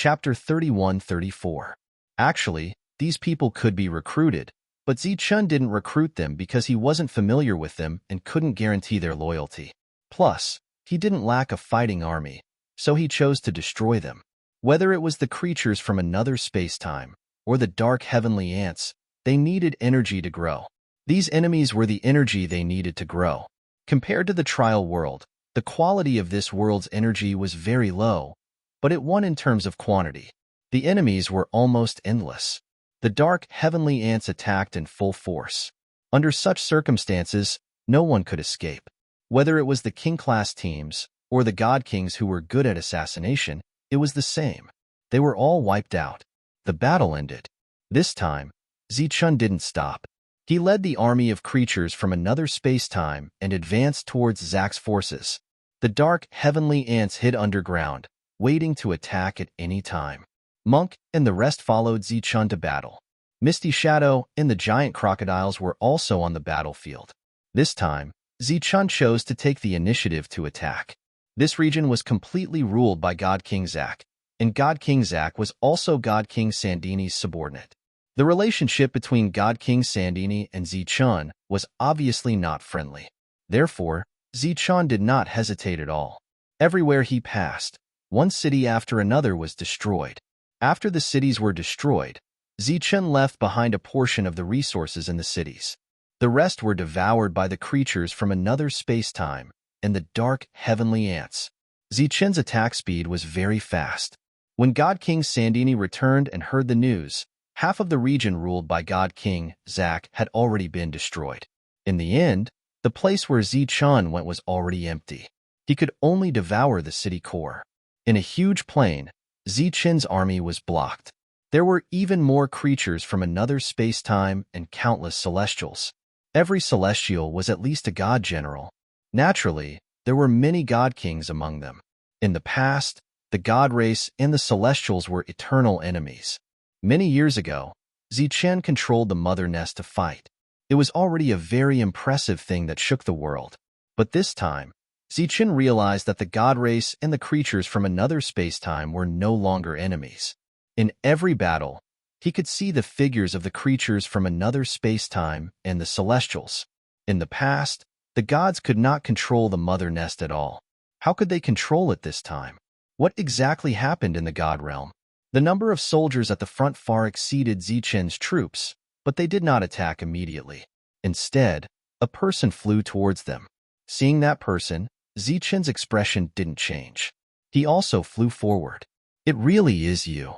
Chapter 31-34. Actually, these people could be recruited, but Zichun didn't recruit them because he wasn't familiar with them and couldn't guarantee their loyalty. Plus, he didn't lack a fighting army, so he chose to destroy them. Whether it was the creatures from another space-time or the dark heavenly ants, they needed energy to grow. These enemies were the energy they needed to grow. Compared to the trial world, the quality of this world's energy was very low, but it won in terms of quantity. The enemies were almost endless. The dark heavenly ants attacked in full force. Under such circumstances, no one could escape. Whether it was the king-class teams or the god kings who were good at assassination, it was the same. They were all wiped out. The battle ended. This time, Zichun didn't stop. He led the army of creatures from another space-time and advanced towards Zack's forces. The dark heavenly ants hid underground, waiting to attack at any time. Monk and the rest followed Zichun to battle. Misty Shadow and the giant crocodiles were also on the battlefield. This time, Zichun chose to take the initiative to attack. This region was completely ruled by God King Zack, and God King Zack was also God King Sandini's subordinate. The relationship between God King Sandini and Zichun was obviously not friendly. Therefore, Zichun did not hesitate at all. Everywhere he passed, one city after another was destroyed. After the cities were destroyed, Zichun left behind a portion of the resources in the cities. The rest were devoured by the creatures from another space-time and the dark heavenly ants. Zichun's attack speed was very fast. When God King Sandini returned and heard the news, half of the region ruled by God King Zack had already been destroyed. In the end, the place where Zichun went was already empty. He could only devour the city core. In a huge plain, Zichun's army was blocked. There were even more creatures from another space-time and countless celestials. Every celestial was at least a god general. Naturally, there were many god kings among them. In the past, the god race and the celestials were eternal enemies. Many years ago, Zichun controlled the mother nest to fight. It was already a very impressive thing that shook the world. But this time, Zichun realized that the god race and the creatures from another space-time were no longer enemies. In every battle, he could see the figures of the creatures from another space-time and the celestials. In the past, the gods could not control the mother nest at all. How could they control it this time? What exactly happened in the god realm? The number of soldiers at the front far exceeded Zichun's troops, but they did not attack immediately. Instead, a person flew towards them. Seeing that person, Zichun's expression didn't change. He also flew forward. "It really is you."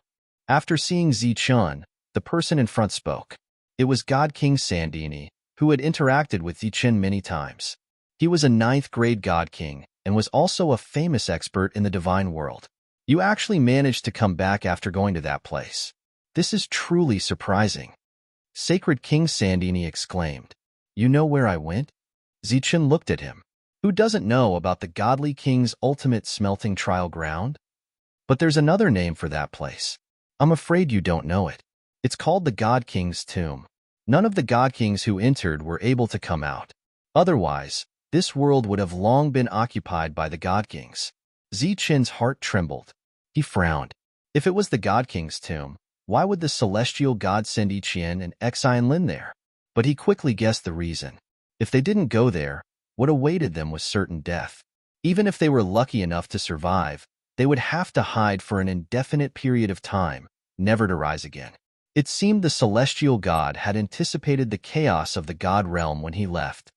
After seeing Zichun, the person in front spoke. It was God King Sandini, who had interacted with Zichun many times. He was a 9th-grade god king and was also a famous expert in the divine world. "You actually managed to come back after going to that place. This is truly surprising." Sacred King Sandini exclaimed. "You know where I went?" Zichun looked at him. Who doesn't know about the godly king's ultimate smelting trial ground? But there's another name for that place. I'm afraid you don't know it. It's called the God King's Tomb. None of the god kings who entered were able to come out. Otherwise, this world would have long been occupied by the god kings. Zichun's heart trembled. He frowned. If it was the god king's tomb, why would the celestial god send Ichien and Exine Lin there? But he quickly guessed the reason. If they didn't go there, what awaited them was certain death. Even if they were lucky enough to survive, they would have to hide for an indefinite period of time, never to rise again. It seemed the celestial god had anticipated the chaos of the god realm when he left.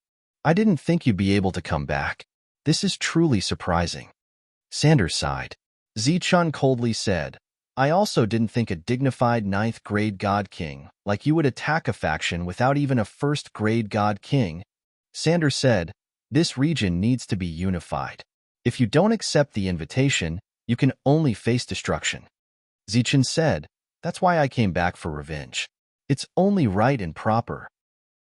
"I didn't think you'd be able to come back. This is truly surprising." Sanders sighed. Zichun coldly said, "I also didn't think a dignified 9th-grade god king like you would attack a faction without even a 1st-grade god king." Sanders said, "This region needs to be unified. If you don't accept the invitation, you can only face destruction." Zichun said, "That's why I came back for revenge. It's only right and proper."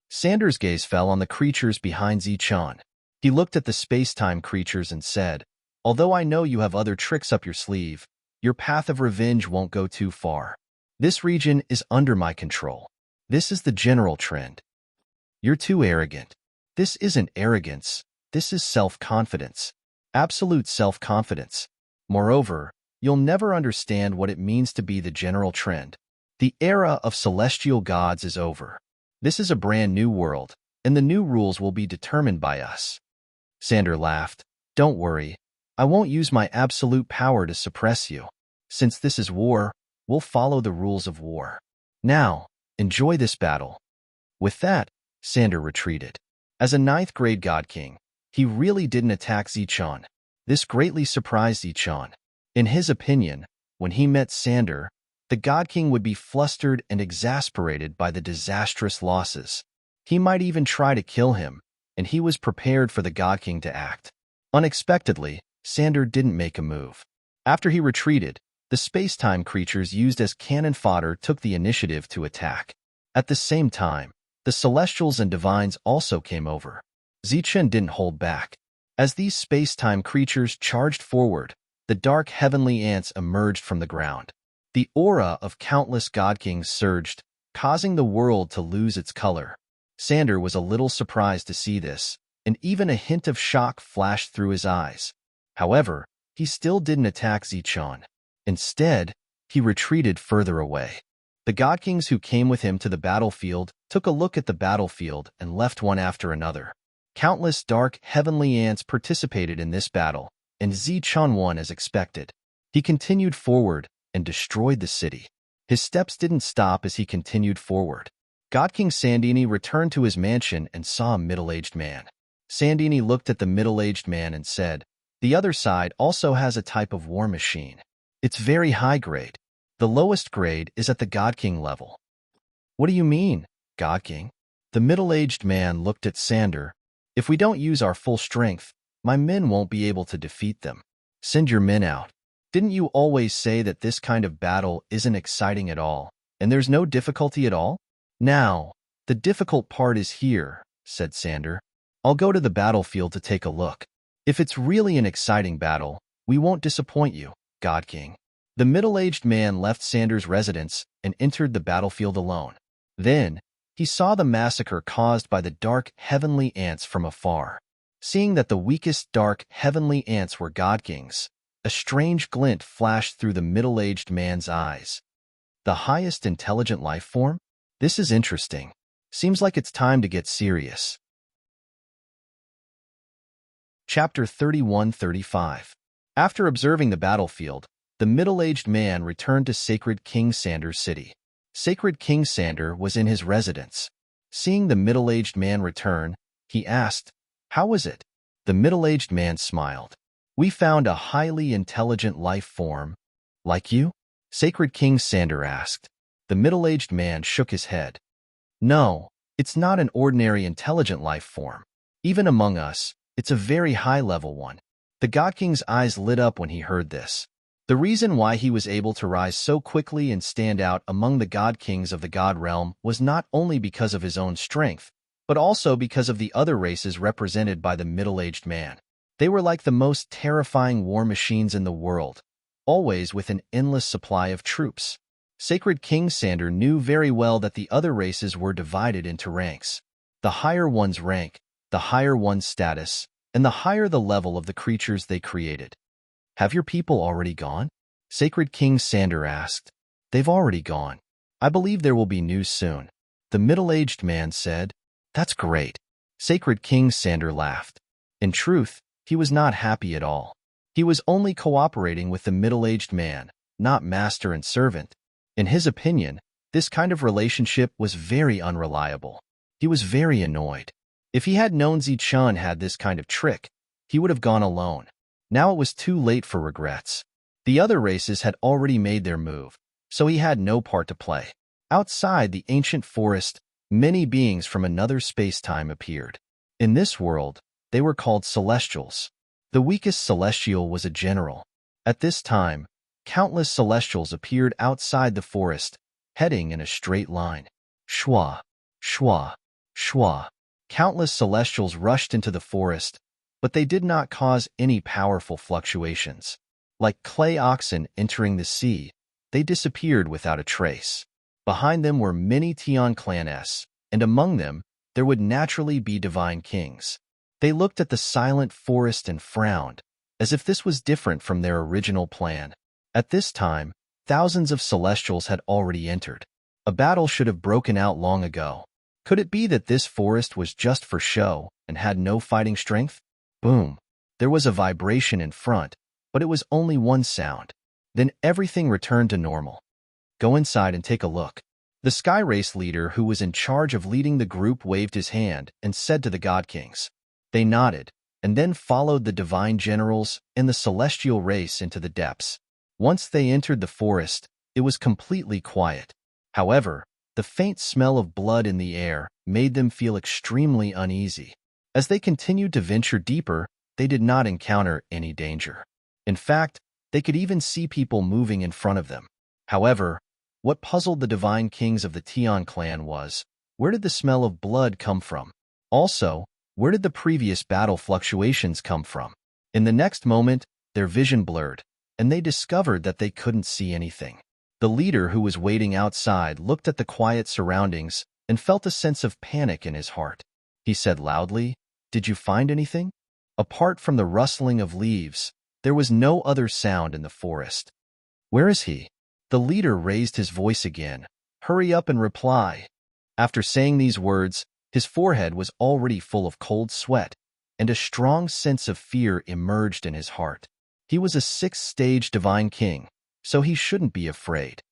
Sanders' gaze fell on the creatures behind Zichun. He looked at the space-time creatures and said, "Although I know you have other tricks up your sleeve, your path of revenge won't go too far. This region is under my control. This is the general trend. You're too arrogant." "This isn't arrogance. This is self-confidence. Absolute self-confidence. Moreover, you'll never understand what it means to be the general trend. The era of celestial gods is over. This is a brand new world, and the new rules will be determined by us. Sander laughed. Don't worry. I won't use my absolute power to suppress you. Since this is war, we'll follow the rules of war. Now, enjoy this battle. With that, Sander retreated. As a 9th-grade God King, he really didn't attack Zichun. This greatly surprised Zichun. In his opinion, when he met Sander, the God King would be flustered and exasperated by the disastrous losses. He might even try to kill him, and he was prepared for the God King to act. Unexpectedly, Sander didn't make a move. After he retreated, the space-time creatures used as cannon fodder took the initiative to attack. At the same time, the Celestials and Divines also came over. Zichun didn't hold back. As these space-time creatures charged forward, the dark heavenly ants emerged from the ground. The aura of countless God Kings surged, causing the world to lose its color. Sander was a little surprised to see this, and even a hint of shock flashed through his eyes. However, he still didn't attack Zichun. Instead, he retreated further away. The God Kings who came with him to the battlefield took a look at the battlefield and left one after another. Countless dark heavenly ants participated in this battle, and Zichun won as expected. He continued forward and destroyed the city. His steps didn't stop as he continued forward. God King Sandini returned to his mansion and saw a middle-aged man. Sandini looked at the middle-aged man and said, "The other side also has a type of war machine. It's very high grade. The lowest grade is at the God King level." "What do you mean, God King?" The middle-aged man looked at Sander. "If we don't use our full strength, my men won't be able to defeat them. Send your men out. Didn't you always say that this kind of battle isn't exciting at all, and there's no difficulty at all?" "Now, the difficult part is here," said Sander. "I'll go to the battlefield to take a look. If it's really an exciting battle, we won't disappoint you, God King." The middle-aged man left Sander's residence and entered the battlefield alone. Then, he saw the massacre caused by the dark heavenly ants from afar. Seeing that the weakest dark heavenly ants were God Kings, a strange glint flashed through the middle-aged man's eyes. The highest intelligent life form? This is interesting. Seems like it's time to get serious. Chapter 31-35. After observing the battlefield, the middle-aged man returned to Sacred King Sander's city. Sacred King Sander was in his residence. Seeing the middle-aged man return, he asked, "How is it?" The middle-aged man smiled. "We found a highly intelligent life form. Like you?" Sacred King Sander asked. The middle-aged man shook his head. "No, it's not an ordinary intelligent life form. Even among us, it's a very high-level one." The God King's eyes lit up when he heard this. The reason why he was able to rise so quickly and stand out among the God Kings of the God Realm was not only because of his own strength, but also because of the other races represented by the middle-aged man. They were like the most terrifying war machines in the world, always with an endless supply of troops. Sacred King Sander knew very well that the other races were divided into ranks. The higher one's rank, the higher one's status, and the higher the level of the creatures they created. "Have your people already gone?" Sacred King Sander asked. "They've already gone. I believe there will be news soon." The middle-aged man said. "That's great." Sacred King Sander laughed. In truth, he was not happy at all. He was only cooperating with the middle-aged man, not master and servant. In his opinion, this kind of relationship was very unreliable. He was very annoyed. If he had known Zichun had this kind of trick, he would have gone alone. Now it was too late for regrets. The other races had already made their move, so he had no part to play. Outside the ancient forest, many beings from another space-time appeared. In this world, they were called Celestials. The weakest Celestial was a general. At this time, countless Celestials appeared outside the forest, heading in a straight line. Shwa, shwa, shwa. Countless Celestials rushed into the forest, but they did not cause any powerful fluctuations. Like clay oxen entering the sea, they disappeared without a trace. Behind them were many Tian clans, and among them, there would naturally be divine kings. They looked at the silent forest and frowned, as if this was different from their original plan. At this time, thousands of Celestials had already entered. A battle should have broken out long ago. Could it be that this forest was just for show and had no fighting strength? Boom. There was a vibration in front, but it was only one sound. Then everything returned to normal. Go inside and take a look. The Sky Race leader who was in charge of leading the group waved his hand and said to the God Kings. They nodded, and then followed the divine generals and the celestial race into the depths. Once they entered the forest, it was completely quiet. However, the faint smell of blood in the air made them feel extremely uneasy. As they continued to venture deeper, they did not encounter any danger. In fact, they could even see people moving in front of them. However, what puzzled the divine kings of the Tian clan was, where did the smell of blood come from? Also, where did the previous battle fluctuations come from? In the next moment, their vision blurred, and they discovered that they couldn't see anything. The leader who was waiting outside looked at the quiet surroundings and felt a sense of panic in his heart. He said loudly, "Did you find anything?" Apart from the rustling of leaves, there was no other sound in the forest. "Where is he?" The leader raised his voice again. "Hurry up and reply." After saying these words, his forehead was already full of cold sweat, and a strong sense of fear emerged in his heart. He was a sixth-stage divine king, so he shouldn't be afraid.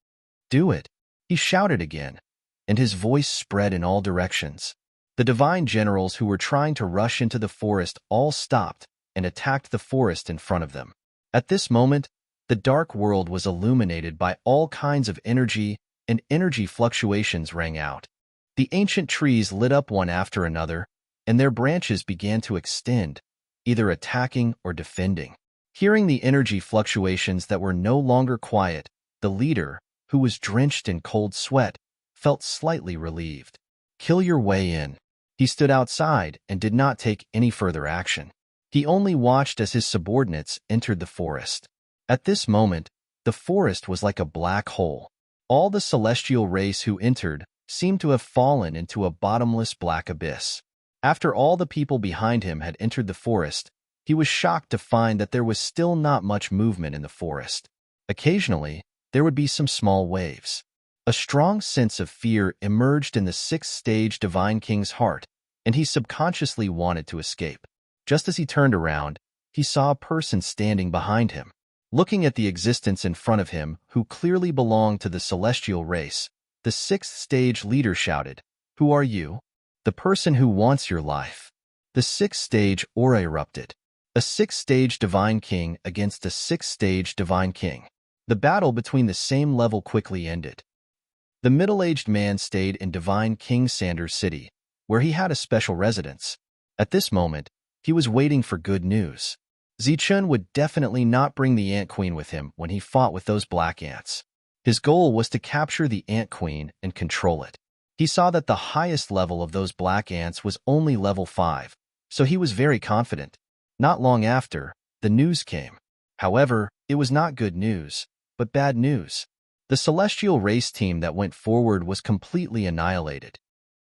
"Do it," he shouted again, and his voice spread in all directions. The divine generals who were trying to rush into the forest all stopped and attacked the forest in front of them. At this moment, the dark world was illuminated by all kinds of energy, and energy fluctuations rang out. The ancient trees lit up one after another, and their branches began to extend, either attacking or defending. Hearing the energy fluctuations that were no longer quiet, the leader, who was drenched in cold sweat, felt slightly relieved. "Kill your way in." He stood outside and did not take any further action. He only watched as his subordinates entered the forest. At this moment, the forest was like a black hole. All the celestial race who entered seemed to have fallen into a bottomless black abyss. After all the people behind him had entered the forest, he was shocked to find that there was still not much movement in the forest. Occasionally, there would be some small waves. A strong sense of fear emerged in the sixth-stage divine king's heart, and he subconsciously wanted to escape. Just as he turned around, he saw a person standing behind him. Looking at the existence in front of him, who clearly belonged to the celestial race, the sixth-stage leader shouted, "Who are you?" "The person who wants your life." The sixth-stage aura erupted. A sixth-stage divine king against a sixth-stage divine king. The battle between the same level quickly ended. The middle-aged man stayed in Divine King Sanders' city, where he had a special residence. At this moment, he was waiting for good news. Zichun would definitely not bring the Ant Queen with him when he fought with those black ants. His goal was to capture the Ant Queen and control it. He saw that the highest level of those black ants was only level 5, so he was very confident. Not long after, the news came. However, it was not good news, but bad news. The celestial race team that went forward was completely annihilated.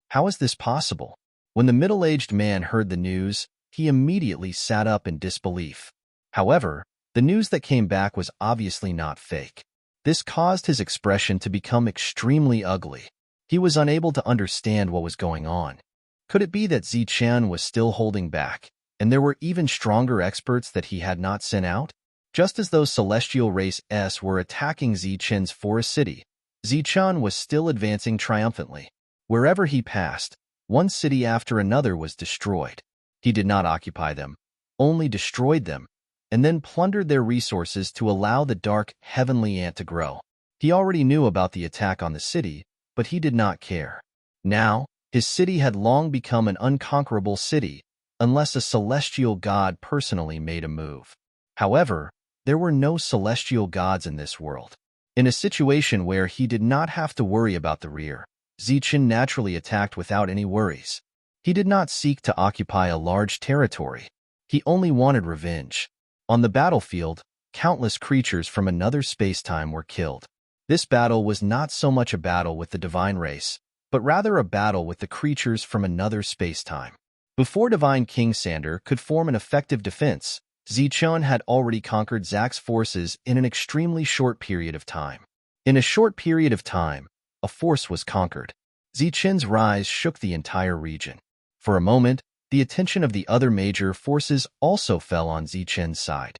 How is this possible? When the middle-aged man heard the news, he immediately sat up in disbelief. However, the news that came back was obviously not fake. This caused his expression to become extremely ugly. He was unable to understand what was going on. Could it be that Zichun was still holding back, and there were even stronger experts that he had not sent out? Just as those celestial race S were attacking Zichun's forest city, Zichun was still advancing triumphantly. Wherever he passed, one city after another was destroyed. He did not occupy them, only destroyed them, and then plundered their resources to allow the dark heavenly ant to grow. He already knew about the attack on the city, but he did not care. Now, his city had long become an unconquerable city, unless a celestial god personally made a move. However, there were no celestial gods in this world. In a situation where he did not have to worry about the rear, Zichun naturally attacked without any worries. He did not seek to occupy a large territory. He only wanted revenge. On the battlefield, countless creatures from another space-time were killed. This battle was not so much a battle with the divine race, but rather a battle with the creatures from another space-time. Before Divine King Sander could form an effective defense, Zichun had already conquered Zack's forces in an extremely short period of time. In a short period of time, a force was conquered. Zichun's rise shook the entire region. For a moment, the attention of the other major forces also fell on Zichun's side.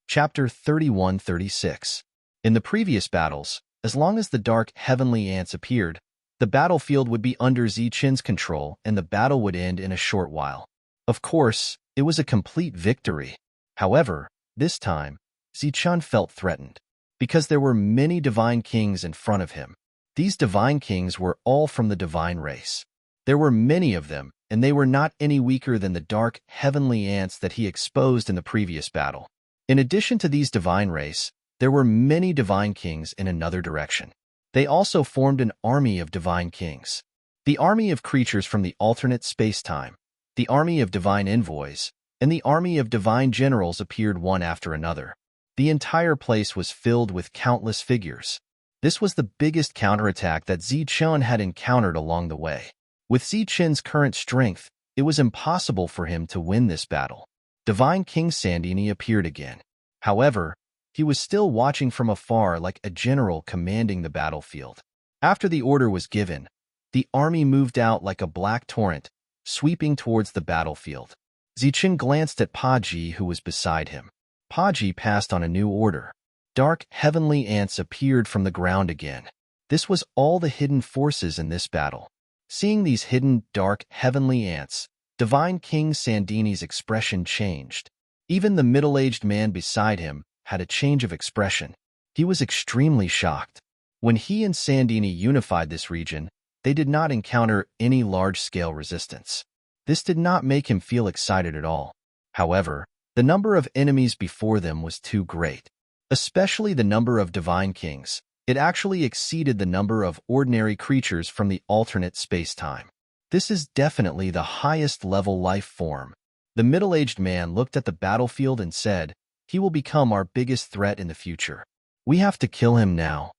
Chapter 31-36. In the previous battles, as long as the dark heavenly ants appeared, the battlefield would be under Zichun's control and the battle would end in a short while. Of course, it was a complete victory. However, this time, Zichun felt threatened, because there were many divine kings in front of him. These divine kings were all from the divine race. There were many of them, and they were not any weaker than the dark heavenly ants that he exposed in the previous battle. In addition to these divine race, there were many divine kings in another direction. They also formed an army of divine kings. The army of creatures from the alternate space-time, the army of divine envoys, and the army of divine generals appeared one after another. The entire place was filled with countless figures. This was the biggest counterattack that Zichun had encountered along the way. With Zichun's current strength, it was impossible for him to win this battle. Divine King Sandini appeared again. However, he was still watching from afar like a general commanding the battlefield. After the order was given, the army moved out like a black torrent, sweeping towards the battlefield. Zichun glanced at Paji, who was beside him. Paji passed on a new order. Dark heavenly ants appeared from the ground again. This was all the hidden forces in this battle. Seeing these hidden, dark heavenly ants, Divine King Sandini's expression changed. Even the middle-aged man beside him had a change of expression. He was extremely shocked. When he and Sandini unified this region, they did not encounter any large-scale resistance. This did not make him feel excited at all. However, the number of enemies before them was too great. Especially the number of divine kings. It actually exceeded the number of ordinary creatures from the alternate space-time. This is definitely the highest level life form. The middle-aged man looked at the battlefield and said, "He will become our biggest threat in the future. We have to kill him now."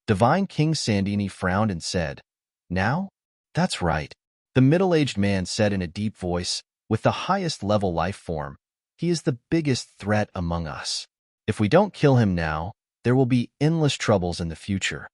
Divine King Sandini frowned and said, "Now? That's right." The middle-aged man said in a deep voice, "With the highest level life form, he is the biggest threat among us. If we don't kill him now, there will be endless troubles in the future."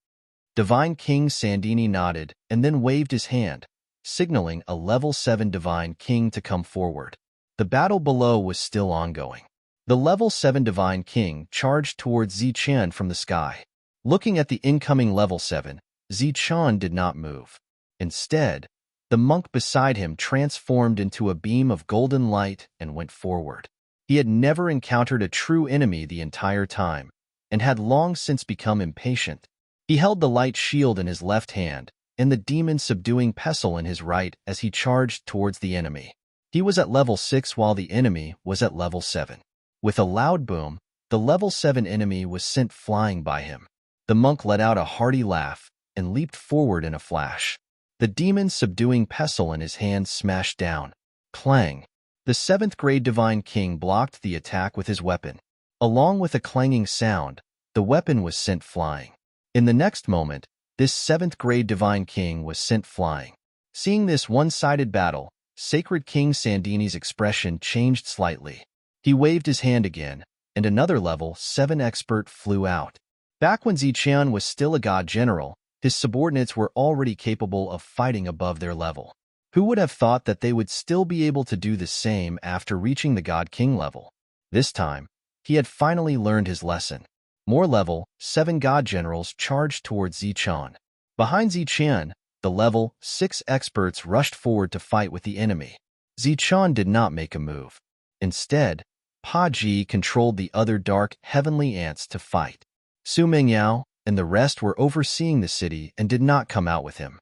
Divine King Sandini nodded and then waved his hand, signaling a level 7 divine king to come forward. The battle below was still ongoing. The level 7 divine king charged towards Zichun from the sky. Looking at the incoming level 7, Zichun did not move. Instead, the monk beside him transformed into a beam of golden light and went forward. He had never encountered a true enemy the entire time, and had long since become impatient. He held the light shield in his left hand, and the demon-subduing pestle in his right as he charged towards the enemy. He was at level 6 while the enemy was at level 7. With a loud boom, the level 7 enemy was sent flying by him. The monk let out a hearty laugh and leaped forward in a flash. The demon-subduing pestle in his hand smashed down. Clang! The 7th-grade Divine King blocked the attack with his weapon. Along with a clanging sound, the weapon was sent flying. In the next moment, this 7th-grade Divine King was sent flying. Seeing this one-sided battle, Sacred King Sandini's expression changed slightly. He waved his hand again, and another level 7 expert flew out. Back when Zichun was still a god general, his subordinates were already capable of fighting above their level. Who would have thought that they would still be able to do the same after reaching the god king level? This time, he had finally learned his lesson. More level 7 god generals charged towards Zichun. Behind Zichun, the level 6 experts rushed forward to fight with the enemy. Zichun did not make a move. Instead, Paji controlled the other dark heavenly ants to fight. Su Mingyao and the rest were overseeing the city and did not come out with him.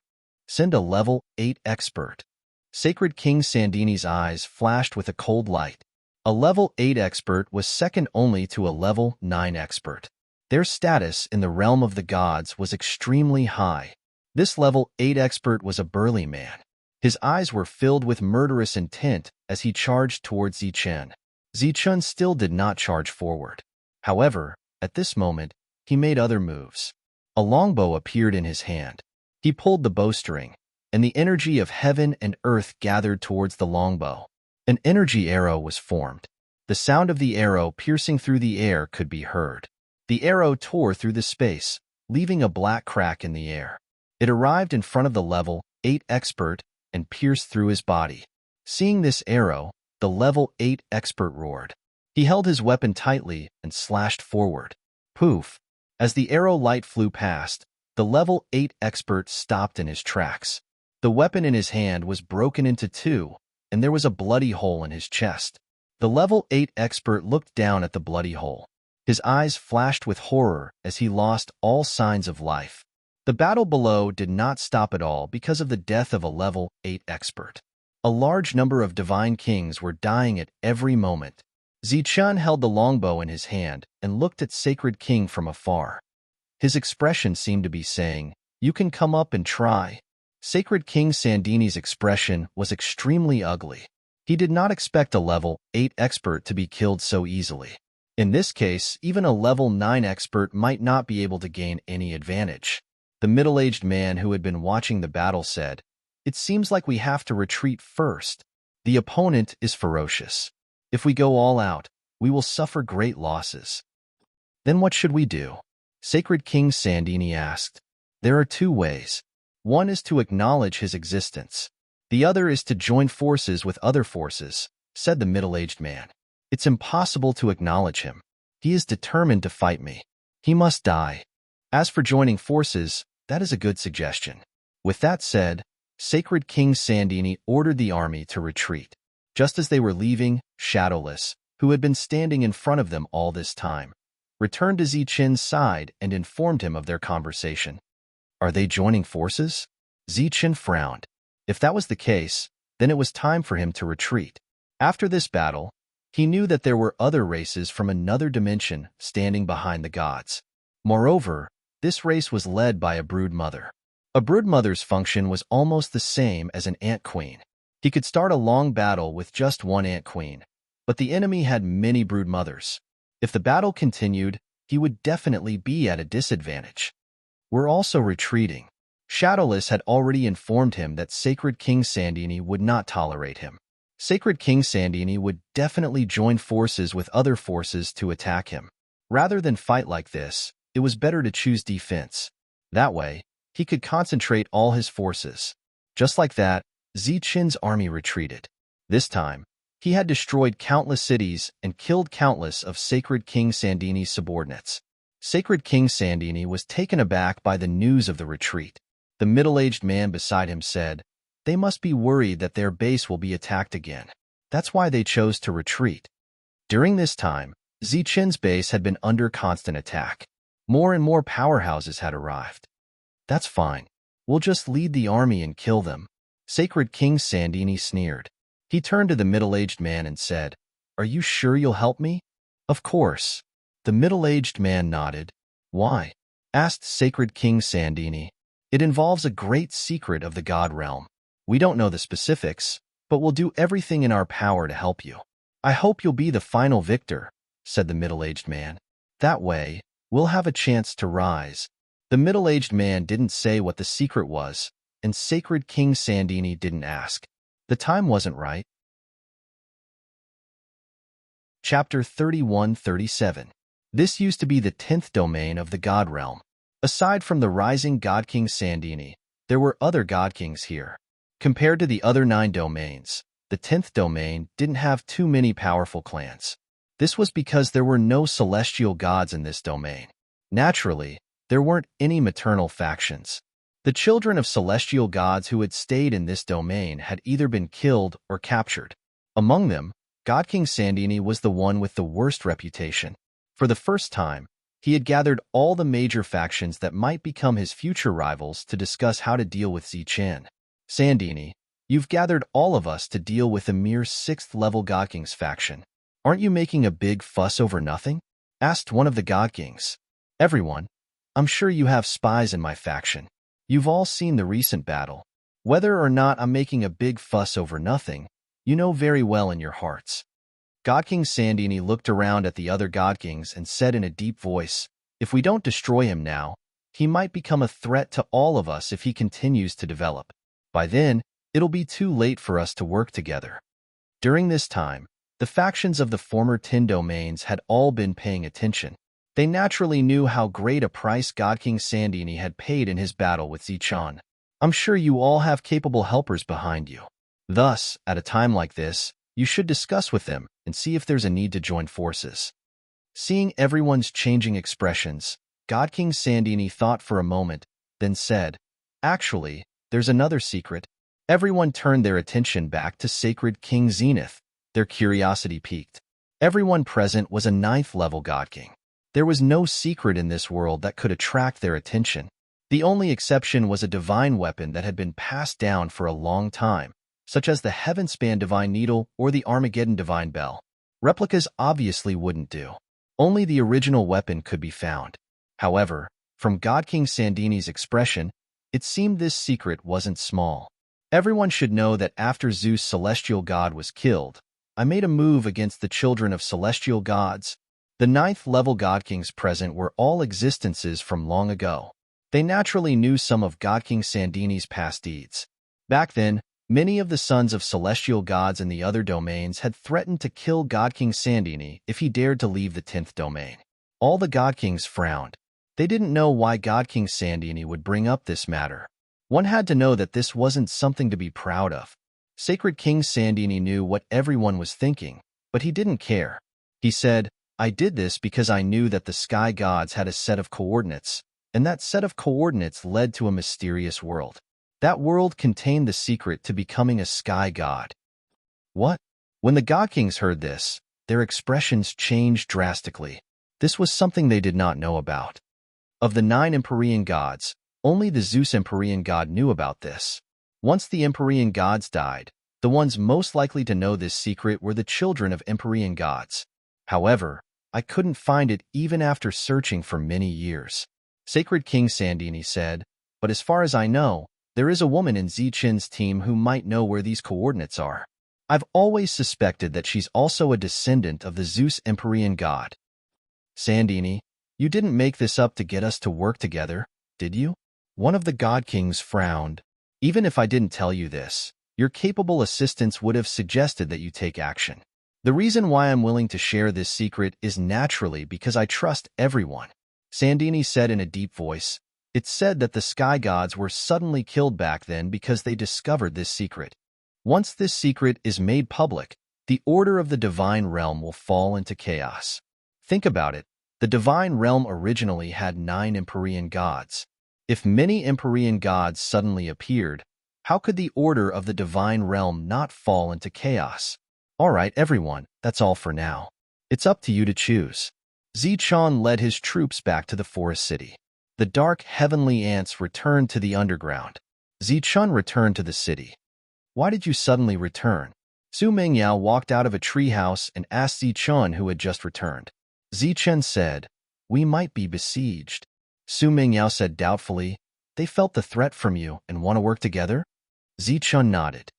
Send a level 8 expert. Sacred King Sandini's eyes flashed with a cold light. A level 8 expert was second only to a level 9 expert. Their status in the realm of the gods was extremely high. This level 8 expert was a burly man. His eyes were filled with murderous intent as he charged towards Zichun. Zichun still did not charge forward. However, at this moment, he made other moves. A longbow appeared in his hand. He pulled the bowstring, and the energy of heaven and earth gathered towards the longbow. An energy arrow was formed. The sound of the arrow piercing through the air could be heard. The arrow tore through the space, leaving a black crack in the air. It arrived in front of the level 8 expert and pierced through his body. Seeing this arrow, the level 8 expert roared. He held his weapon tightly and slashed forward. Poof! As the arrow light flew past, the level 8 expert stopped in his tracks. The weapon in his hand was broken into two, and there was a bloody hole in his chest. The level 8 expert looked down at the bloody hole. His eyes flashed with horror as he lost all signs of life. The battle below did not stop at all because of the death of a level 8 expert. A large number of divine kings were dying at every moment. Zichun held the longbow in his hand and looked at Sacred King from afar. His expression seemed to be saying, "You can come up and try." Sacred King Sandini's expression was extremely ugly. He did not expect a level 8 expert to be killed so easily. In this case, even a level 9 expert might not be able to gain any advantage. The middle-aged man who had been watching the battle said, "It seems like we have to retreat first. The opponent is ferocious. If we go all out, we will suffer great losses." "Then what should we do?" Sacred King Sandini asked. "There are two ways. One is to acknowledge his existence. The other is to join forces with other forces," said the middle-aged man. "It's impossible to acknowledge him. He is determined to fight me. He must die. As for joining forces, that is a good suggestion." With that said, Sacred King Sandini ordered the army to retreat. Just as they were leaving, Shadowless, who had been standing in front of them all this time, returned to Zichin's side and informed him of their conversation. "Are they joining forces?" Zichin frowned. If that was the case, then it was time for him to retreat. After this battle, he knew that there were other races from another dimension standing behind the gods. Moreover, this race was led by a brood mother. A brood mother's function was almost the same as an ant queen. He could start a long battle with just one ant queen, but the enemy had many brood mothers. If the battle continued, he would definitely be at a disadvantage. "We're also retreating." Shadowless had already informed him that Sacred King Sandini would not tolerate him. Sacred King Sandini would definitely join forces with other forces to attack him. Rather than fight like this, it was better to choose defense. That way, he could concentrate all his forces. Just like that, Zichin's army retreated. This time, he had destroyed countless cities and killed countless of Sacred King Sandini's subordinates. Sacred King Sandini was taken aback by the news of the retreat. The middle-aged man beside him said, "They must be worried that their base will be attacked again. That's why they chose to retreat." During this time, Zichin's base had been under constant attack. More and more powerhouses had arrived. "That's fine. We'll just lead the army and kill them." Sacred King Sandini sneered. He turned to the middle-aged man and said, "Are you sure you'll help me?" "Of course." The middle-aged man nodded. "Why?" asked Sacred King Sandini. "It involves a great secret of the God realm. We don't know the specifics, but we'll do everything in our power to help you." "I hope you'll be the final victor," said the middle-aged man. "That way, we'll have a chance to rise." The middle-aged man didn't say what the secret was, and Sacred King Sandini didn't ask. The time wasn't right. Chapter 31-37. This used to be the 10th domain of the God realm. Aside from the rising God King Sandini, there were other God Kings here. Compared to the other 9 domains, the 10th domain didn't have too many powerful clans. This was because there were no celestial gods in this domain. Naturally, there weren't any maternal factions. The children of celestial gods who had stayed in this domain had either been killed or captured. Among them, God King Sandini was the one with the worst reputation. For the first time, he had gathered all the major factions that might become his future rivals to discuss how to deal with Zichin. "Sandini, you've gathered all of us to deal with a mere 6th-level God King's faction. Aren't you making a big fuss over nothing?" asked one of the God Kings. "Everyone, I'm sure you have spies in my faction. You've all seen the recent battle. Whether or not I'm making a big fuss over nothing, you know very well in your hearts." God King Sandini looked around at the other God Kings and said in a deep voice, "If we don't destroy him now, he might become a threat to all of us if he continues to develop. By then, it'll be too late for us to work together." During this time, the factions of the former Tin domains had all been paying attention. They naturally knew how great a price God King Sandini had paid in his battle with Zichun. I'm sure you all have capable helpers behind you. Thus, at a time like this, you should discuss with them and see if there's a need to join forces. Seeing everyone's changing expressions, God King Sandini thought for a moment, then said, "Actually, there's another secret." Everyone turned their attention back to Sacred King Zenith. Their curiosity piqued. Everyone present was a 9th-level God King. There was no secret in this world that could attract their attention. The only exception was a divine weapon that had been passed down for a long time, such as the Heavenspan Divine Needle or the Armageddon Divine Bell. Replicas obviously wouldn't do. Only the original weapon could be found. However, from God King Sandini's expression, it seemed this secret wasn't small. Everyone should know that after Zeus' celestial god was killed, I made a move against the children of celestial gods. The 9th-level God Kings present were all existences from long ago. They naturally knew some of God King Sandini's past deeds. Back then, many of the sons of celestial gods in the other domains had threatened to kill God King Sandini if he dared to leave the 10th domain. All the God Kings frowned. They didn't know why God King Sandini would bring up this matter. One had to know that this wasn't something to be proud of. Sacred King Sandini knew what everyone was thinking, but he didn't care. He said, "I did this because I knew that the sky gods had a set of coordinates, and that set of coordinates led to a mysterious world. That world contained the secret to becoming a sky god." What? When the God Kings heard this, their expressions changed drastically. This was something they did not know about. Of the 9 Empyrean gods, only the Zeus Empyrean god knew about this. Once the Empyrean gods died, the ones most likely to know this secret were the children of Empyrean gods. However, I couldn't find it even after searching for many years. Sacred King Sandini said, "But as far as I know, there is a woman in Zichen's team who might know where these coordinates are. I've always suspected that she's also a descendant of the Zeus Empyrean god." "Sandini, you didn't make this up to get us to work together, did you?" One of the God Kings frowned. "Even if I didn't tell you this, your capable assistants would have suggested that you take action. The reason why I'm willing to share this secret is naturally because I trust everyone," Sandini said in a deep voice. "It's said that the sky gods were suddenly killed back then because they discovered this secret. Once this secret is made public, the order of the divine realm will fall into chaos. Think about it. The divine realm originally had 9 Empyrean gods. If many Empyrean gods suddenly appeared, how could the order of the divine realm not fall into chaos? All right, everyone, that's all for now. It's up to you to choose." Zichun led his troops back to the forest city. The dark heavenly ants returned to the underground. Zichun returned to the city. "Why did you suddenly return?" Su Mingyao walked out of a treehouse and asked Zichun, who had just returned. Zichun said, "We might be besieged." Su Mingyao said doubtfully, "They felt the threat from you and want to work together?" Zichun nodded.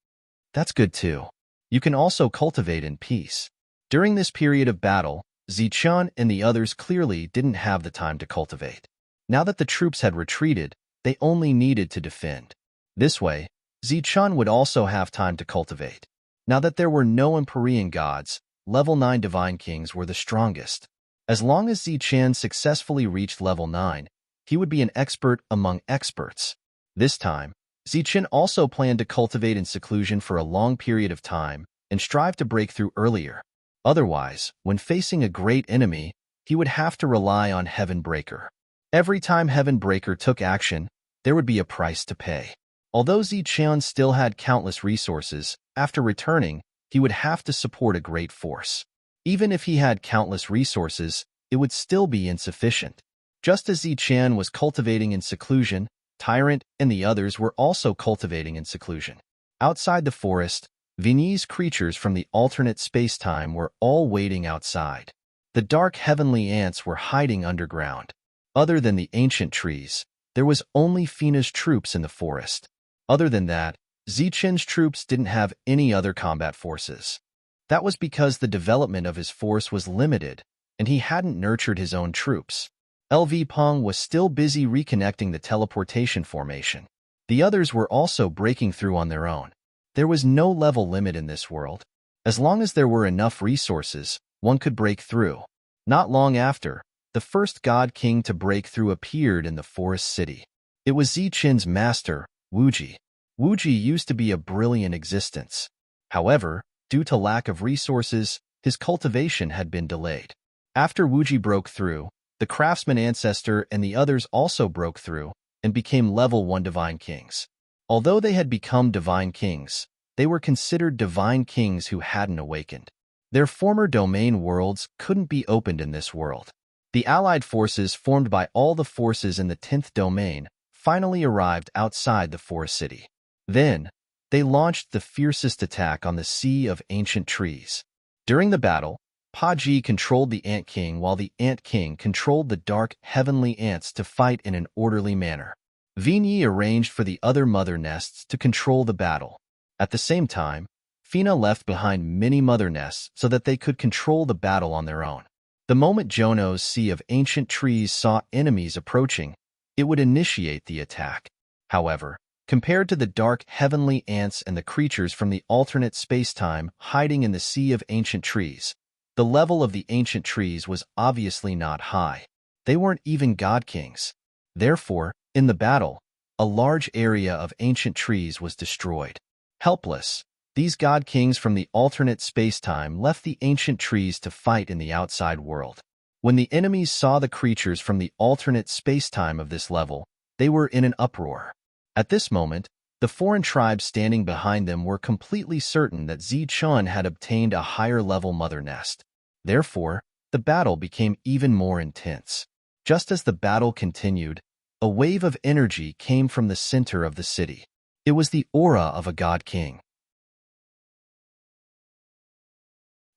"That's good too. You can also cultivate in peace." During this period of battle, Zichun and the others clearly didn't have the time to cultivate. Now that the troops had retreated, they only needed to defend. This way, Zichun would also have time to cultivate. Now that there were no Empyrean gods, level 9 divine kings were the strongest. As long as Zichun successfully reached level 9, he would be an expert among experts. This time, Zichun also planned to cultivate in seclusion for a long period of time and strive to break through earlier. Otherwise, when facing a great enemy, he would have to rely on Heaven Breaker. Every time Heaven Breaker took action, there would be a price to pay. Although Zichun still had countless resources, after returning, he would have to support a great force. Even if he had countless resources, it would still be insufficient. Just as Zichun was cultivating in seclusion, Tyrant and the others were also cultivating in seclusion. Outside the forest, Viennese creatures from the alternate space-time were all waiting outside. The dark heavenly ants were hiding underground. Other than the ancient trees, there was only Fina's troops in the forest. Other than that, Zichun's troops didn't have any other combat forces. That was because the development of his force was limited, and he hadn't nurtured his own troops. LV Peng was still busy reconnecting the teleportation formation. The others were also breaking through on their own. There was no level limit in this world. As long as there were enough resources, one could break through. Not long after, the first god king to break through appeared in the forest city. It was Ziqin's master, Wuji. Wuji used to be a brilliant existence. However, due to lack of resources, his cultivation had been delayed. After Wuji broke through, the craftsman ancestor and the others also broke through and became level 1 divine kings. Although they had become divine kings, they were considered divine kings who hadn't awakened. Their former domain worlds couldn't be opened in this world. The allied forces formed by all the forces in the 10th domain finally arrived outside the forest city. Then, they launched the fiercest attack on the Sea of Ancient Trees. During the battle, Paji controlled the Ant King while the Ant King controlled the dark heavenly ants to fight in an orderly manner. Vinyi arranged for the other mother nests to control the battle. At the same time, Fina left behind many mother nests so that they could control the battle on their own. The moment Jono's Sea of Ancient Trees saw enemies approaching, it would initiate the attack. However, compared to the dark heavenly ants and the creatures from the alternate space-time hiding in the Sea of Ancient Trees, the level of the ancient trees was obviously not high. They weren't even god kings. Therefore, in the battle, a large area of ancient trees was destroyed. Helpless, these god kings from the alternate space-time left the ancient trees to fight in the outside world. When the enemies saw the creatures from the alternate space-time of this level, they were in an uproar. At this moment, the foreign tribes standing behind them were completely certain that Zichun had obtained a higher-level mother nest. Therefore, the battle became even more intense. Just as the battle continued, a wave of energy came from the center of the city. It was the aura of a god king.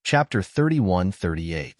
Chapter 31-38.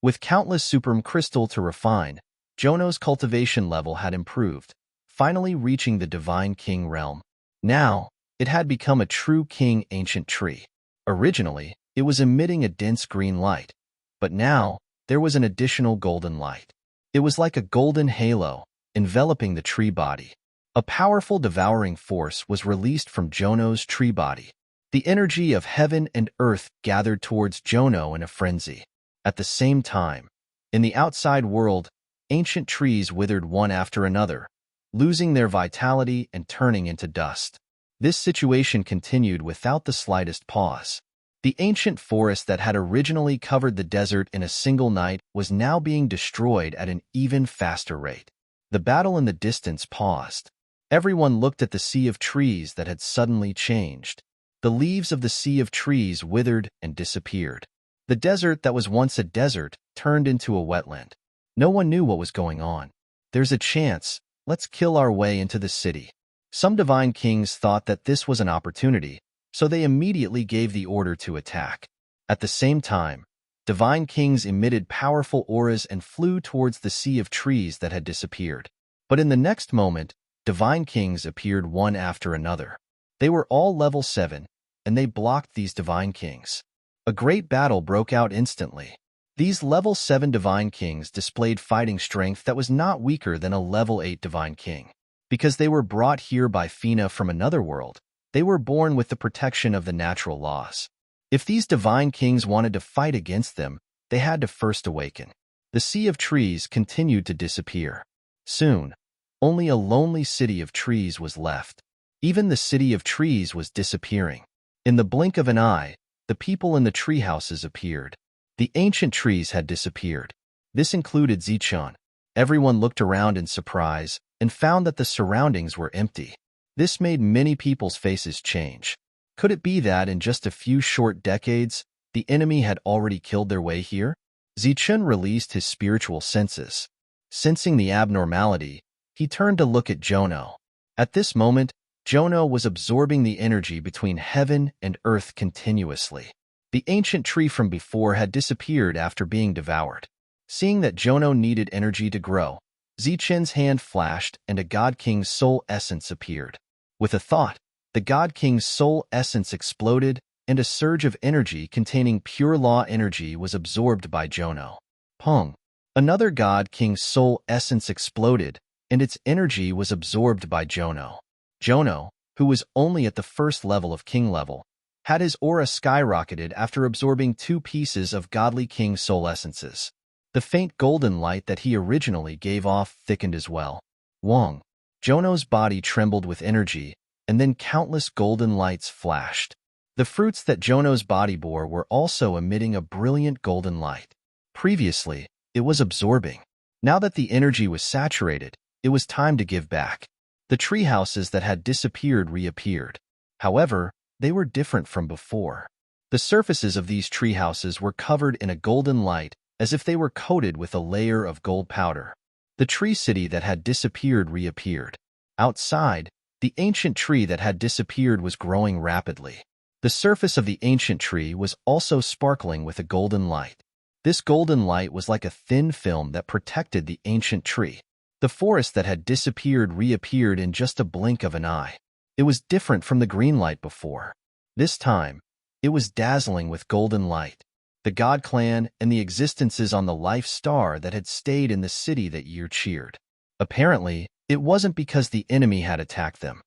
With countless supreme crystal to refine, Jono's cultivation level had improved, finally reaching the divine king realm. Now, it had become a true king ancient tree. Originally, it was emitting a dense green light, but now there was an additional golden light. It was like a golden halo, enveloping the tree body. A powerful devouring force was released from Jono's tree body. The energy of heaven and earth gathered towards Jono in a frenzy. At the same time, in the outside world, ancient trees withered one after another, losing their vitality and turning into dust. This situation continued without the slightest pause. The ancient forest that had originally covered the desert in a single night was now being destroyed at an even faster rate. The battle in the distance paused. Everyone looked at the sea of trees that had suddenly changed. The leaves of the sea of trees withered and disappeared. The desert that was once a desert turned into a wetland. No one knew what was going on. There's a chance. Let's kill our way into the city. Some divine kings thought that this was an opportunity, so they immediately gave the order to attack. At the same time, divine kings emitted powerful auras and flew towards the sea of trees that had disappeared. But in the next moment, divine kings appeared one after another. They were all level 7, and they blocked these divine kings. A great battle broke out instantly. These level 7 divine kings displayed fighting strength that was not weaker than a level 8 divine king. Because they were brought here by Fina from another world, they were born with the protection of the natural laws. If these divine kings wanted to fight against them, they had to first awaken. The sea of trees continued to disappear. Soon, only a lonely city of trees was left. Even the city of trees was disappearing. In the blink of an eye, the people in the tree houses appeared. The ancient trees had disappeared. This included Zichun. Everyone looked around in surprise and found that the surroundings were empty. This made many people's faces change. Could it be that in just a few short decades, the enemy had already killed their way here? Zichun released his spiritual senses. Sensing the abnormality, he turned to look at Jono. At this moment, Jono was absorbing the energy between heaven and earth continuously. The ancient tree from before had disappeared after being devoured. Seeing that Jono needed energy to grow, Zichun's hand flashed and a God King's soul essence appeared. With a thought, the God King's soul essence exploded and a surge of energy containing pure law energy was absorbed by Jono. Pong. Another God King's soul essence exploded and its energy was absorbed by Jono. Jono, who was only at the first level of king level, had his aura skyrocketed after absorbing 2 pieces of Godly King soul essences. The faint golden light that he originally gave off thickened as well. Wong. Jono's body trembled with energy, and then countless golden lights flashed. The fruits that Jono's body bore were also emitting a brilliant golden light. Previously, it was absorbing. Now that the energy was saturated, it was time to give back. The tree houses that had disappeared reappeared. However, they were different from before. The surfaces of these tree houses were covered in a golden light as if they were coated with a layer of gold powder. The tree city that had disappeared reappeared. Outside, the ancient tree that had disappeared was growing rapidly. The surface of the ancient tree was also sparkling with a golden light. This golden light was like a thin film that protected the ancient tree. The forest that had disappeared reappeared in just a blink of an eye. It was different from the green light before. This time, it was dazzling with golden light. The God Clan and the existences on the life star that had stayed in the city that year cheered. Apparently, it wasn't because the enemy had attacked them.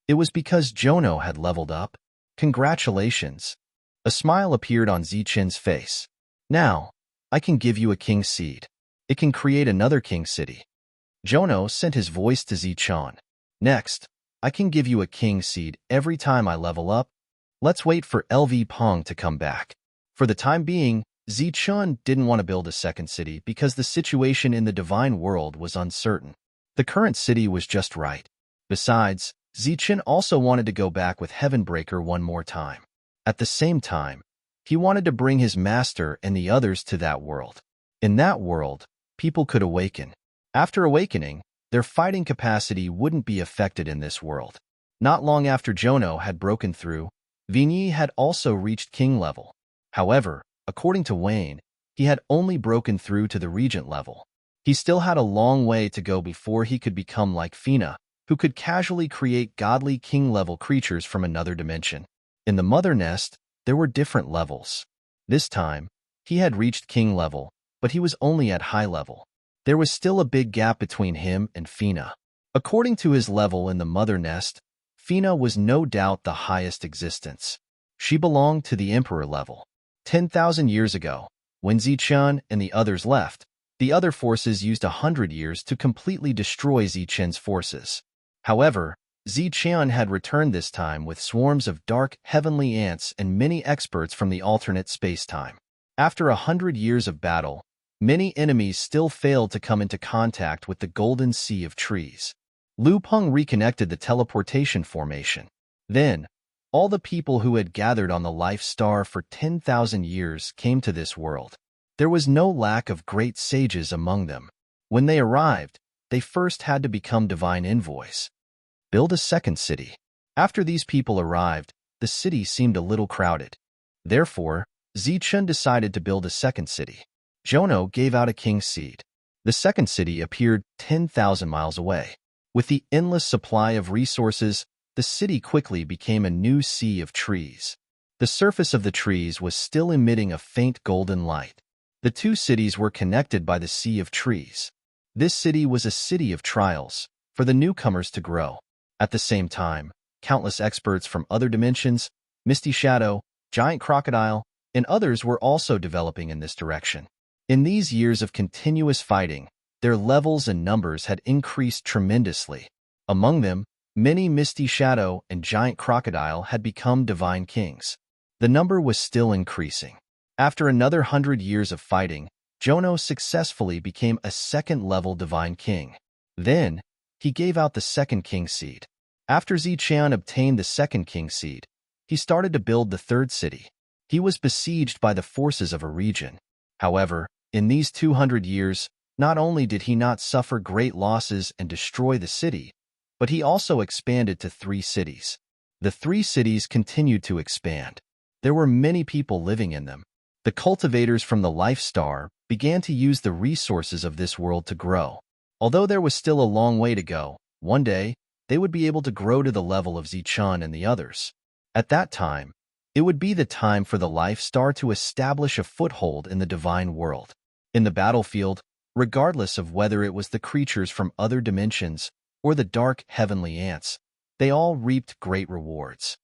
It was because Jono had leveled up. Congratulations. A smile appeared on Zichen's face. Now, I can give you a king seed. It can create another king city. Jono sent his voice to Zichen. Next, I can give you a king seed every time I level up. Let's wait for LV Pong to come back. For the time being, Zichen didn't want to build a second city because the situation in the divine world was uncertain. The current city was just right. Besides, Zichen also wanted to go back with Heavenbreaker one more time. At the same time, he wanted to bring his master and the others to that world. In that world, people could awaken. After awakening, their fighting capacity wouldn't be affected in this world. Not long after Jono had broken through, Vigny had also reached king level. However, according to Wayne, he had only broken through to the regent level. He still had a long way to go before he could become like Fina, who could casually create godly king-level creatures from another dimension. In the mother nest, there were different levels. This time, he had reached king level, but he was only at high level. There was still a big gap between him and Fina. According to his level in the mother nest, Fina was no doubt the highest existence. She belonged to the emperor level. 10,000 years ago, when Zichen and the others left, the other forces used 100 years to completely destroy Zichen's forces. However, Zichen had returned this time with swarms of dark, heavenly ants and many experts from the alternate space-time. After 100 years of battle, many enemies still failed to come into contact with the golden sea of trees. Lu Peng reconnected the teleportation formation. Then, all the people who had gathered on the life star for 10,000 years came to this world. There was no lack of great sages among them. When they arrived, they first had to become divine envoys. Build a second city. After these people arrived, the city seemed a little crowded. Therefore, Zichen decided to build a second city. Jono gave out a king seed. The second city appeared 10,000 miles away. With the endless supply of resources, the city quickly became a new sea of trees. The surface of the trees was still emitting a faint golden light. The two cities were connected by the sea of trees. This city was a city of trials, for the newcomers to grow. At the same time, countless experts from other dimensions, Misty Shadow, Giant Crocodile, and others were also developing in this direction. In these years of continuous fighting, their levels and numbers had increased tremendously. Among them, many Misty Shadow and Giant Crocodile had become divine kings. The number was still increasing. After another 100 years of fighting, Jono successfully became a second-level divine king. Then, he gave out the second king seed. After Zichen obtained the second king seed, he started to build the third city. He was besieged by the forces of a region. However, in these 200 years, not only did he not suffer great losses and destroy the city, but he also expanded to 3 cities. The 3 cities continued to expand. There were many people living in them. The cultivators from the Life Star began to use the resources of this world to grow. Although there was still a long way to go, one day, they would be able to grow to the level of Zichen and the others. At that time, it would be the time for the Life Star to establish a foothold in the divine world. In the battlefield, regardless of whether it was the creatures from other dimensions or the dark heavenly ants, they all reaped great rewards.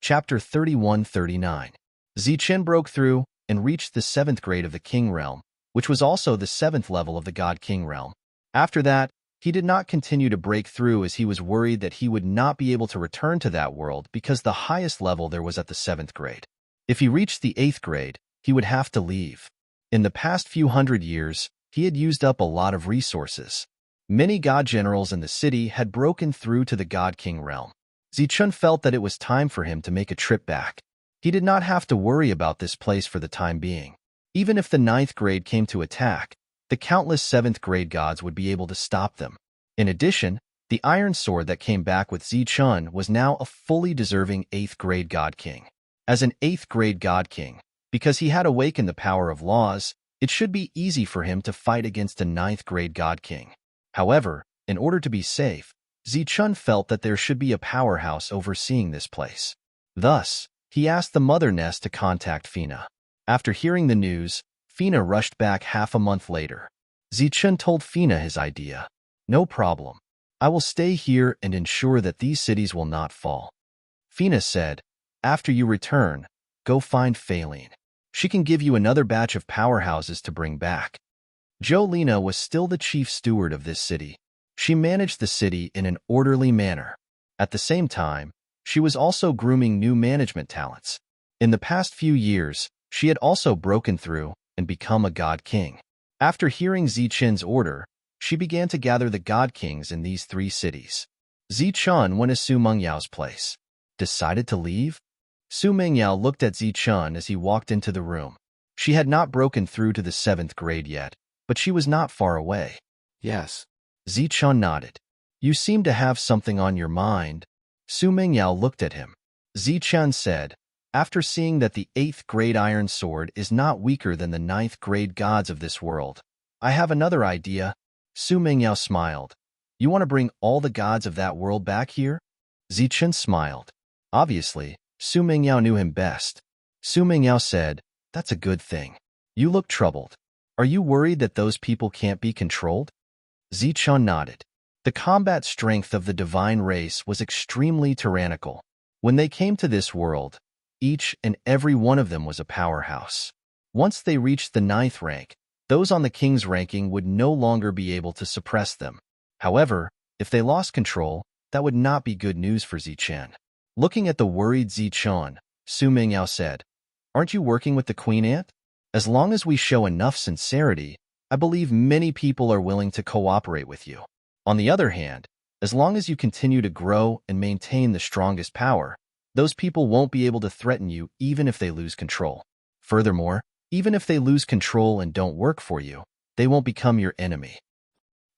Chapter 31-39. Zichen broke through and reached the 7th grade of the King Realm, which was also the 7th level of the God King Realm. After that, he did not continue to break through as he was worried that he would not be able to return to that world because the highest level there was at the 7th grade. If he reached the 8th grade, he would have to leave. In the past few hundred years, he had used up a lot of resources. Many god generals in the city had broken through to the God King Realm. Zichun felt that it was time for him to make a trip back. He did not have to worry about this place for the time being. Even if the 9th grade came to attack, the countless 7th grade gods would be able to stop them. In addition, the iron sword that came back with Zichun was now a fully deserving 8th grade god king. As an 8th grade god king, because he had awakened the power of laws, it should be easy for him to fight against a 9th grade god king. However, in order to be safe, Zichun felt that there should be a powerhouse overseeing this place. Thus, he asked the Mother Nest to contact Fina. After hearing the news, Fina rushed back half a month later. Zichun told Fina his idea. "No problem. I will stay here and ensure that these cities will not fall." Fina said, "After you return, go find Faline. She can give you another batch of powerhouses to bring back." Jolena was still the chief steward of this city. She managed the city in an orderly manner. At the same time, she was also grooming new management talents. In the past few years, she had also broken through and become a god king. After hearing Zichen's order, she began to gather the god kings in these 3 cities. Zichun went to Su Mengyao's place. Decided to leave? Su Mengyao looked at Zichun as he walked into the room. She had not broken through to the 7th grade yet, but she was not far away. Yes. Zichun nodded. "You seem to have something on your mind." Su Mengyao looked at him. Zichun said, "After seeing that the 8th grade iron sword is not weaker than the 9th grade gods of this world, I have another idea." Su Mengyao smiled. "You want to bring all the gods of that world back here?" Zichun smiled. Obviously, Su Mengyao knew him best. Su Mengyao said, "That's a good thing. You look troubled. Are you worried that those people can't be controlled?" Zichun nodded. The combat strength of the divine race was extremely tyrannical. When they came to this world, each and every one of them was a powerhouse. Once they reached the 9th rank, those on the king's ranking would no longer be able to suppress them. However, if they lost control, that would not be good news for Zichen. Looking at the worried Zichun, Su Mengyao said, "Aren't you working with the Queen Ant? As long as we show enough sincerity, I believe many people are willing to cooperate with you. On the other hand, as long as you continue to grow and maintain the strongest power, those people won't be able to threaten you even if they lose control. Furthermore, even if they lose control and don't work for you, they won't become your enemy.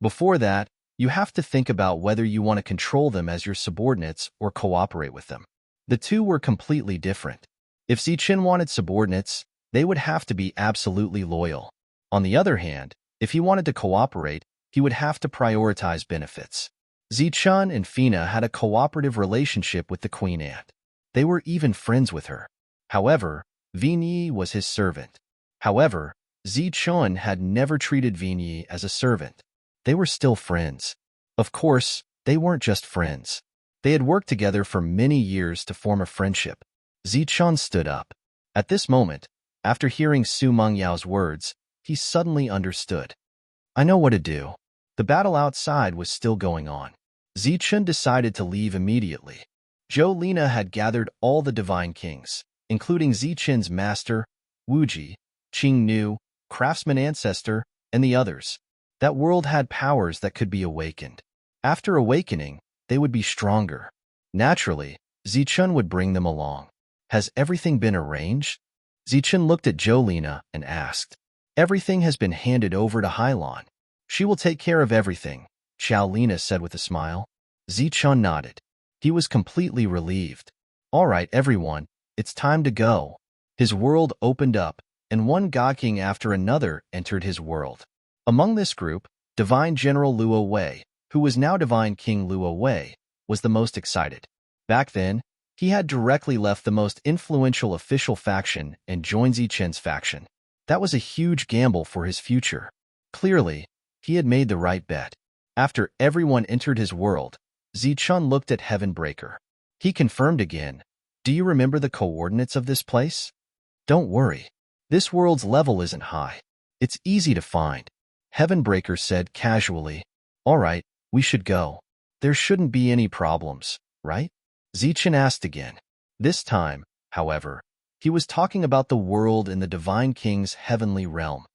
Before that, you have to think about whether you want to control them as your subordinates or cooperate with them." The two were completely different. If Zichen wanted subordinates, they would have to be absolutely loyal. On the other hand, if he wanted to cooperate, he would have to prioritize benefits. Zichun and Fina had a cooperative relationship with the Queen Ant. They were even friends with her. However, Vigny was his servant. However, Zichun had never treated Vigny as a servant. They were still friends. Of course, they weren't just friends. They had worked together for many years to form a friendship. Zichun stood up. At this moment, after hearing Su Mengyao's words, he suddenly understood. "I know what to do." The battle outside was still going on. Zichun decided to leave immediately. Jolena had gathered all the divine kings, including Zichen's master, Wuji, Qingnu, craftsman ancestor, and the others. That world had powers that could be awakened. After awakening, they would be stronger. Naturally, Zichun would bring them along. "Has everything been arranged?" Zichun looked at Jolena and asked. "Everything has been handed over to Hylon. She will take care of everything," Lena said with a smile. Zichun nodded. He was completely relieved. "All right, everyone, it's time to go." His world opened up, and one god king after another entered his world. Among this group, Divine General Luo Wei, who was now Divine King Luo Wei, was the most excited. Back then, he had directly left the most influential official faction and joined Zichen's faction. That was a huge gamble for his future. Clearly, he had made the right bet. After everyone entered his world, Zichun looked at Heavenbreaker. He confirmed again, Do you remember the coordinates of this place? Don't worry. This world's level isn't high. It's easy to find. Heavenbreaker said casually. All right, we should go. There shouldn't be any problems, right? Zichen asked again. This time, however, he was talking about the world in the Divine King's heavenly realm.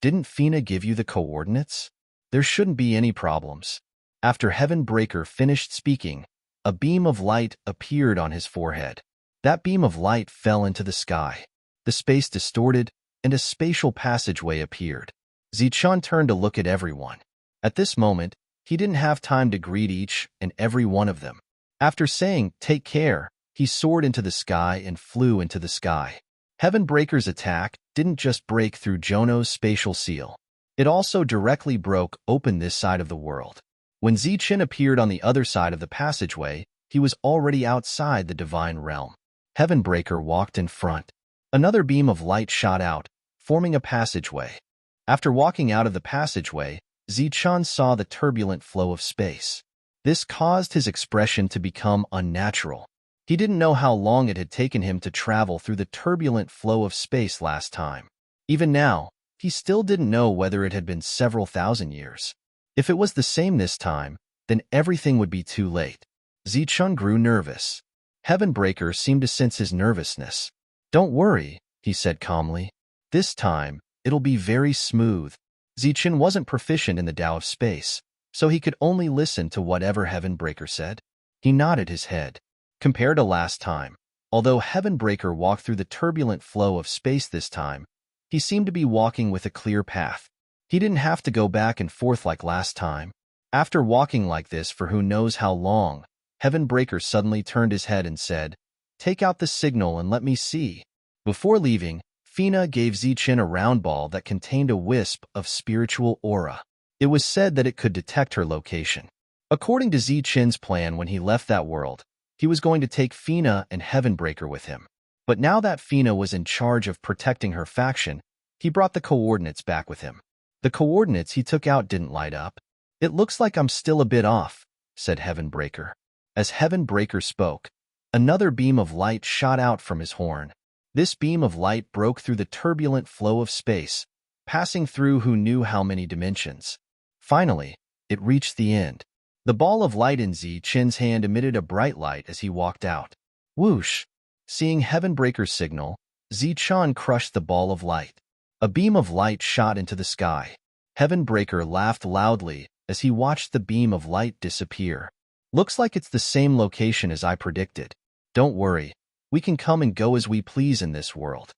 Didn't Fina give you the coordinates? There shouldn't be any problems. After Heavenbreaker finished speaking, a beam of light appeared on his forehead. That beam of light fell into the sky. The space distorted, and a spatial passageway appeared. Zichen turned to look at everyone. At this moment, he didn't have time to greet each and every one of them. After saying, "Take care," he soared into the sky and flew into the sky. Heavenbreaker's attack didn't just break through Jono's spatial seal. It also directly broke open this side of the world. When Zichen appeared on the other side of the passageway, he was already outside the divine realm. Heavenbreaker walked in front. Another beam of light shot out, forming a passageway. After walking out of the passageway, Zichen saw the turbulent flow of space. This caused his expression to become unnatural. He didn't know how long it had taken him to travel through the turbulent flow of space last time. Even now, he still didn't know whether it had been several thousand years. If it was the same this time, then everything would be too late. Zichen grew nervous. Heavenbreaker seemed to sense his nervousness. Don't worry, he said calmly. This time, it'll be very smooth. Zichen wasn't proficient in the Tao of space, so he could only listen to whatever Heavenbreaker said. He nodded his head. Compared to last time, although Heavenbreaker walked through the turbulent flow of space this time, he seemed to be walking with a clear path. He didn't have to go back and forth like last time. After walking like this for who knows how long, Heavenbreaker suddenly turned his head and said, "Take out the signal and let me see." Before leaving, Fina gave Zichen a round ball that contained a wisp of spiritual aura. It was said that it could detect her location. According to Zichen's plan when he left that world, he was going to take Fina and Heavenbreaker with him. But now that Fina was in charge of protecting her faction, he brought the coordinates back with him. The coordinates he took out didn't light up. "It looks like I'm still a bit off," said Heavenbreaker. As Heavenbreaker spoke, another beam of light shot out from his horn. This beam of light broke through the turbulent flow of space, passing through who knew how many dimensions. Finally, it reached the end. The ball of light in Zichen's hand emitted a bright light as he walked out. Whoosh! Seeing Heavenbreaker's signal, Zichen crushed the ball of light. A beam of light shot into the sky. Heavenbreaker laughed loudly as he watched the beam of light disappear. "Looks like it's the same location as I predicted. Don't worry, we can come and go as we please in this world."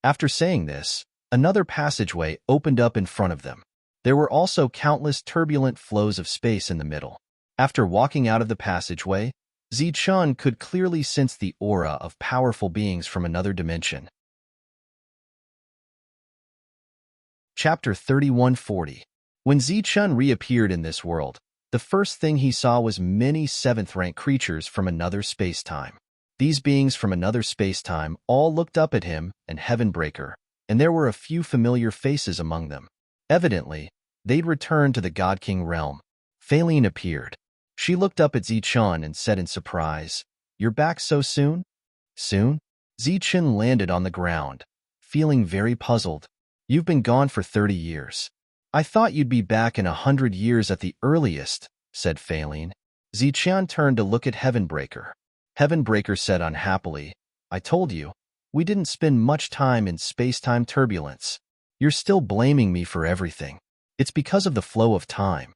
After saying this, another passageway opened up in front of them. There were also countless turbulent flows of space in the middle. After walking out of the passageway, Zichen could clearly sense the aura of powerful beings from another dimension. Chapter 3140. When Zichen reappeared in this world, the first thing he saw was many 7th-rank creatures from another space-time. These beings from another space-time all looked up at him and Heavenbreaker, and there were a few familiar faces among them. Evidently, they'd returned to the God King realm. Faline appeared. She looked up at Zichen and said in surprise, "You're back so soon?" "Soon?" Zichen landed on the ground, feeling very puzzled. "You've been gone for 30 years. I thought you'd be back in 100 years at the earliest," said Faline. Zichen turned to look at Heavenbreaker. Heavenbreaker said unhappily, "I told you, we didn't spend much time in space-time turbulence. You're still blaming me for everything. It's because of the flow of time."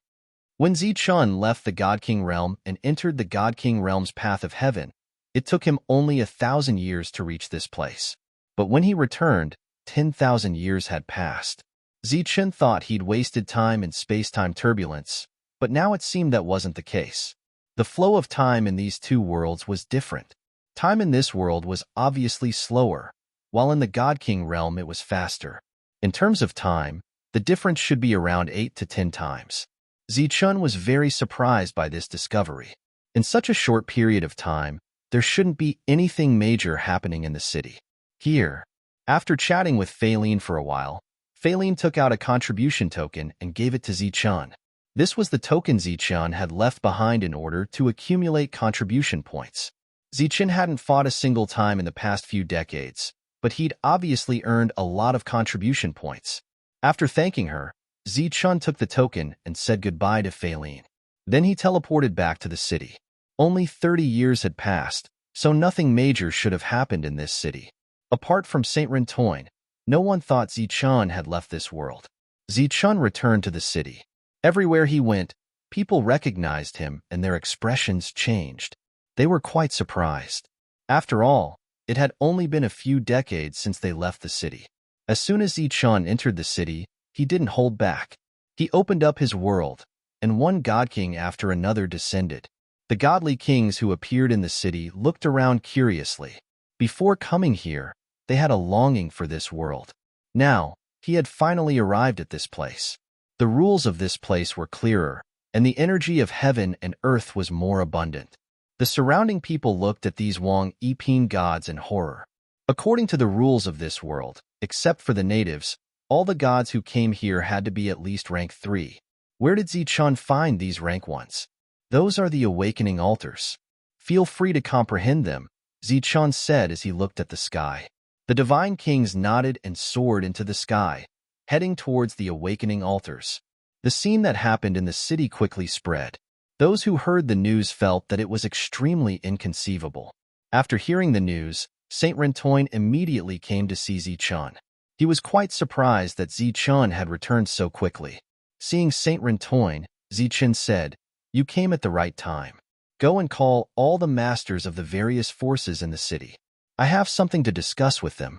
When Zichen left the God King realm and entered the God King realm's path of heaven, it took him only 1,000 years to reach this place. But when he returned, 10,000 years had passed. Zichen thought he'd wasted time in space-time turbulence, but now it seemed that wasn't the case. The flow of time in these two worlds was different. Time in this world was obviously slower, while in the God King realm it was faster. In terms of time, the difference should be around 8 to 10 times. Zichen was very surprised by this discovery. In such a short period of time, there shouldn't be anything major happening in the city. Here, after chatting with Faline for a while, Faline took out a contribution token and gave it to Zichen. This was the token Zichen had left behind in order to accumulate contribution points. Zichen hadn't fought a single time in the past few decades, but he'd obviously earned a lot of contribution points. After thanking her, Zichun took the token and said goodbye to Faylene. Then he teleported back to the city. Only 30 years had passed, so nothing major should have happened in this city. Apart from Saint Rentoin, no one thought Zichun had left this world. Zichun returned to the city. Everywhere he went, people recognized him and their expressions changed. They were quite surprised. After all, it had only been a few decades since they left the city. As soon as Zichun entered the city, he didn't hold back. He opened up his world, and one god king after another descended. The godly kings who appeared in the city looked around curiously. Before coming here, they had a longing for this world. Now, he had finally arrived at this place. The rules of this place were clearer, and the energy of heaven and earth was more abundant. The surrounding people looked at these Wang Yiping gods in horror. According to the rules of this world, except for the natives, all the gods who came here had to be at least rank 3. Where did Zichun find these rank 1s? Those are the awakening altars. Feel free to comprehend them, Zichun said as he looked at the sky. The divine kings nodded and soared into the sky, heading towards the awakening altars. The scene that happened in the city quickly spread. Those who heard the news felt that it was extremely inconceivable. After hearing the news, Saint Rentoin immediately came to see Zichun. He was quite surprised that Zichun had returned so quickly. Seeing Saint Rentoin, Zichun said, "You came at the right time. Go and call all the masters of the various forces in the city. I have something to discuss with them."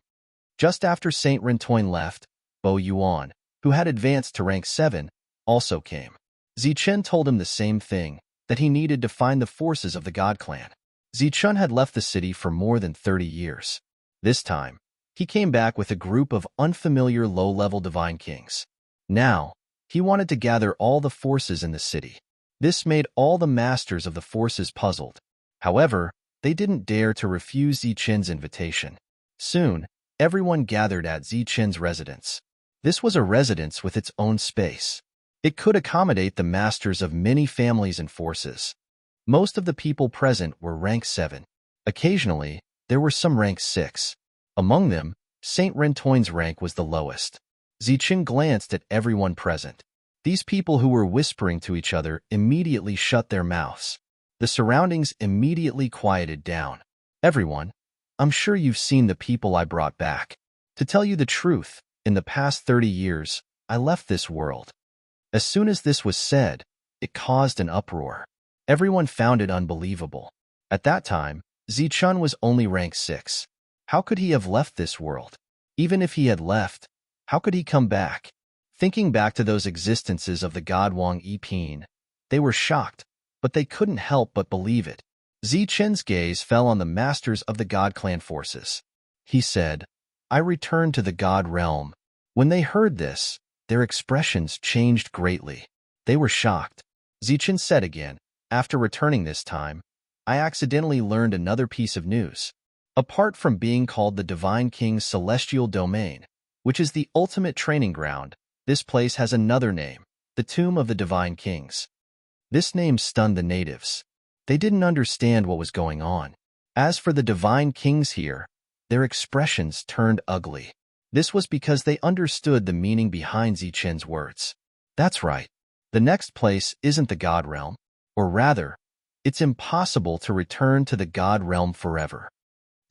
Just after Saint Rentoin left, Bo Yuan, who had advanced to rank 7, also came. Zichun told him the same thing, that he needed to find the forces of the God Clan. Zichun had left the city for more than 30 years. This time, he came back with a group of unfamiliar low-level divine kings. Now, he wanted to gather all the forces in the city. This made all the masters of the forces puzzled. However, they didn't dare to refuse Zichun's invitation. Soon, everyone gathered at Zichun's residence. This was a residence with its own space. It could accommodate the masters of many families and forces. Most of the people present were rank 7. Occasionally, there were some rank 6. Among them, Saint Rentoin's rank was the lowest. Zichun glanced at everyone present. These people who were whispering to each other immediately shut their mouths. The surroundings immediately quieted down. "Everyone, I'm sure you've seen the people I brought back. To tell you the truth, in the past 30 years, I left this world." As soon as this was said, it caused an uproar. Everyone found it unbelievable. At that time, Zichun was only rank 6. How could he have left this world? Even if he had left, how could he come back? Thinking back to those existences of the god Wang Yiping, they were shocked, but they couldn't help but believe it. Zichun's gaze fell on the masters of the God Clan forces. He said, "I returned to the God realm." When they heard this, their expressions changed greatly. They were shocked. Zichun said again, "After returning this time, I accidentally learned another piece of news. Apart from being called the Divine King's Celestial Domain, which is the ultimate training ground, this place has another name, the Tomb of the Divine Kings." This name stunned the natives. They didn't understand what was going on. As for the Divine Kings here, their expressions turned ugly. This was because they understood the meaning behind Zichun's words. That's right. The next place isn't the God realm, or rather, it's impossible to return to the God realm forever.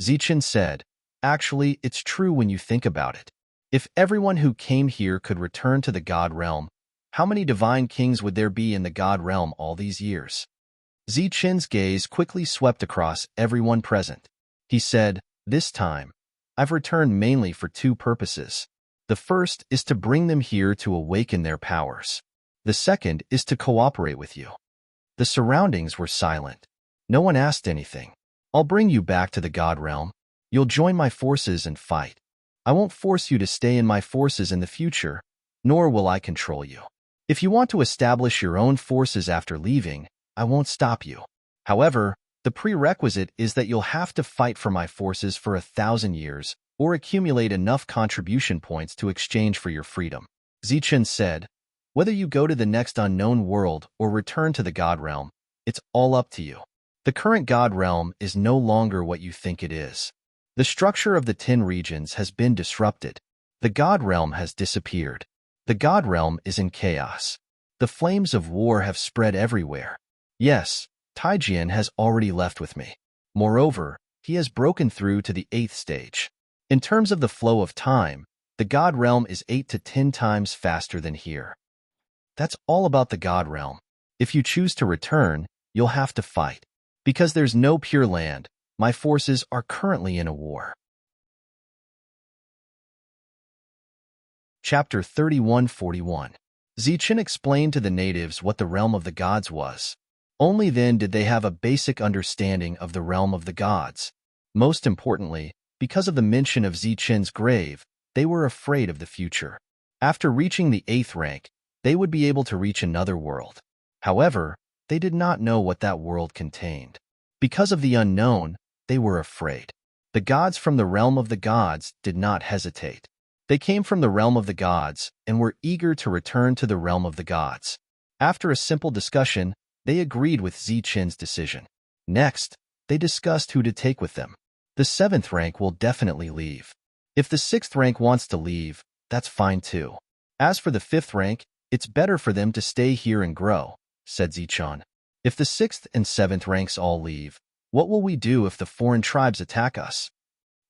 Zichun said, "Actually, it's true when you think about it. If everyone who came here could return to the God realm, how many divine kings would there be in the God realm all these years?" Zichun's gaze quickly swept across everyone present. He said, "This time, I've returned mainly for 2 purposes. The first is to bring them here to awaken their powers. The second is to cooperate with you." The surroundings were silent. No one asked anything. "I'll bring you back to the God realm. You'll join my forces and fight. I won't force you to stay in my forces in the future, nor will I control you. If you want to establish your own forces after leaving, I won't stop you. However, the prerequisite is that you'll have to fight for my forces for 1,000 years or accumulate enough contribution points to exchange for your freedom." Zichun said, "Whether you go to the next unknown world or return to the God realm, it's all up to you." The current God realm is no longer what you think it is. The structure of the 10 regions has been disrupted. The God realm has disappeared. The God realm is in chaos. The flames of war have spread everywhere. Yes, Taijian has already left with me. Moreover, he has broken through to the 8th stage. In terms of the flow of time, the God realm is 8 to 10 times faster than here. That's all about the God realm. If you choose to return, you'll have to fight. Because there's no pure land, my forces are currently in a war. Chapter 3141. Zichen explained to the natives what the realm of the gods was. Only then did they have a basic understanding of the realm of the gods. Most importantly, because of the mention of Zichen's grave, they were afraid of the future. After reaching the 8th rank, they would be able to reach another world. However, they did not know what that world contained. Because of the unknown, they were afraid. The gods from the realm of the gods did not hesitate. They came from the realm of the gods and were eager to return to the realm of the gods. After a simple discussion, they agreed with Zichen's decision. Next, they discussed who to take with them. The 7th rank will definitely leave. If the 6th rank wants to leave, that's fine too. As for the 5th rank, it's better for them to stay here and grow, said Zichen. If the 6th and 7th ranks all leave, what will we do if the foreign tribes attack us?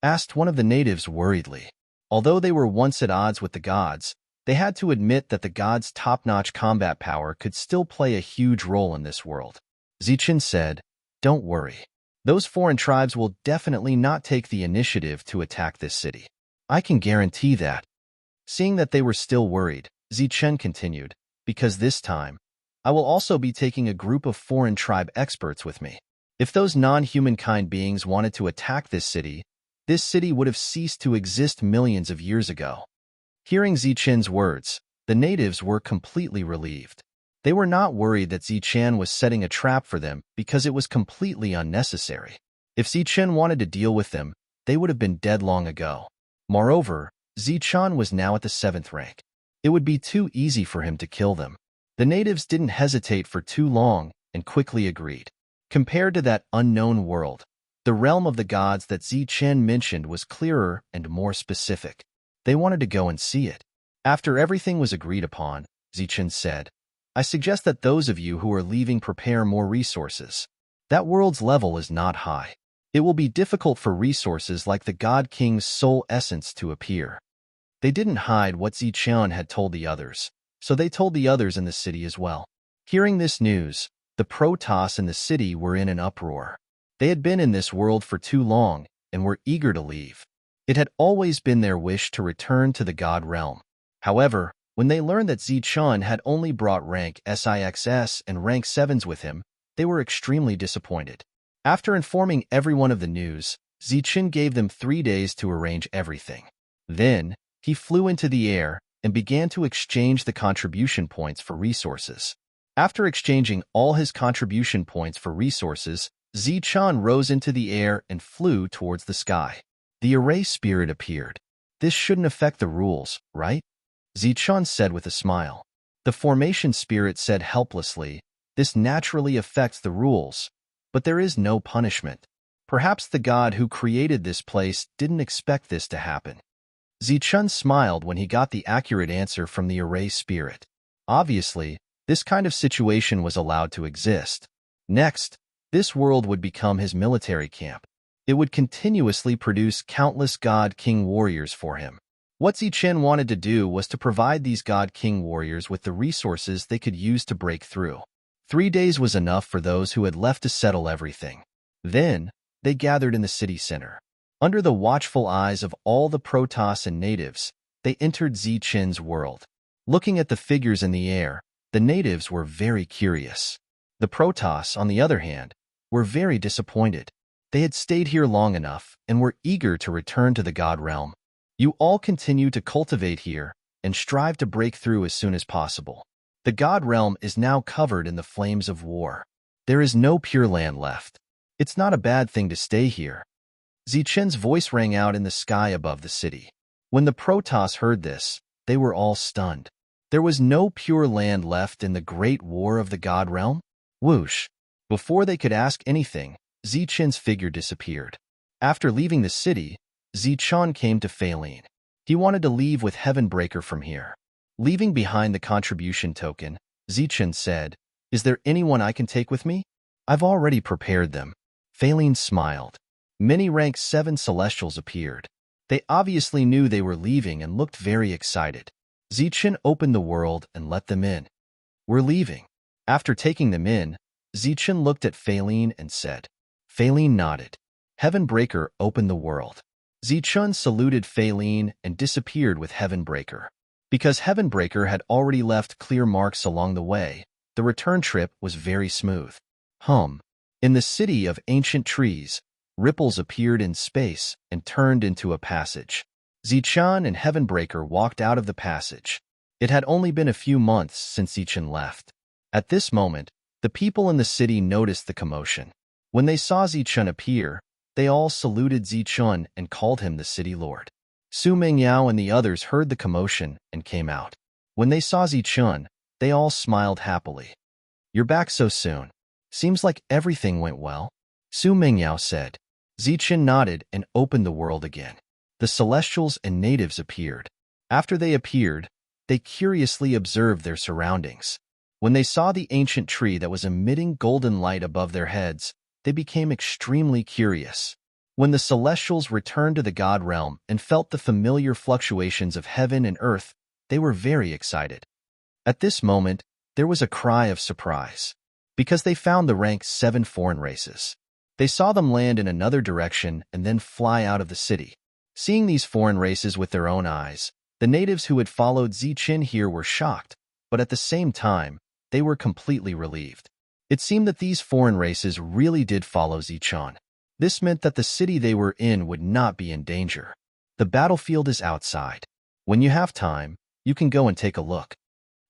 Asked one of the natives worriedly. Although they were once at odds with the gods, they had to admit that the gods' top-notch combat power could still play a huge role in this world. Zichen said, "Don't worry. Those foreign tribes will definitely not take the initiative to attack this city. I can guarantee that." Seeing that they were still worried, Zichen continued, "Because this time, I will also be taking a group of foreign tribe experts with me. If those non-humankind beings wanted to attack this city would have ceased to exist millions of years ago." Hearing Zichen's words, the natives were completely relieved. They were not worried that Zichen was setting a trap for them because it was completely unnecessary. If Zichen wanted to deal with them, they would have been dead long ago. Moreover, Zichen was now at the 7th rank. It would be too easy for him to kill them. The natives didn't hesitate for too long and quickly agreed. Compared to that unknown world, the realm of the gods that Zichen mentioned was clearer and more specific. They wanted to go and see it. After everything was agreed upon, Zichen said, "I suggest that those of you who are leaving prepare more resources. That world's level is not high. It will be difficult for resources like the God King's soul essence to appear." They didn't hide what Zichen had told the others, so they told the others in the city as well. Hearing this news, the Protoss in the city were in an uproar. They had been in this world for too long and were eager to leave. It had always been their wish to return to the God realm. However, when they learned that Zichen had only brought rank SIXS and rank 7s with him, they were extremely disappointed. After informing everyone of the news, Zichen gave them 3 days to arrange everything. Then, he flew into the air and began to exchange the contribution points for resources. After exchanging all his contribution points for resources, Zichen rose into the air and flew towards the sky. The array spirit appeared. "This shouldn't affect the rules, right?" Zichen said with a smile. The formation spirit said helplessly, "This naturally affects the rules, but there is no punishment. Perhaps the god who created this place didn't expect this to happen." Zichen smiled when he got the accurate answer from the array spirit. Obviously, this kind of situation was allowed to exist. Next, this world would become his military camp. It would continuously produce countless God King warriors for him. What Zichen wanted to do was to provide these God King warriors with the resources they could use to break through. 3 days was enough for those who had left to settle everything. Then, they gathered in the city center. Under the watchful eyes of all the Protoss and natives, they entered Zichen's world. Looking at the figures in the air, the natives were very curious. The Protoss, on the other hand, were very disappointed. They had stayed here long enough and were eager to return to the God realm. "You all continue to cultivate here and strive to break through as soon as possible. The God realm is now covered in the flames of war. There is no pure land left. It's not a bad thing to stay here." Zichen's voice rang out in the sky above the city. When the Protoss heard this, they were all stunned. There was no pure land left in the great war of the God realm? Whoosh! Before they could ask anything, Zichen's figure disappeared. After leaving the city, Zichun came to Faline. He wanted to leave with Heavenbreaker from here. Leaving behind the contribution token, Zichen said, "Is there anyone I can take with me? I've already prepared them." Faline smiled. Many rank 7 Celestials appeared. They obviously knew they were leaving and looked very excited. Zichen opened the world and let them in. "We're leaving." After taking them in, Zichen looked at Faline and said. Faline nodded. Heavenbreaker opened the world. Zichun saluted Faline and disappeared with Heavenbreaker. Because Heavenbreaker had already left clear marks along the way, the return trip was very smooth. In the city of ancient trees, ripples appeared in space and turned into a passage. Zichun and Heavenbreaker walked out of the passage. It had only been a few months since Zichun left. At this moment, the people in the city noticed the commotion. When they saw Zichun appear, they all saluted Zichun and called him the city lord. Su Mingyao and the others heard the commotion and came out. When they saw Zichun, they all smiled happily. "You're back so soon. Seems like everything went well," Su Mingyao said. Zichun nodded and opened the world again. The Celestials and natives appeared. After they appeared, they curiously observed their surroundings. When they saw the ancient tree that was emitting golden light above their heads, they became extremely curious. When the Celestials returned to the God realm and felt the familiar fluctuations of heaven and earth, they were very excited. At this moment, there was a cry of surprise, because they found the rank 7 foreign races. They saw them land in another direction and then fly out of the city. Seeing these foreign races with their own eyes, the natives who had followed Zichen here were shocked, but at the same time, they were completely relieved. It seemed that these foreign races really did follow Zichun. This meant that the city they were in would not be in danger. The battlefield is outside. When you have time, you can go and take a look.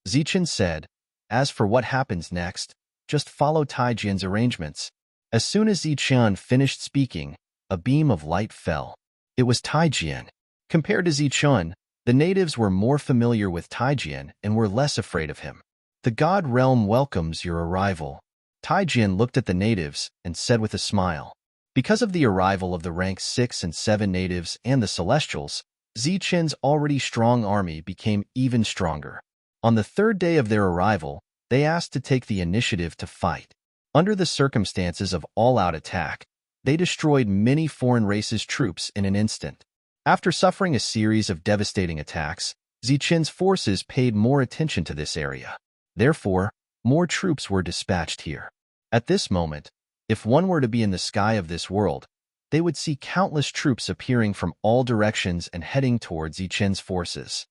Zichen said, "As for what happens next, just follow Taijian's arrangements." As soon as Zichen finished speaking, a beam of light fell. It was Taijian. Compared to Zichun, the natives were more familiar with Taijian and were less afraid of him. "The God realm welcomes your arrival." Taijian looked at the natives and said with a smile. Because of the arrival of the rank 6 and 7 natives and the Celestials, Zichen's already strong army became even stronger. On the 3rd day of their arrival, they asked to take the initiative to fight. Under the circumstances of all-out attack, they destroyed many foreign races' troops in an instant. After suffering a series of devastating attacks, Zichen's forces paid more attention to this area. Therefore, more troops were dispatched here. At this moment, if one were to be in the sky of this world, they would see countless troops appearing from all directions and heading towards Zichen's forces.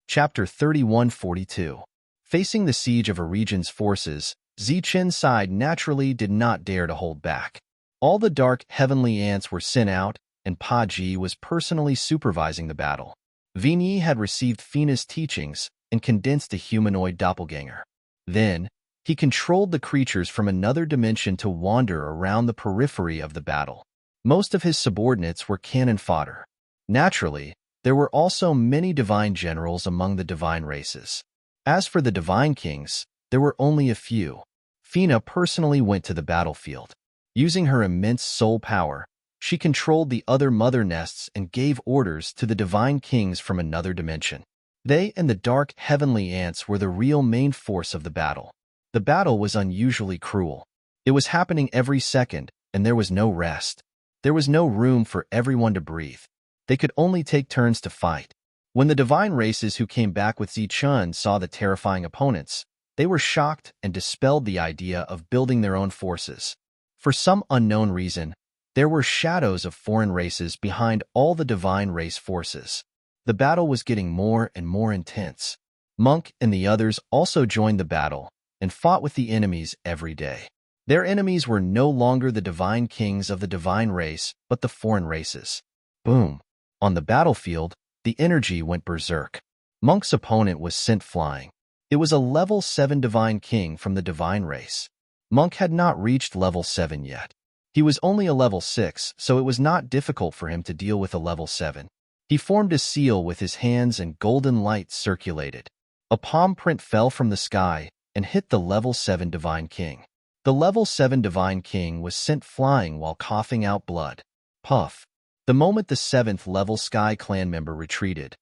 Chapter 3142. Facing the siege of a region's forces, Zichen's side naturally did not dare to hold back. All the dark heavenly ants were sent out, and Pa Ji was personally supervising the battle. Vigny had received Fina's teachings and condensed a humanoid doppelganger. Then, he controlled the creatures from another dimension to wander around the periphery of the battle. Most of his subordinates were cannon fodder. Naturally, there were also many divine generals among the divine races. As for the divine kings, there were only a few. Fina personally went to the battlefield. Using her immense soul power, she controlled the other mother nests and gave orders to the divine kings from another dimension. They and the dark heavenly ants were the real main force of the battle. The battle was unusually cruel. It was happening every second, and there was no rest. There was no room for everyone to breathe. They could only take turns to fight. When the divine races who came back with Zichun saw the terrifying opponents, they were shocked and dispelled the idea of building their own forces. For some unknown reason, there were shadows of foreign races behind all the divine race forces. The battle was getting more and more intense. Monk and the others also joined the battle and fought with the enemies every day. Their enemies were no longer the divine kings of the divine race, but the foreign races. Boom! On the battlefield, the energy went berserk. Monk's opponent was sent flying. It was a level 7 divine king from the divine race. Monk had not reached level 7 yet. He was only a level 6, so it was not difficult for him to deal with a level 7. He formed a seal with his hands and golden light circulated. A palm print fell from the sky, and hit the level 7 Divine King. The level 7 Divine King was sent flying while coughing out blood. Puff. The moment the 7th level Sky Clan member retreated,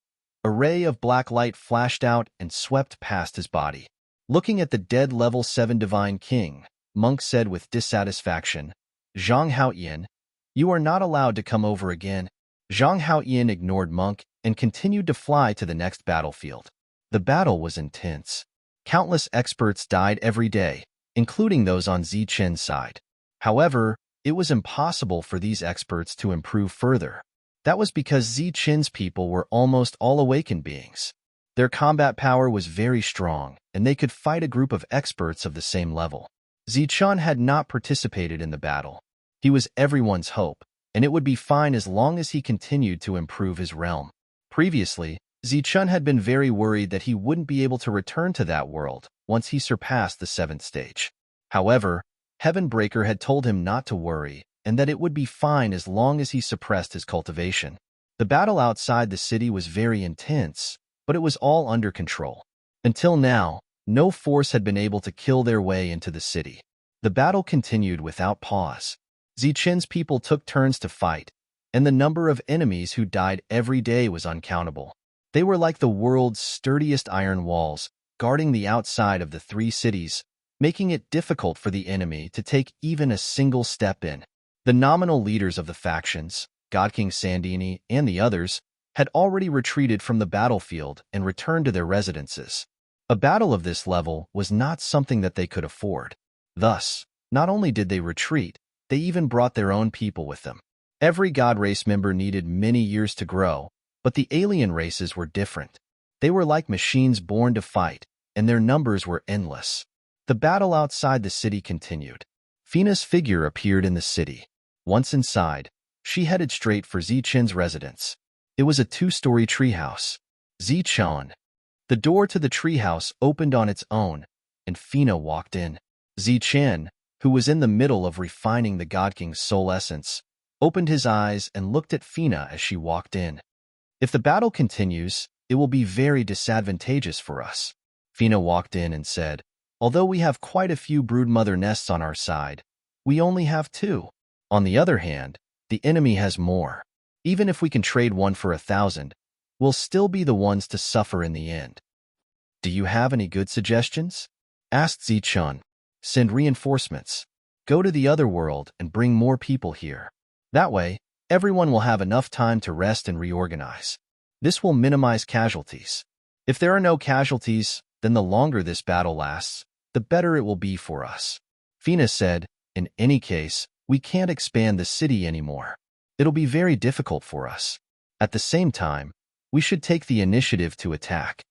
a ray of black light flashed out and swept past his body. Looking at the dead level 7 Divine King, Monk said with dissatisfaction, "Zhang Haoyan, you are not allowed to come over again." Zhang Haoyan ignored Monk and continued to fly to the next battlefield. The battle was intense. Countless experts died every day, including those on Zichen's side. However, it was impossible for these experts to improve further. That was because Zichen's people were almost all awakened beings. Their combat power was very strong, and they could fight a group of experts of the same level. Zichen had not participated in the battle. He was everyone's hope, and it would be fine as long as he continued to improve his realm. Previously, Zichen had been very worried that he wouldn't be able to return to that world once he surpassed the 7th stage. However, Heavenbreaker had told him not to worry, and that it would be fine as long as he suppressed his cultivation. The battle outside the city was very intense, but it was all under control. Until now, no force had been able to kill their way into the city. The battle continued without pause. Zichen's people took turns to fight, and the number of enemies who died every day was uncountable. They were like the world's sturdiest iron walls, guarding the outside of the 3 cities, making it difficult for the enemy to take even a single step in. The nominal leaders of the factions, God King Sandini and the others, had already retreated from the battlefield and returned to their residences. A battle of this level was not something that they could afford. Thus, not only did they retreat, they even brought their own people with them. Every God race member needed many years to grow, but the alien races were different. They were like machines born to fight, and their numbers were endless. The battle outside the city continued. Fina's figure appeared in the city. Once inside, she headed straight for Zichen's residence. It was a 2-story treehouse. Zichen. The door to the treehouse opened on its own, and Fina walked in. Zichen, who was in the middle of refining the God King's soul essence, opened his eyes and looked at Fina as she walked in. "If the battle continues, it will be very disadvantageous for us." Fina walked in and said, "Although we have quite a few broodmother nests on our side, we only have 2. On the other hand, the enemy has more. Even if we can trade one for 1,000, we'll still be the ones to suffer in the end." "Do you have any good suggestions?" asked Zichen. "Send reinforcements. Go to the other world and bring more people here. That way, everyone will have enough time to rest and reorganize. This will minimize casualties. If there are no casualties, then the longer this battle lasts, the better it will be for us." Fina said, "In any case, we can't expand the city anymore. It'll be very difficult for us. At the same time, we should take the initiative to attack."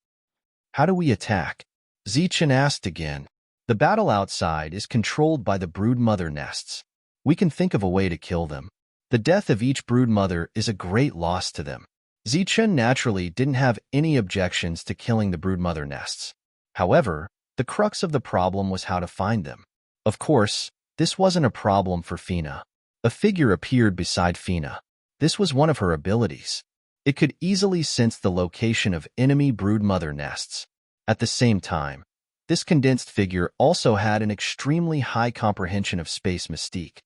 "How do we attack?" Zichen asked again. "The battle outside is controlled by the broodmother nests. We can think of a way to kill them. The death of each broodmother is a great loss to them." Zichen naturally didn't have any objections to killing the broodmother nests. However, the crux of the problem was how to find them. Of course, this wasn't a problem for Fina. A figure appeared beside Fina. This was one of her abilities. It could easily sense the location of enemy broodmother nests. At the same time, this condensed figure also had an extremely high comprehension of space mystique.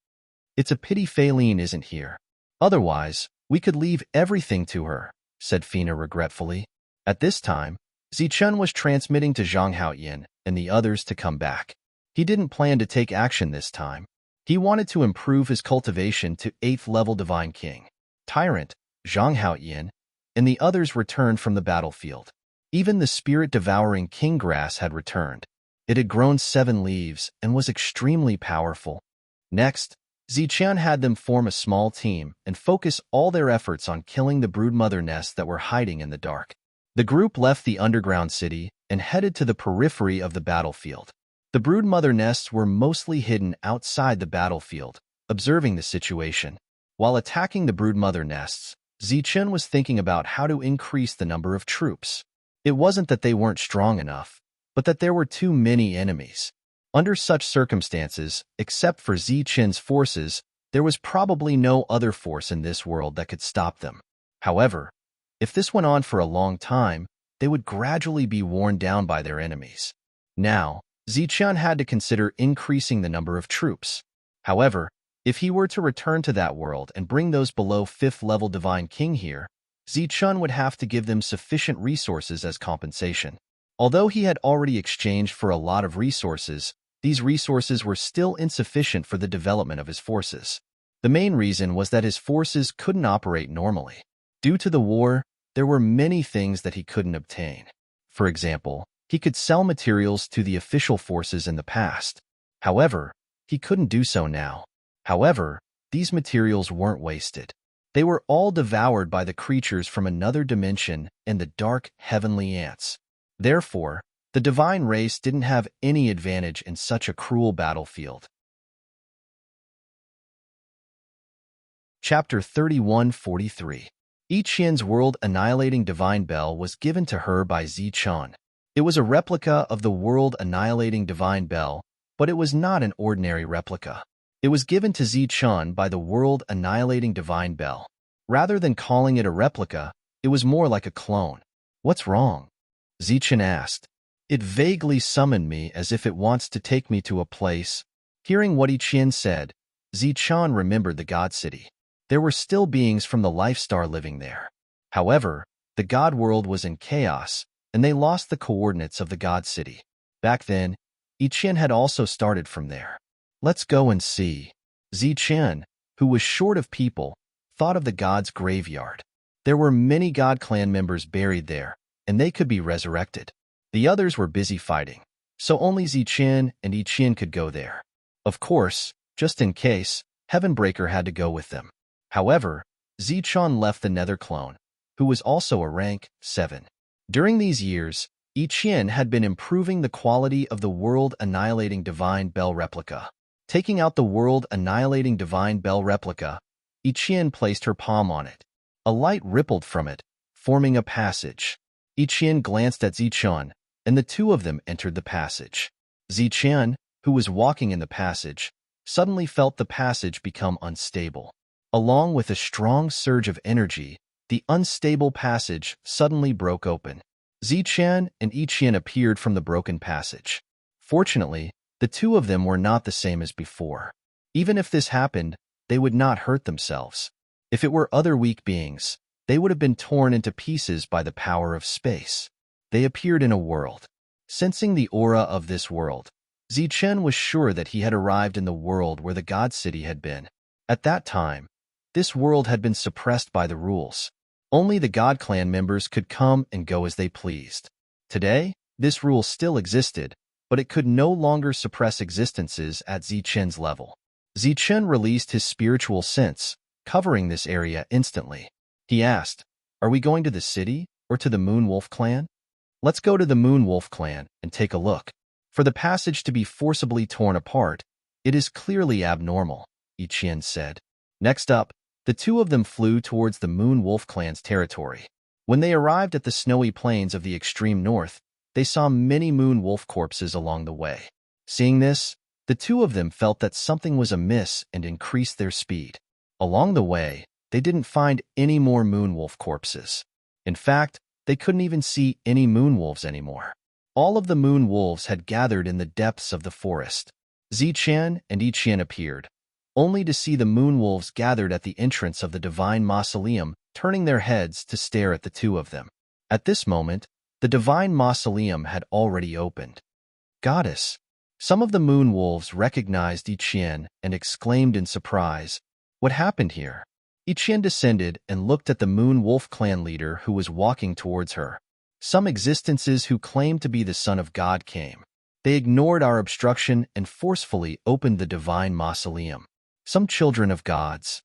"It's a pity Faline isn't here. Otherwise, we could leave everything to her," said Fina regretfully. At this time, Zichen was transmitting to Zhang Haoyan and the others to come back. He didn't plan to take action this time. He wanted to improve his cultivation to 8th level Divine King. Tyrant, Zhang Haoyan, and the others returned from the battlefield. Even the spirit-devouring king grass had returned. It had grown 7 leaves and was extremely powerful. Next, Zichen had them form a small team and focus all their efforts on killing the broodmother nests that were hiding in the dark. The group left the underground city and headed to the periphery of the battlefield. The broodmother nests were mostly hidden outside the battlefield, observing the situation. While attacking the broodmother nests, Zichen was thinking about how to increase the number of troops. It wasn't that they weren't strong enough, but that there were too many enemies. Under such circumstances, except for Zichen's forces, there was probably no other force in this world that could stop them. However, if this went on for a long time, they would gradually be worn down by their enemies. Now, Zichun had to consider increasing the number of troops. However, if he were to return to that world and bring those below 5th level Divine King here, Zichun would have to give them sufficient resources as compensation. Although he had already exchanged for a lot of resources, these resources were still insufficient for the development of his forces. The main reason was that his forces couldn't operate normally. Due to the war, there were many things that he couldn't obtain. For example, he could sell materials to the official forces in the past. However, he couldn't do so now. However, these materials weren't wasted. They were all devoured by the creatures from another dimension and the dark heavenly ants. Therefore, the divine race didn't have any advantage in such a cruel battlefield. Chapter 3143. Yiqian's world-annihilating divine bell was given to her by Zichun. It was a replica of the world-annihilating divine bell, but it was not an ordinary replica. It was given to Zichun by the world-annihilating divine bell. Rather than calling it a replica, it was more like a clone. "What's wrong?" Zichun asked. "It vaguely summoned me as if it wants to take me to a place." Hearing what Yiqian said, Zichun remembered the God City. There were still beings from the Life Star living there. However, the God world was in chaos, and they lost the coordinates of the God City. Back then, Yiqian had also started from there. "Let's go and see." Zichun, who was short of people, thought of the God's graveyard. There were many God clan members buried there, and they could be resurrected. The others were busy fighting, so only Zichun and Yiqian could go there. Of course, just in case, Heavenbreaker had to go with them. However, Zichun left the Nether Clone, who was also a rank 7. During these years, Yiqian had been improving the quality of the world-annihilating divine bell replica. Taking out the world-annihilating divine bell replica, Yiqian placed her palm on it. A light rippled from it, forming a passage. Yiqian glanced at Zichun, and the two of them entered the passage. Zichun, who was walking in the passage, suddenly felt the passage become unstable. Along with a strong surge of energy, the unstable passage suddenly broke open. Zichun and Yiqian appeared from the broken passage. Fortunately, the two of them were not the same as before. Even if this happened, they would not hurt themselves. If it were other weak beings, they would have been torn into pieces by the power of space. They appeared in a world. Sensing the aura of this world, Zichun was sure that he had arrived in the world where the God City had been. At that time, this world had been suppressed by the rules. Only the God Clan members could come and go as they pleased. Today, this rule still existed, but it could no longer suppress existences at Zichun's level. Zichun released his spiritual sense, covering this area instantly. He asked, "Are we going to the city or to the Moon Wolf clan?" "Let's go to the Moon Wolf clan and take a look." For the passage to be forcibly torn apart, it is clearly abnormal, Yiqian said. Next up, the two of them flew towards the Moon Wolf clan's territory. When they arrived at the snowy plains of the extreme north, they saw many Moon Wolf corpses along the way. Seeing this, the two of them felt that something was amiss and increased their speed. Along the way, they didn't find any more Moon Wolf corpses. In fact, they couldn't even see any Moon Wolves anymore. All of the Moon Wolves had gathered in the depths of the forest. Zichun and Yiqian appeared, only to see the Moon Wolves gathered at the entrance of the Divine Mausoleum, turning their heads to stare at the two of them. At this moment, the Divine Mausoleum had already opened. "Goddess!" Some of the Moon Wolves recognized Yiqian and exclaimed in surprise, "What happened here?" Yiqian descended and looked at the Moon Wolf clan leader who was walking towards her. Some existences who claimed to be the son of God came. They ignored our obstruction and forcefully opened the Divine Mausoleum. Some children of gods.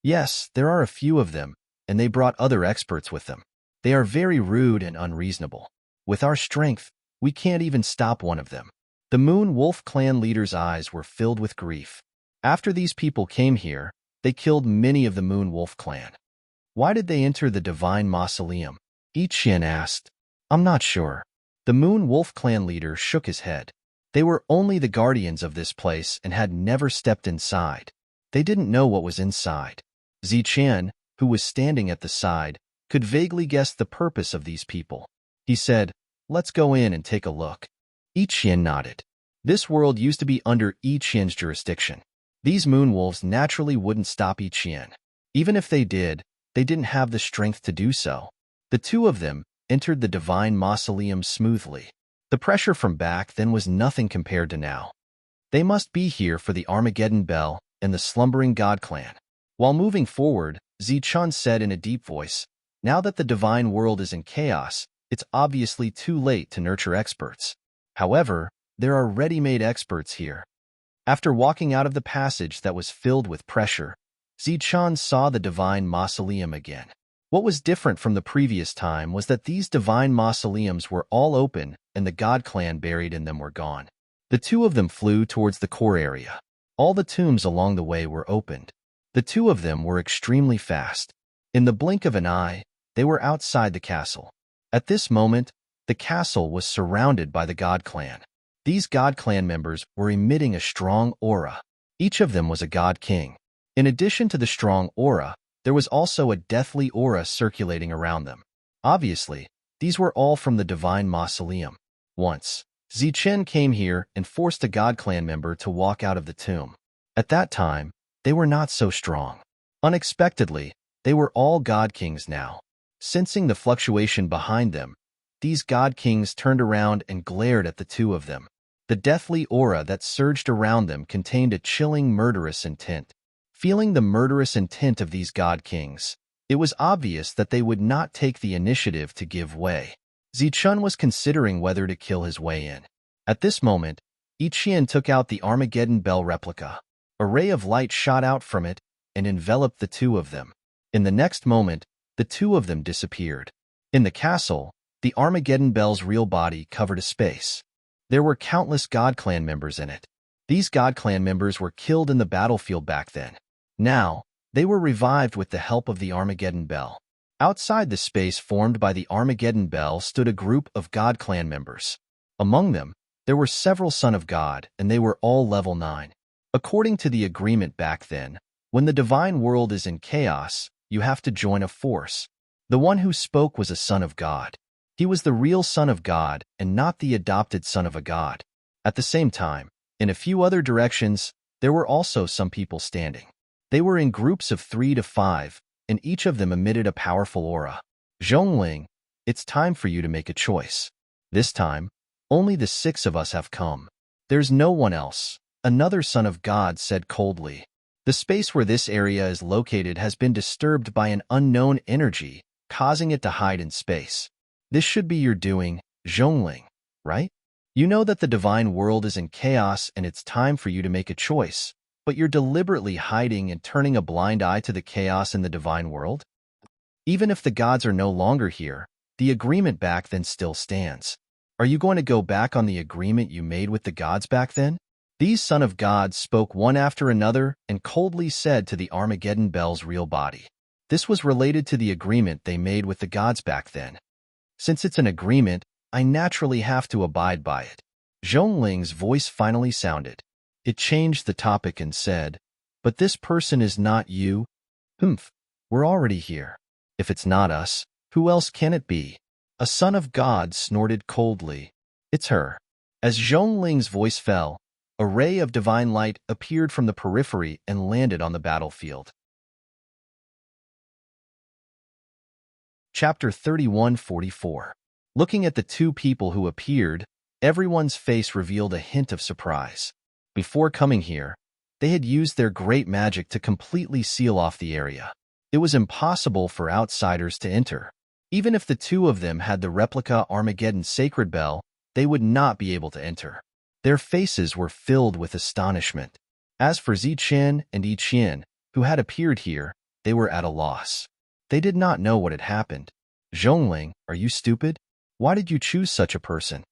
Yes, there are a few of them, and they brought other experts with them. They are very rude and unreasonable. With our strength, we can't even stop one of them. The Moon Wolf clan leader's eyes were filled with grief. After these people came here, they killed many of the Moon Wolf clan. Why did they enter the Divine Mausoleum? Yiqian asked. "I'm not sure." The Moon Wolf clan leader shook his head. They were only the guardians of this place and had never stepped inside. They didn't know what was inside. Zichun, who was standing at the side, could vaguely guess the purpose of these people. He said, "Let's go in and take a look." Yiqian nodded. This world used to be under Yi Qian's jurisdiction. These moonwolves naturally wouldn't stop Yi Qian. Even if they did, they didn't have the strength to do so. The two of them entered the divine mausoleum smoothly. The pressure from back then was nothing compared to now. They must be here for the Armageddon Bell and the slumbering God clan. While moving forward, Zichun said in a deep voice, "Now that the divine world is in chaos, it's obviously too late to nurture experts. However, there are ready-made experts here." After walking out of the passage that was filled with pressure, Zichun saw the divine mausoleum again. What was different from the previous time was that these divine mausoleums were all open and the God clan buried in them were gone. The two of them flew towards the core area. All the tombs along the way were opened. The two of them were extremely fast. In the blink of an eye, they were outside the castle. At this moment, the castle was surrounded by the God clan. These God clan members were emitting a strong aura. Each of them was a God king. In addition to the strong aura, there was also a deathly aura circulating around them. Obviously, these were all from the divine mausoleum. Once, Zichen came here and forced a God clan member to walk out of the tomb. At that time, they were not so strong. Unexpectedly, they were all God kings now. Sensing the fluctuation behind them, these God kings turned around and glared at the two of them. The deathly aura that surged around them contained a chilling, murderous intent. Feeling the murderous intent of these God kings, it was obvious that they would not take the initiative to give way. Zichun was considering whether to kill his way in. At this moment, Yi Qian took out the Armageddon Bell replica. A ray of light shot out from it and enveloped the two of them. In the next moment, the two of them disappeared. In the castle, the Armageddon Bell's real body covered a space. There were countless God clan members in it. These God clan members were killed in the battlefield back then. Now, they were revived with the help of the Armageddon Bell. Outside the space formed by the Armageddon Bell stood a group of God clan members. Among them, there were several Son of God, and they were all level 9. According to the agreement back then, when the divine world is in chaos, you have to join a force. The one who spoke was a Son of God. He was the real Son of God and not the adopted son of a god. At the same time, in a few other directions, there were also some people standing. They were in groups of 3 to 5, and each of them emitted a powerful aura. Zhongling, it's time for you to make a choice. This time, only the 6 of us have come. There's no one else, another Son of God said coldly. The space where this area is located has been disturbed by an unknown energy, causing it to hide in space. This should be your doing, Zhongling, right? You know that the divine world is in chaos and it's time for you to make a choice, but you're deliberately hiding and turning a blind eye to the chaos in the divine world? Even if the gods are no longer here, the agreement back then still stands. Are you going to go back on the agreement you made with the gods back then? These Son of Gods spoke one after another and coldly said to the Armageddon Bell's real body. This was related to the agreement they made with the gods back then. Since it's an agreement, I naturally have to abide by it. Zhongling's voice finally sounded. It changed the topic and said, "But this person is not you." "Humph, we're already here. If it's not us, who else can it be?" A Son of God snorted coldly. "It's her." As Zhongling's voice fell, a ray of divine light appeared from the periphery and landed on the battlefield. Chapter 31:44. Looking at the two people who appeared, everyone's face revealed a hint of surprise. Before coming here, they had used their great magic to completely seal off the area. It was impossible for outsiders to enter. Even if the two of them had the replica Armageddon Sacred Bell, they would not be able to enter. Their faces were filled with astonishment. As for Zichen and Yi Qian, who had appeared here, they were at a loss. They did not know what had happened. "Zhongling, are you stupid? Why did you choose such a person?"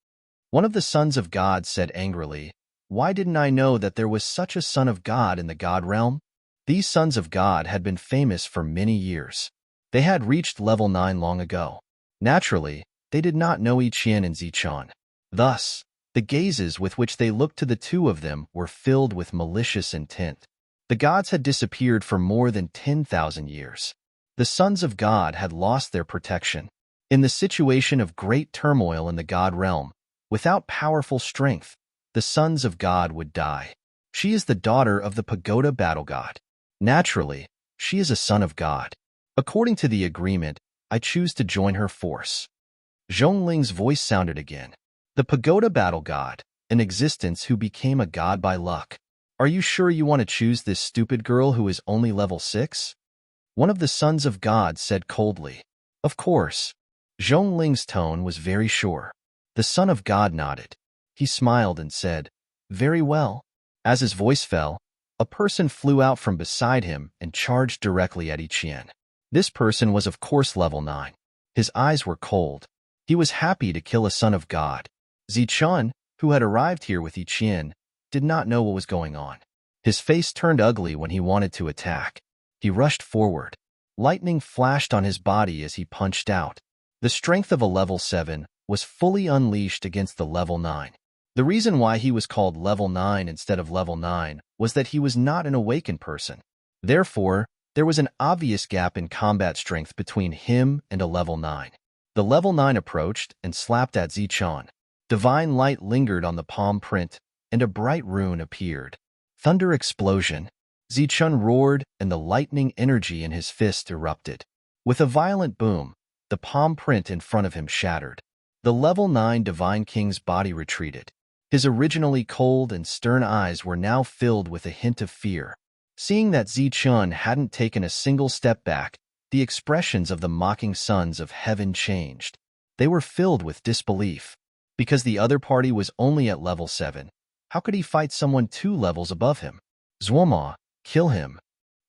One of the Sons of God said angrily, "Why didn't I know that there was such a Son of God in the God realm?" These Sons of God had been famous for many years. They had reached level 9 long ago. Naturally, they did not know Yi Qian and Zichen. Thus, the gazes with which they looked to the two of them were filled with malicious intent. The gods had disappeared for more than 10,000 years. The Sons of God had lost their protection. In the situation of great turmoil in the God realm, without powerful strength, the sons of God would die. She is the daughter of the pagoda battle god. Naturally, she is a son of God. According to the agreement, I choose to join her force. Zhongling's voice sounded again. The pagoda battle god, an existence who became a god by luck. Are you sure you want to choose this stupid girl who is only level 6? One of the sons of God said coldly. Of course. Zhongling's tone was very sure. The son of God nodded. He smiled and said, very well. As his voice fell, a person flew out from beside him and charged directly at Yiqian. This person was of course level 9. His eyes were cold. He was happy to kill a son of God. Zichun, who had arrived here with Yiqian, did not know what was going on. His face turned ugly when he wanted to attack. He rushed forward. Lightning flashed on his body as he punched out. The strength of a level 7 was fully unleashed against the level 9. The reason why he was called level 9 instead of level 9 was that he was not an awakened person. Therefore, there was an obvious gap in combat strength between him and a level 9. The level 9 approached and slapped at Zichun. Divine light lingered on the palm print, and a bright rune appeared. Thunder explosion. Zichun roared, and the lightning energy in his fist erupted. With a violent boom, the palm print in front of him shattered. The level 9 Divine King's body retreated. His originally cold and stern eyes were now filled with a hint of fear. Seeing that Zichun hadn't taken a single step back, the expressions of the mocking sons of heaven changed. They were filled with disbelief. Because the other party was only at level 7, how could he fight someone 2 levels above him? Zhuoma, kill him.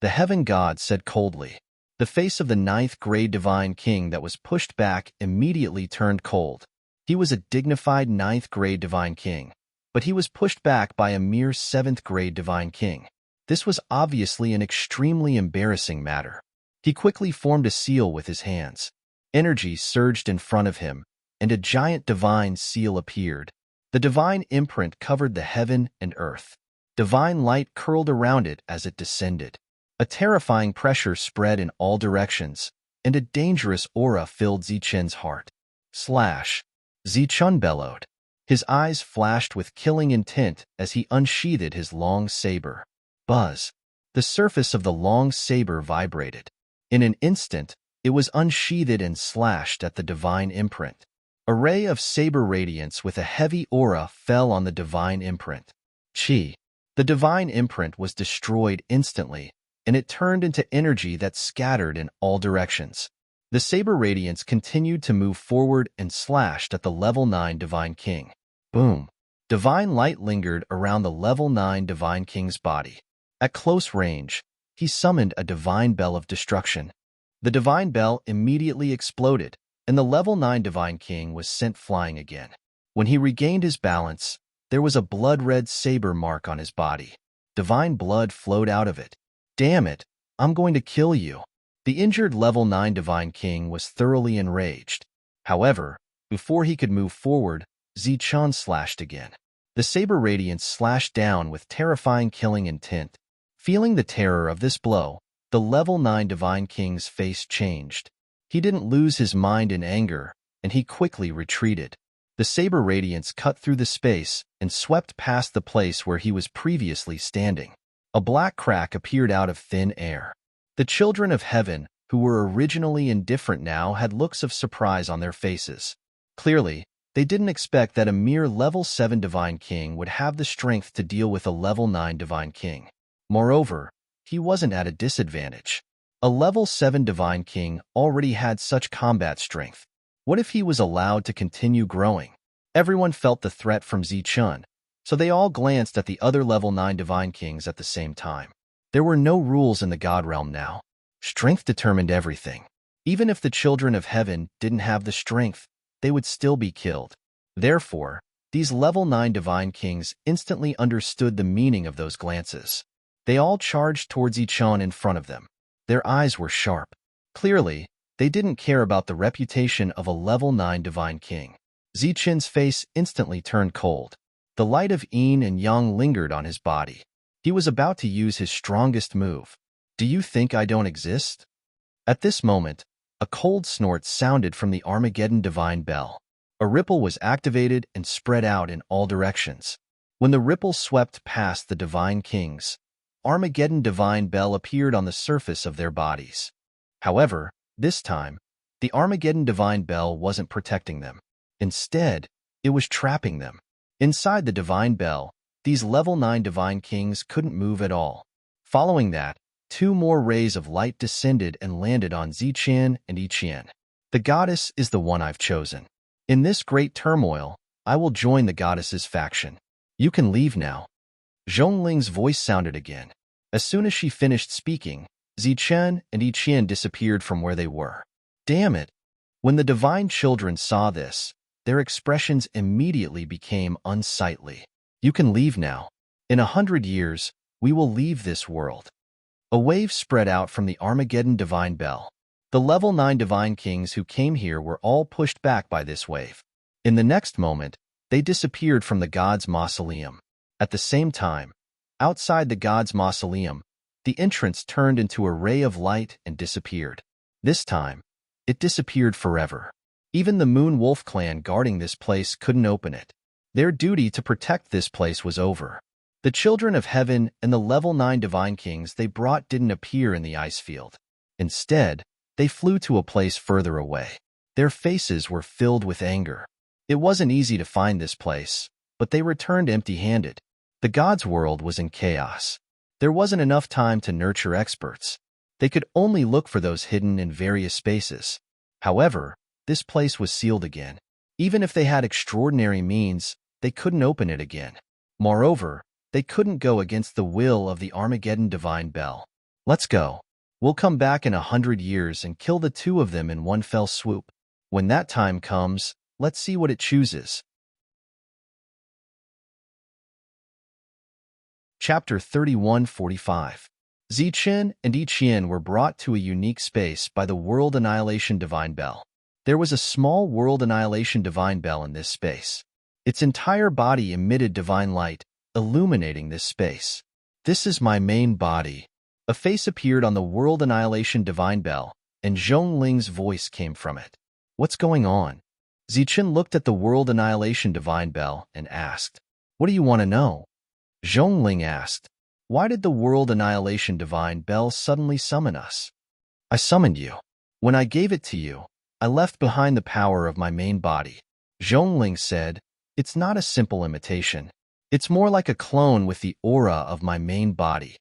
The heaven god said coldly. The face of the 9th grade Divine King that was pushed back immediately turned cold. He was a dignified 9th grade Divine King, but he was pushed back by a mere 7th grade Divine King. This was obviously an extremely embarrassing matter. He quickly formed a seal with his hands. Energy surged in front of him, and a giant divine seal appeared. The divine imprint covered the heaven and earth. Divine light curled around it as it descended. A terrifying pressure spread in all directions, and a dangerous aura filled Zichun's heart. Slash! Zichun bellowed. His eyes flashed with killing intent as he unsheathed his long saber. Buzz! The surface of the long saber vibrated. In an instant, it was unsheathed and slashed at the divine imprint. A ray of saber radiance with a heavy aura fell on the divine imprint. Chi! The divine imprint was destroyed instantly, and it turned into energy that scattered in all directions. The saber radiance continued to move forward and slashed at the level 9 Divine King. Boom! Divine light lingered around the level 9 Divine King's body. At close range, he summoned a divine bell of destruction. The divine bell immediately exploded, and the level 9 Divine King was sent flying again. When he regained his balance, there was a blood-red saber mark on his body. Divine blood flowed out of it. Damn it, I'm going to kill you. The injured level 9 Divine King was thoroughly enraged. However, before he could move forward, Zichun slashed again. The saber radiance slashed down with terrifying killing intent. Feeling the terror of this blow, the level 9 Divine King's face changed. He didn't lose his mind in anger, and he quickly retreated. The saber radiance cut through the space and swept past the place where he was previously standing. A black crack appeared out of thin air. The children of heaven, who were originally indifferent now, had looks of surprise on their faces. Clearly, they didn't expect that a mere level 7 Divine King would have the strength to deal with a level 9 Divine King. Moreover, he wasn't at a disadvantage. A level 7 Divine King already had such combat strength. What if he was allowed to continue growing? Everyone felt the threat from Zichun, so they all glanced at the other level 9 Divine Kings at the same time. There were no rules in the God realm now. Strength determined everything. Even if the children of heaven didn't have the strength, they would still be killed. Therefore, these level 9 Divine Kings instantly understood the meaning of those glances. They all charged towards Zichun in front of them. Their eyes were sharp. Clearly, they didn't care about the reputation of a level 9 Divine King. Zichun's face instantly turned cold. The light of yin and yang lingered on his body. He was about to use his strongest move. Do you think I don't exist? At this moment, a cold snort sounded from the Armageddon Divine Bell. A ripple was activated and spread out in all directions. When the ripple swept past the divine kings, Armageddon divine bell appeared on the surface of their bodies. However, this time, the Armageddon divine bell wasn't protecting them. Instead, it was trapping them. Inside the divine bell, these level 9 divine kings couldn't move at all. Following that, 2 more rays of light descended and landed on Ziqian and Yiqian. The goddess is the one I've chosen. In this great turmoil, I will join the goddess's faction. You can leave now. Zhongling's voice sounded again. As soon as she finished speaking, Ziqian and Yiqian disappeared from where they were. Damn it! When the divine children saw this, their expressions immediately became unsightly. You can leave now. In 100 years, we will leave this world. A wave spread out from the Armageddon divine bell. The level 9 divine kings who came here were all pushed back by this wave. In the next moment, they disappeared from the god's mausoleum. At the same time, outside the god's mausoleum, the entrance turned into a ray of light and disappeared. This time, it disappeared forever. Even the Moon Wolf clan guarding this place couldn't open it. Their duty to protect this place was over. The children of heaven and the level 9 divine kings they brought didn't appear in the ice field. Instead, they flew to a place further away. Their faces were filled with anger. It wasn't easy to find this place, but they returned empty-handed. The gods' world was in chaos. There wasn't enough time to nurture experts. They could only look for those hidden in various spaces. However, this place was sealed again. Even if they had extraordinary means, they couldn't open it again. Moreover, they couldn't go against the will of the Armageddon divine bell. Let's go. We'll come back in 100 years and kill the 2 of them in one fell swoop. When that time comes, let's see what it chooses. Chapter 3145. Ziqian and Yiqian were brought to a unique space by the World Annihilation Divine Bell. There was a small World Annihilation Divine Bell in this space. Its entire body emitted divine light, illuminating this space. This is my main body. A face appeared on the World Annihilation Divine Bell, and Zhongling's voice came from it. What's going on? Ziqian looked at the World Annihilation Divine Bell and asked, What do you want to know? Zhongling asked, Why did the World Annihilation Divine Bell suddenly summon us? I summoned you. When I gave it to you, I left behind the power of my main body. Zhongling said, It's not a simple imitation. It's more like a clone with the aura of my main body.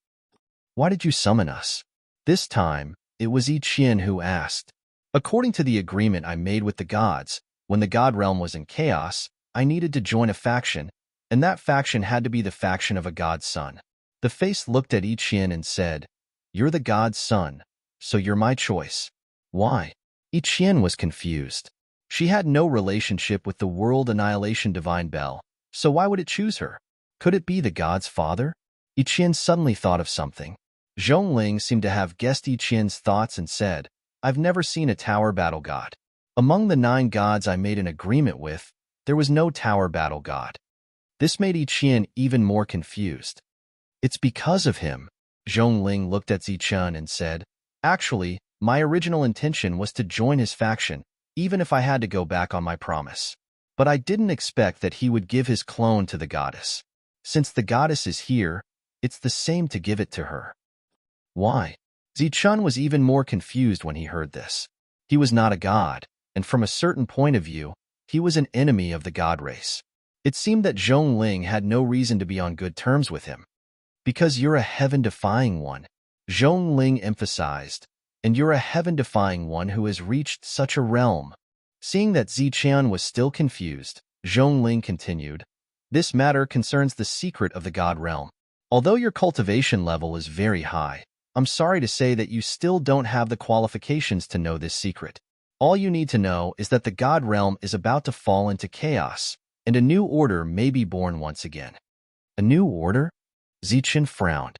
Why did you summon us? This time, it was Yiqian who asked. According to the agreement I made with the gods, when the god realm was in chaos, I needed to join a faction, and that faction had to be the faction of a god's son. The face looked at Yiqian and said, You're the god's son, so you're my choice. Why? Yiqian was confused. She had no relationship with the World Annihilation Divine Bell, so why would it choose her? Could it be the god's father? Yiqian suddenly thought of something. Zhongling seemed to have guessed Yiqian's thoughts and said, I've never seen a tower battle god. Among the 9 gods I made an agreement with, there was no tower battle god. This made Yiqian even more confused. It's because of him. Zhongling looked at Ziqian and said, Actually, my original intention was to join his faction, even if I had to go back on my promise. But I didn't expect that he would give his clone to the goddess. Since the goddess is here, it's the same to give it to her. Why? Ziqian was even more confused when he heard this. He was not a god, and from a certain point of view, he was an enemy of the god race. It seemed that Zhongling had no reason to be on good terms with him. Because you're a heaven-defying one, Zhongling emphasized, and you're a heaven-defying one who has reached such a realm. Seeing that Ziqian was still confused, Zhongling continued, This matter concerns the secret of the god realm. Although your cultivation level is very high, I'm sorry to say that you still don't have the qualifications to know this secret. All you need to know is that the god realm is about to fall into chaos, and a new order may be born once again. A new order? Ziqian frowned.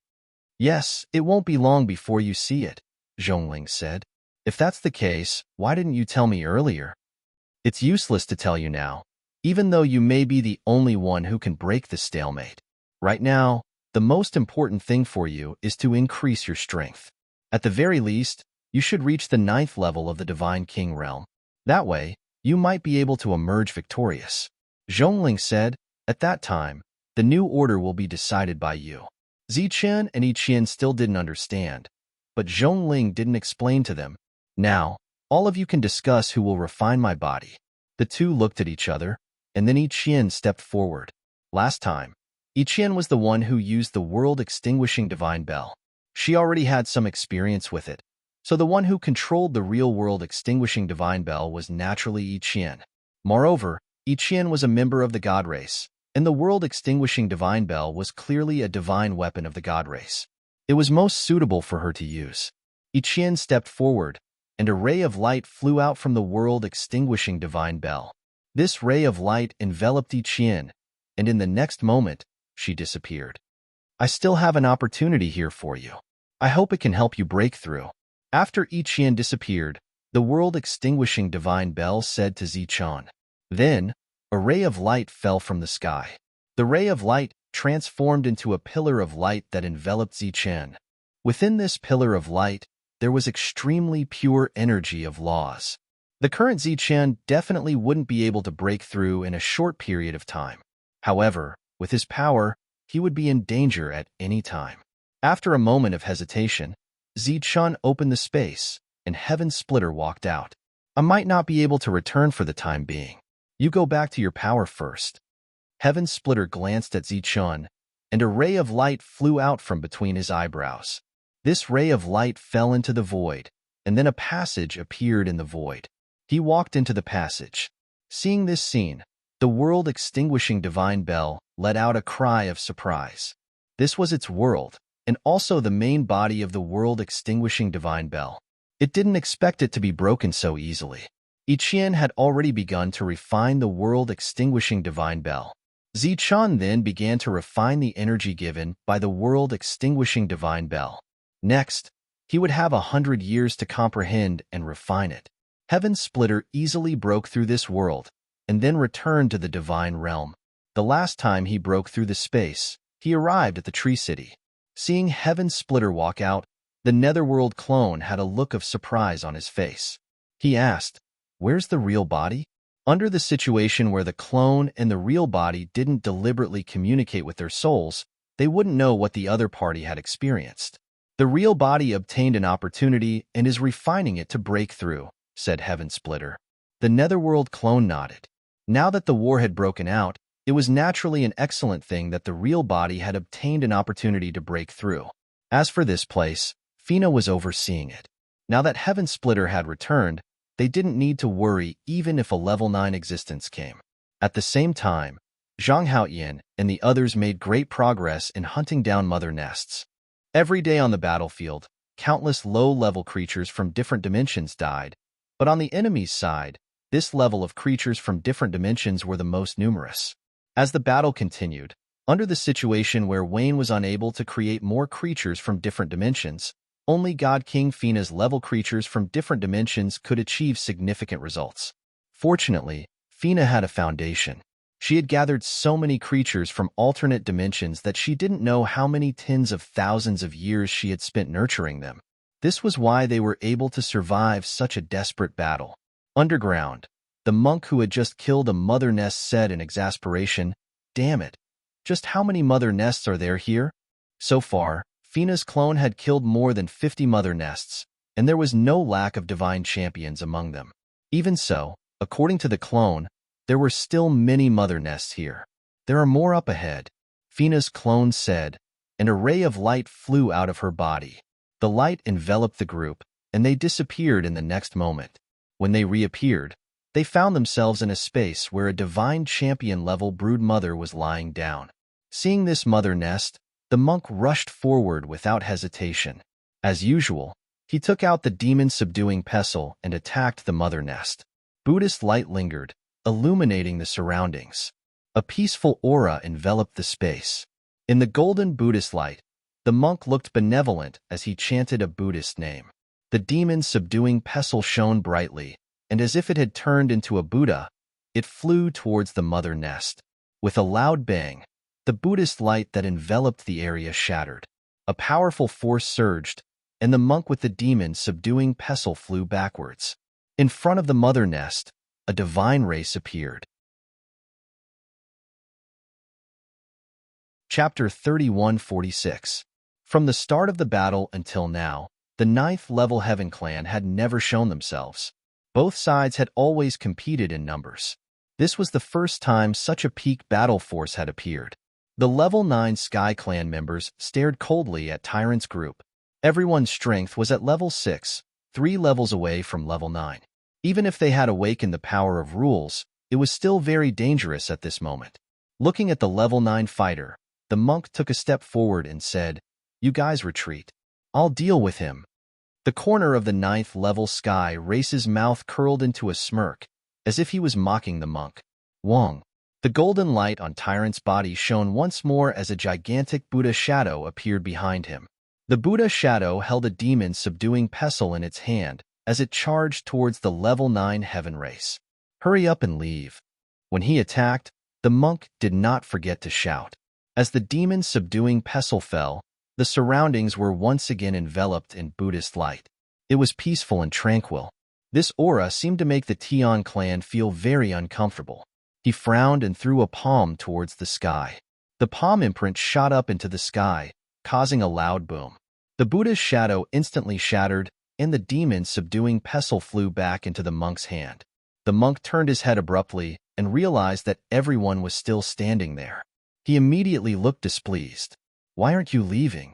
Yes, it won't be long before you see it, Zhongling said. If that's the case, why didn't you tell me earlier? It's useless to tell you now, even though you may be the only one who can break the stalemate. Right now, the most important thing for you is to increase your strength. At the very least, you should reach the 9th level of the Divine King realm. That way, you might be able to emerge victorious. Zhongling said. At that time, The new order will be decided by you. Zichen and Yiqian still didn't understand, but Zhongling didn't explain to them. Now, all of you can discuss who will refine my body. The two looked at each other, and then Yiqian stepped forward. Last time, Yiqian was the one who used the world-extinguishing divine bell. She already had some experience with it, so the one who controlled the real world-extinguishing divine bell was naturally Yiqian. Moreover, Yiqian was a member of the god race, and the world-extinguishing divine bell was clearly a divine weapon of the god race. It was most suitable for her to use. Yiqian stepped forward, and a ray of light flew out from the world-extinguishing divine bell. This ray of light enveloped Yiqian, and in the next moment, she disappeared. I still have an opportunity here for you. I hope it can help you break through. After Yiqian disappeared, the world-extinguishing divine bell said to Zichen. Then, a ray of light fell from the sky. The ray of light transformed into a pillar of light that enveloped Zichen. Within this pillar of light, there was extremely pure energy of laws. The current Zichen definitely wouldn't be able to break through in a short period of time. However, with his power, he would be in danger at any time. After a moment of hesitation, Zichen opened the space, and Heaven Splitter walked out. I might not be able to return for the time being. You go back to your power first. Heaven Splitter glanced at Zichen, and a ray of light flew out from between his eyebrows. This ray of light fell into the void, and then a passage appeared in the void. He walked into the passage. Seeing this scene, the world-extinguishing divine bell let out a cry of surprise. This was its world, and also the main body of the world-extinguishing divine bell. It didn't expect it to be broken so easily. Yiqian had already begun to refine the world-extinguishing divine bell. Zichen then began to refine the energy given by the world-extinguishing divine bell. Next, he would have 100 years to comprehend and refine it. Heaven Splitter easily broke through this world, and then returned to the divine realm. The last time he broke through the space, he arrived at the Tree City. Seeing Heaven Splitter walk out, the Netherworld clone had a look of surprise on his face. He asked, "Where's the real body?" Under the situation where the clone and the real body didn't deliberately communicate with their souls, they wouldn't know what the other party had experienced. The real body obtained an opportunity and is refining it to break through, said Heaven Splitter. The Netherworld clone nodded. Now that the war had broken out, it was naturally an excellent thing that the real body had obtained an opportunity to break through. As for this place, Fina was overseeing it. Now that Heaven Splitter had returned, they didn't need to worry even if a level 9 existence came. At the same time, Zhang Haoyan and the others made great progress in hunting down mother nests. Every day on the battlefield, countless low-level creatures from different dimensions died, but on the enemy's side, this level of creatures from different dimensions were the most numerous. As the battle continued, under the situation where Wayne was unable to create more creatures from different dimensions, only God King Fina's level creatures from different dimensions could achieve significant results. Fortunately, Fina had a foundation. She had gathered so many creatures from alternate dimensions that she didn't know how many tens of thousands of years she had spent nurturing them. This was why they were able to survive such a desperate battle. Underground, the monk who had just killed a mother nest said in exasperation, "Damn it, just how many mother nests are there here?" So far, Fina's clone had killed more than 50 mother nests, and there was no lack of divine champions among them. Even so, according to the clone, there were still many mother nests here. "There are more up ahead," Fina's clone said, and a ray of light flew out of her body. The light enveloped the group, and they disappeared in the next moment. When they reappeared, they found themselves in a space where a divine champion-level brood mother was lying down. Seeing this mother nest, the monk rushed forward without hesitation. As usual, he took out the demon-subduing pestle and attacked the mother nest. Buddhist light lingered, illuminating the surroundings. A peaceful aura enveloped the space. In the golden Buddhist light, the monk looked benevolent as he chanted a Buddhist name. The demon-subduing pestle shone brightly, and as if it had turned into a Buddha, it flew towards the mother nest. With a loud bang, the Buddhist light that enveloped the area shattered. A powerful force surged, and the monk with the demon-subduing pestle flew backwards. In front of the mother nest, a divine race appeared. Chapter 3146. From the start of the battle until now, the 9th level Heaven Clan had never shown themselves. Both sides had always competed in numbers. This was the first time such a peak battle force had appeared. The level 9 Sky Clan members stared coldly at Tyrant's group. Everyone's strength was at level 6, 3 levels away from level 9. Even if they had awakened the power of rules, it was still very dangerous at this moment. Looking at the level 9 fighter, the monk took a step forward and said, "You guys retreat. I'll deal with him." The corner of the 9th level Sky Race's mouth curled into a smirk, as if he was mocking the monk. Wong. The golden light on Tyrant's body shone once more as a gigantic Buddha shadow appeared behind him. The Buddha shadow held a demon subduing pestle in its hand as it charged towards the level 9 Heaven Race. "Hurry up and leave." When he attacked, the monk did not forget to shout. As the demon subduing pestle fell, the surroundings were once again enveloped in Buddhist light. It was peaceful and tranquil. This aura seemed to make the Tian clan feel very uncomfortable. He frowned and threw a palm towards the sky. The palm imprint shot up into the sky, causing a loud boom. The Buddha's shadow instantly shattered, and the demon subduing pestle flew back into the monk's hand. The monk turned his head abruptly and realized that everyone was still standing there. He immediately looked displeased. "Why aren't you leaving?"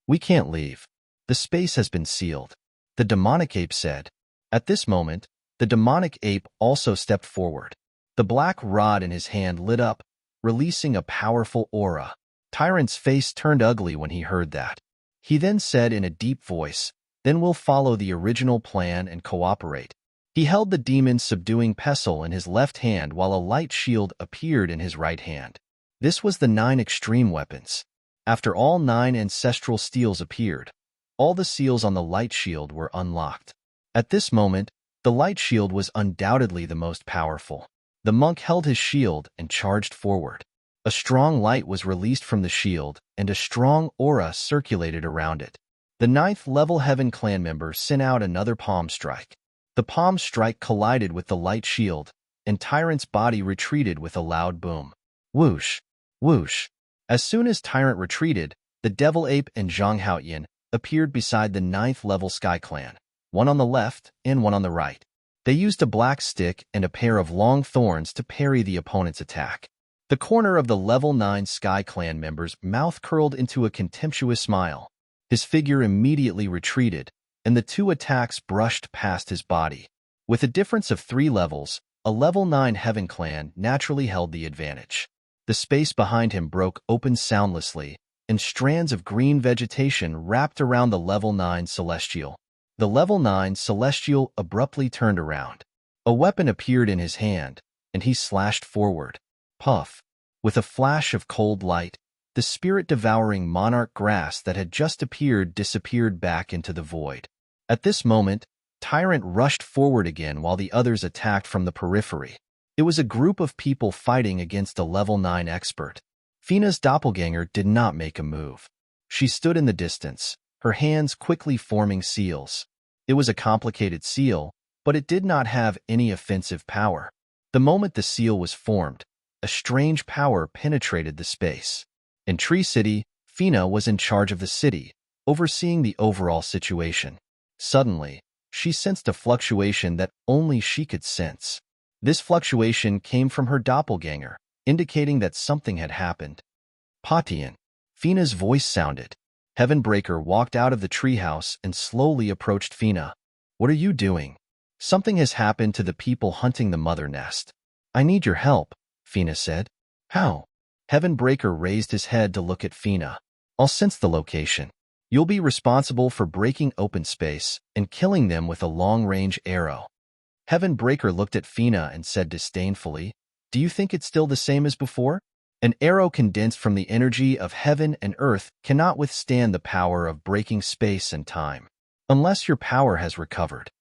"We can't leave. The space has been sealed," the demonic ape said. At this moment, the demonic ape also stepped forward. The black rod in his hand lit up, releasing a powerful aura. Tyrant's face turned ugly when he heard that. He then said in a deep voice, "Then we'll follow the original plan and cooperate." He held the demon subduing pestle in his left hand while a light shield appeared in his right hand. This was the 9 extreme weapons. After all 9 ancestral steels appeared, all the seals on the light shield were unlocked. At this moment, the light shield was undoubtedly the most powerful. The monk held his shield and charged forward. A strong light was released from the shield, and a strong aura circulated around it. The 9th level Heaven Clan member sent out another palm strike. The palm strike collided with the light shield, and Tyrant's body retreated with a loud boom. Whoosh! Whoosh! As soon as Tyrant retreated, the Devil Ape and Zhang Haoyan appeared beside the 9th level Sky Clan, one on the left and one on the right. They used a black stick and a pair of long thorns to parry the opponent's attack. The corner of the level 9 Sky Clan member's mouth curled into a contemptuous smile. His figure immediately retreated, and the 2 attacks brushed past his body. With a difference of 3 levels, a level 9 Heaven Clan naturally held the advantage. The space behind him broke open soundlessly, and strands of green vegetation wrapped around the level 9 Celestial. The level 9 Celestial abruptly turned around. A weapon appeared in his hand, and he slashed forward. Puff! With a flash of cold light, the spirit-devouring monarch grass that had just appeared disappeared back into the void. At this moment, Tyrant rushed forward again while the others attacked from the periphery. It was a group of people fighting against a level 9 expert. Fina's doppelganger did not make a move. She stood in the distance, her hands quickly forming seals. It was a complicated seal, but it did not have any offensive power. The moment the seal was formed, a strange power penetrated the space. In Tree City, Fina was in charge of the city, overseeing the overall situation. Suddenly, she sensed a fluctuation that only she could sense. This fluctuation came from her doppelganger, indicating that something had happened. "Patian," Fina's voice sounded. Heavenbreaker walked out of the treehouse and slowly approached Fina. "What are you doing?" "Something has happened to the people hunting the mother nest." "I need your help," Fina said. "How?" Heavenbreaker raised his head to look at Fina. "I'll sense the location. You'll be responsible for breaking open space and killing them with a long-range arrow." Heavenbreaker looked at Fina and said disdainfully, "Do you think it's still the same as before? An arrow condensed from the energy of heaven and earth cannot withstand the power of breaking space and time, unless your power has recovered."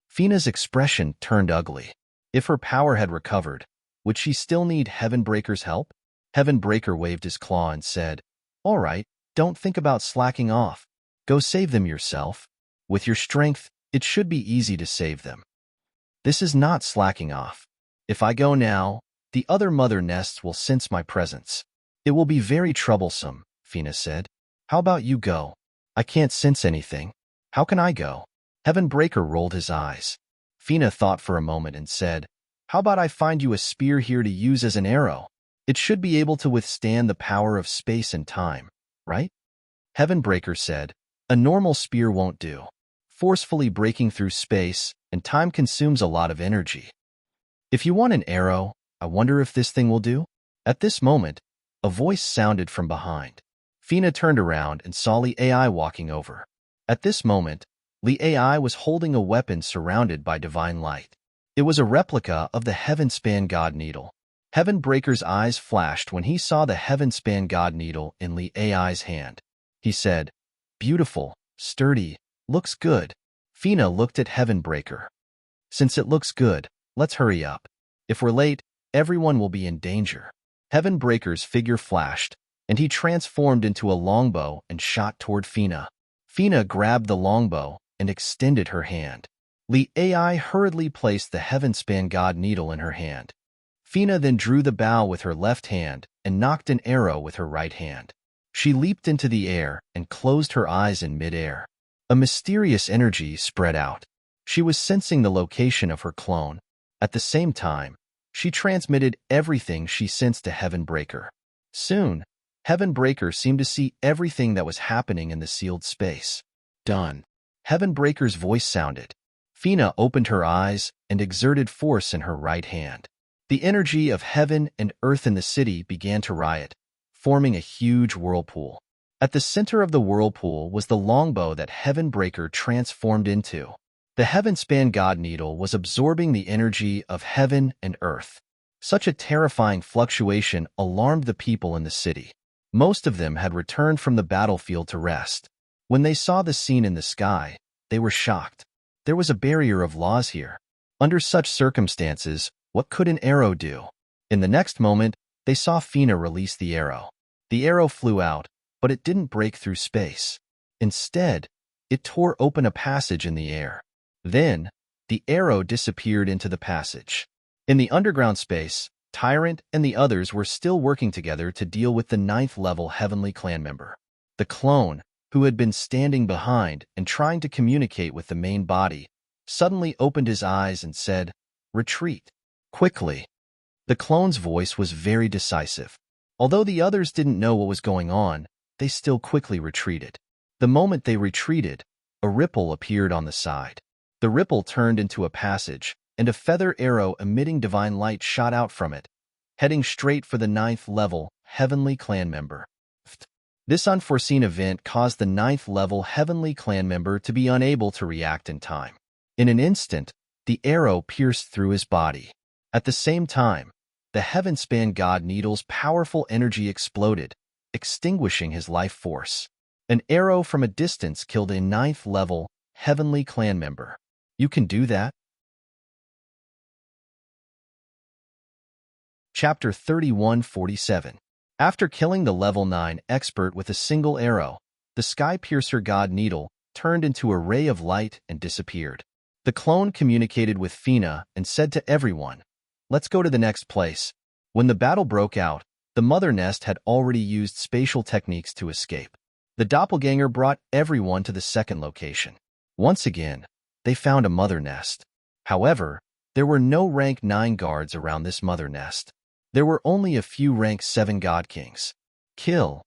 Fina's expression turned ugly. If her power had recovered, would she still need Heavenbreaker's help? Heavenbreaker waved his claw and said, "All right, don't think about slacking off. Go save them yourself. With your strength, it should be easy to save them." "This is not slacking off. If I go now, the other mother nests will sense my presence. It will be very troublesome, Fina said. How about you go? I can't sense anything. How can I go? Heavenbreaker rolled his eyes. Fina thought for a moment and said, how about I find you a spear here to use as an arrow? It should be able to withstand the power of space and time, right? Heavenbreaker said, a normal spear won't do. Forcefully breaking through space and time consumes a lot of energy. If you want an arrow, I wonder if this thing will do? At this moment, a voice sounded from behind. Fina turned around and saw Li AI walking over. At this moment, Li AI was holding a weapon surrounded by divine light. It was a replica of the Heavenspan God Needle. Heavenbreaker's eyes flashed when he saw the Heavenspan God Needle in Li AI's hand. He said, beautiful, sturdy, looks good. Fina looked at Heavenbreaker. Since it looks good, let's hurry up. If we're late, everyone will be in danger. Heavenbreaker's figure flashed, and he transformed into a longbow and shot toward Fina. Fina grabbed the longbow and extended her hand. Li AI hurriedly placed the Heavenspan God Needle in her hand. Fina then drew the bow with her left hand and knocked an arrow with her right hand. She leaped into the air and closed her eyes in midair. A mysterious energy spread out. She was sensing the location of her clone. At the same time, she transmitted everything she sensed to Heavenbreaker. Soon, Heavenbreaker seemed to see everything that was happening in the sealed space. Done. Heavenbreaker's voice sounded. Fina opened her eyes and exerted force in her right hand. The energy of heaven and earth in the city began to riot, forming a huge whirlpool. At the center of the whirlpool was the longbow that Heavenbreaker transformed into. The Heavenspan God Needle was absorbing the energy of heaven and earth. Such a terrifying fluctuation alarmed the people in the city. Most of them had returned from the battlefield to rest. When they saw the scene in the sky, they were shocked. There was a barrier of laws here. Under such circumstances, what could an arrow do? In the next moment, they saw Fina release the arrow. The arrow flew out, but it didn't break through space. Instead, it tore open a passage in the air. Then, the arrow disappeared into the passage. In the underground space, Tyrant and the others were still working together to deal with the 9th-level Heavenly Clan member. The clone, who had been standing behind and trying to communicate with the main body, suddenly opened his eyes and said, retreat. Quickly. The clone's voice was very decisive. Although the others didn't know what was going on, they still quickly retreated. The moment they retreated, a ripple appeared on the side. The ripple turned into a passage, and a feather arrow emitting divine light shot out from it, heading straight for the 9th-level Heavenly Clan member. This unforeseen event caused the 9th-level Heavenly Clan member to be unable to react in time. In an instant, the arrow pierced through his body. At the same time, the Heavenspan God Needle's powerful energy exploded, extinguishing his life force. An arrow from a distance killed a 9th-level Heavenly Clan member. You can do that? Chapter 3147. After killing the level 9 expert with a single arrow, the Sky-Piercer God Needle turned into a ray of light and disappeared. The clone communicated with Fina and said to everyone, let's go to the next place. When the battle broke out, the mother nest had already used spatial techniques to escape. The doppelganger brought everyone to the second location. Once again, they found a mother nest. However, there were no rank 9 guards around this mother nest. There were only a few rank 7 God Kings. Kill.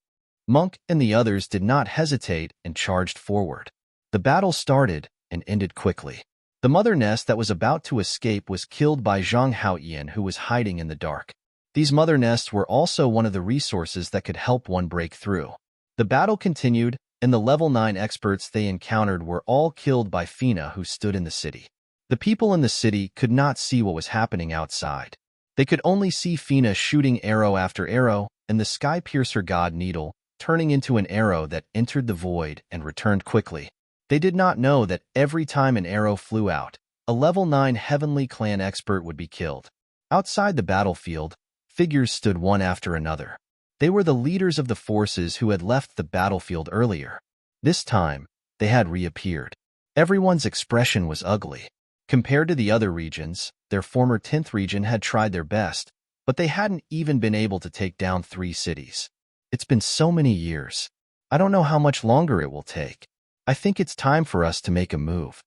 Monk and the others did not hesitate and charged forward. The battle started and ended quickly. The mother nest that was about to escape was killed by Zhang Haoyan, who was hiding in the dark. These mother nests were also one of the resources that could help one break through. The battle continued, and the level 9 experts they encountered were all killed by Fina, who stood in the city. The people in the city could not see what was happening outside. They could only see Fina shooting arrow after arrow, and the Sky-Piercer God Needle turning into an arrow that entered the void and returned quickly. They did not know that every time an arrow flew out, a level 9 Heavenly Clan expert would be killed. Outside the battlefield, figures stood one after another. They were the leaders of the forces who had left the battlefield earlier. This time, they had reappeared. Everyone's expression was ugly. Compared to the other regions, their former 10th region had tried their best, but they hadn't even been able to take down 3 cities. It's been so many years. I don't know how much longer it will take. I think it's time for us to make a move.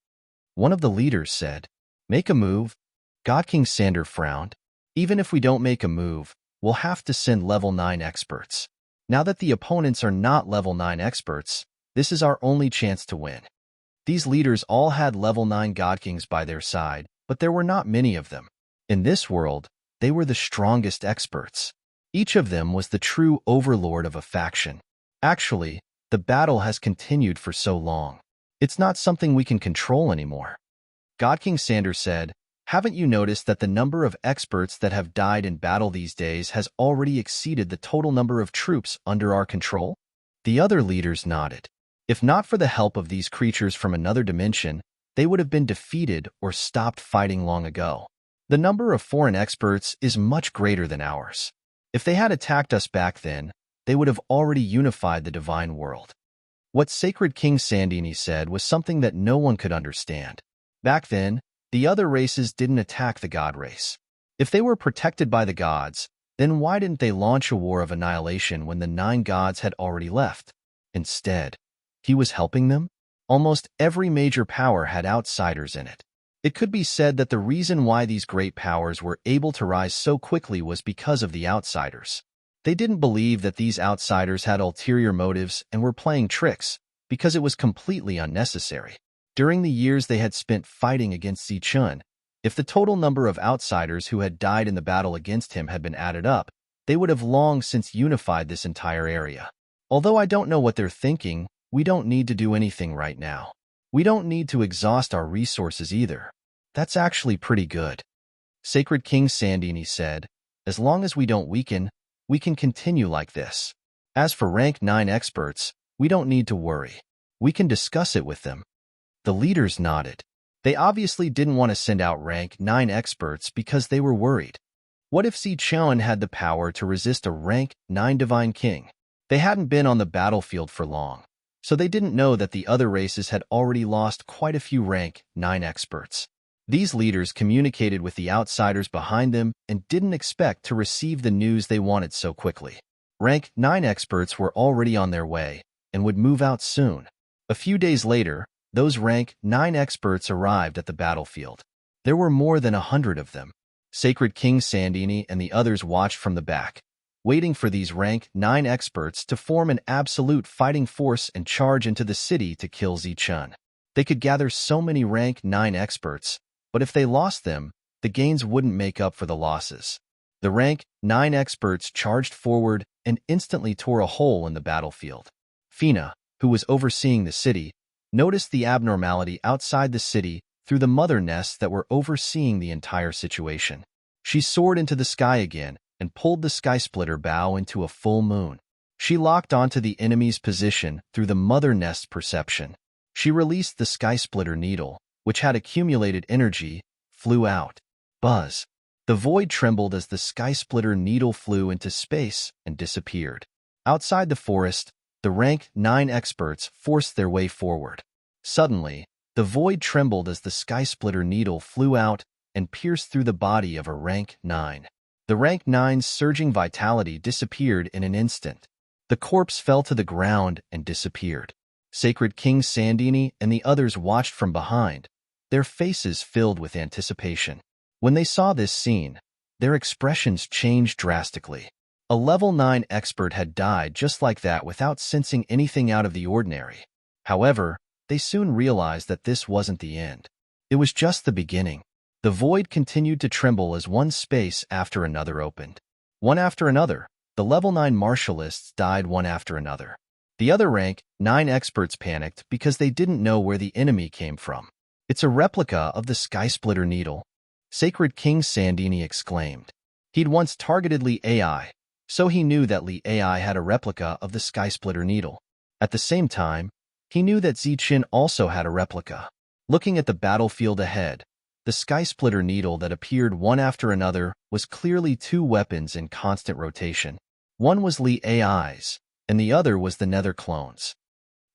One of the leaders said. Make a move? God King Sander frowned. Even if we don't make a move, we'll have to send level 9 experts. Now that the opponents are not level 9 experts, this is our only chance to win. These leaders all had level 9 God Kings by their side, but there were not many of them. In this world, they were the strongest experts. Each of them was the true overlord of a faction. Actually, the battle has continued for so long. It's not something we can control anymore. God King Sander said, haven't you noticed that the number of experts that have died in battle these days has already exceeded the total number of troops under our control? The other leaders nodded. If not for the help of these creatures from another dimension, they would have been defeated or stopped fighting long ago. The number of foreign experts is much greater than ours. If they had attacked us back then, they would have already unified the divine world. What Sacred King Sandini said was something that no one could understand. Back then, the other races didn't attack the god race. If they were protected by the gods, then why didn't they launch a war of annihilation when the 9 gods had already left? Instead, he was helping them? Almost every major power had outsiders in it. It could be said that the reason why these great powers were able to rise so quickly was because of the outsiders. They didn't believe that these outsiders had ulterior motives and were playing tricks, because it was completely unnecessary. During the years they had spent fighting against Zichun, if the total number of outsiders who had died in the battle against him had been added up, they would have long since unified this entire area. Although I don't know what they're thinking, we don't need to do anything right now. We don't need to exhaust our resources either. That's actually pretty good. Sacred King Sandini said, as long as we don't weaken, we can continue like this. As for rank 9 experts, we don't need to worry. We can discuss it with them. The leaders nodded. They obviously didn't want to send out rank 9 experts because they were worried. What if Zichun had the power to resist a rank 9 divine king? They hadn't been on the battlefield for long, so they didn't know that the other races had already lost quite a few rank 9 experts. These leaders communicated with the outsiders behind them and didn't expect to receive the news they wanted so quickly. Rank 9 experts were already on their way and would move out soon. A few days later, those rank 9 experts arrived at the battlefield. There were more than 100 of them. Sacred King Sandini and the others watched from the back, waiting for these rank 9 experts to form an absolute fighting force and charge into the city to kill Zichun. They could gather so many rank 9 experts, but if they lost them, the gains wouldn't make up for the losses. The rank 9 experts charged forward and instantly tore a hole in the battlefield. Fina, who was overseeing the city, noticed the abnormality outside the city through the mother nests that were overseeing the entire situation. She soared into the sky again and pulled the sky splitter bow into a full moon. She locked onto the enemy's position through the mother nest's perception. She released the sky splitter needle, which had accumulated energy, flew out. Buzz. The void trembled as the sky splitter needle flew into space and disappeared. Outside the forest, the rank 9 experts forced their way forward. Suddenly, the void trembled as the sky splitter needle flew out and pierced through the body of a rank 9. The rank 9's surging vitality disappeared in an instant. The corpse fell to the ground and disappeared. Sacred King Sandini and the others watched from behind, their faces filled with anticipation. When they saw this scene, their expressions changed drastically. A level 9 expert had died just like that without sensing anything out of the ordinary. However, they soon realized that this wasn't the end. It was just the beginning. The void continued to tremble as one space after another opened. One after another, the level 9 martialists died one after another. The other rank 9 experts panicked because they didn't know where the enemy came from. It's a replica of the sky splitter needle, Sacred King Sandini exclaimed. He'd once targeted Li AI, so he knew that Li AI had a replica of the sky splitter needle. At the same time, he knew that Zichun also had a replica. Looking at the battlefield ahead, the sky splitter needle that appeared one after another was clearly 2 weapons in constant rotation. One was Li AI's, and the other was the Nether clone's.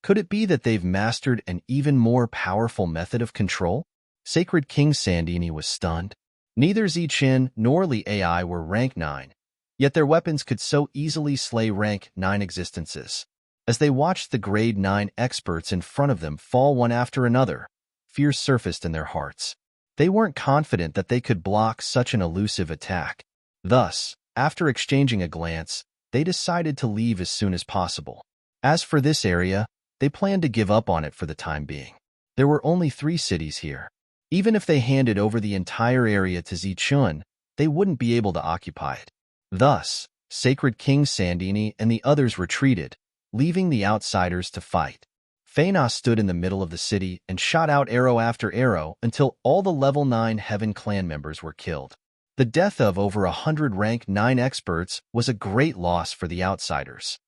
Could it be that they've mastered an even more powerful method of control? Sacred King Sandini was stunned. Neither Zichen nor Li AI were rank 9, yet their weapons could so easily slay rank 9 existences. As they watched the grade 9 experts in front of them fall one after another, fear surfaced in their hearts. They weren't confident that they could block such an elusive attack. Thus, after exchanging a glance, they decided to leave as soon as possible. As for this area, they planned to give up on it for the time being. There were only 3 cities here. Even if they handed over the entire area to Zichun, they wouldn't be able to occupy it. Thus, Sacred King Sandini and the others retreated, leaving the outsiders to fight. Faina stood in the middle of the city and shot out arrow after arrow until all the level 9 Heaven clan members were killed. The death of over 100 rank 9 experts was a great loss for the outsiders.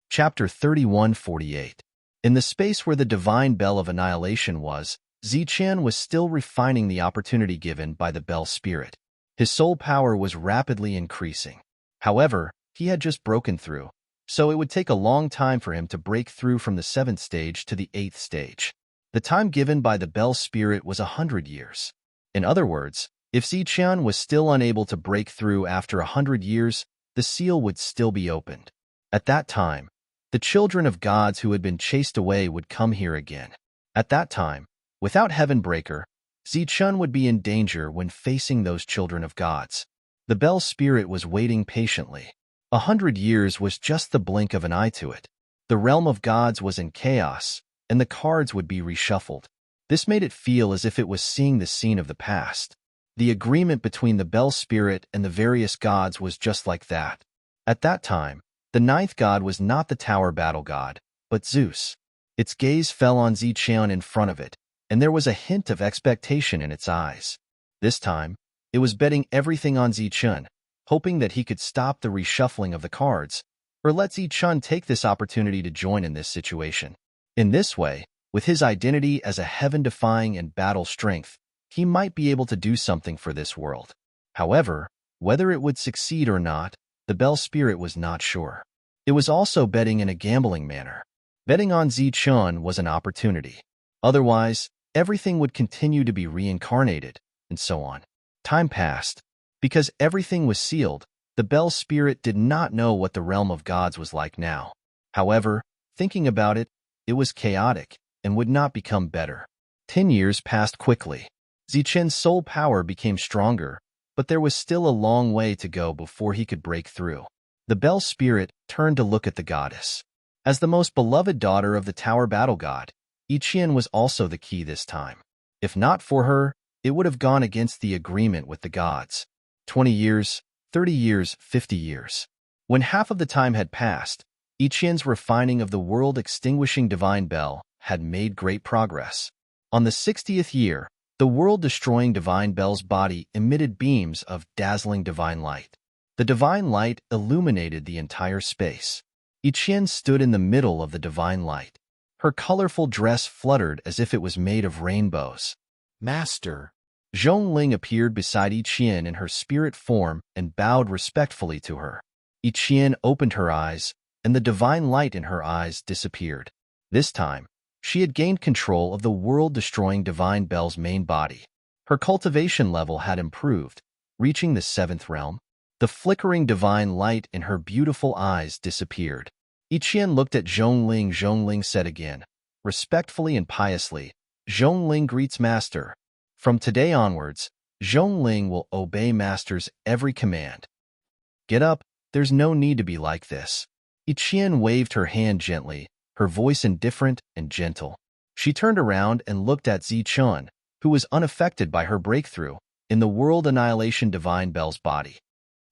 Chapter 3148. In the space where the divine bell of annihilation was, Zichen was still refining the opportunity given by the bell spirit. His soul power was rapidly increasing. However, he had just broken through, so it would take a long time for him to break through from the 7th stage to the 8th stage. The time given by the bell spirit was 100 years. In other words, if Zichen was still unable to break through after 100 years, the seal would still be opened. At that time, the children of gods who had been chased away would come here again. At that time, without Heavenbreaker, Zichen would be in danger when facing those children of gods. The bell spirit was waiting patiently. 100 years was just the blink of an eye to it. The realm of gods was in chaos, and the cards would be reshuffled. This made it feel as if it was seeing the scene of the past. The agreement between the bell spirit and the various gods was just like that. At that time, the 9th god was not the tower battle god, but Zeus. Its gaze fell on Zichen in front of it, and there was a hint of expectation in its eyes. This time, it was betting everything on Zichen, hoping that he could stop the reshuffling of the cards, or let Zichen take this opportunity to join in this situation. In this way, with his identity as a heaven-defying and battle strength, he might be able to do something for this world. However, whether it would succeed or not, the bell spirit was not sure. It was also betting in a gambling manner. Betting on Zichen was an opportunity. Otherwise, everything would continue to be reincarnated, and so on. Time passed. Because everything was sealed, the bell spirit did not know what the realm of gods was like now. However, thinking about it, it was chaotic and would not become better. 10 years passed quickly. Zichen's soul power became stronger, but there was still a long way to go before he could break through. The bell spirit turned to look at the goddess. As the most beloved daughter of the tower battle god, Ichian was also the key this time. If not for her, it would have gone against the agreement with the gods. 20 years, 30 years, 50 years. When half of the time had passed, Ichian's refining of the world-extinguishing divine bell had made great progress. On the 60th year, the world-destroying divine bell's body emitted beams of dazzling divine light. The divine light illuminated the entire space. Ichian stood in the middle of the divine light. Her colorful dress fluttered as if it was made of rainbows. Master. Zhongling appeared beside Ichian in her spirit form and bowed respectfully to her. Ichian opened her eyes, and the divine light in her eyes disappeared. This time, she had gained control of the world-destroying divine bell's main body. Her cultivation level had improved, reaching the 7th realm. The flickering divine light in her beautiful eyes disappeared. Ichian looked at Zhongling. Zhongling said again, respectfully and piously, "Zhongling greets Master. From today onwards, Zhongling will obey Master's every command. Get up, there's no need to be like this." Ichian waved her hand gently, her voice indifferent and gentle. She turned around and looked at Zichen, who was unaffected by her breakthrough in the world annihilation divine bell's body.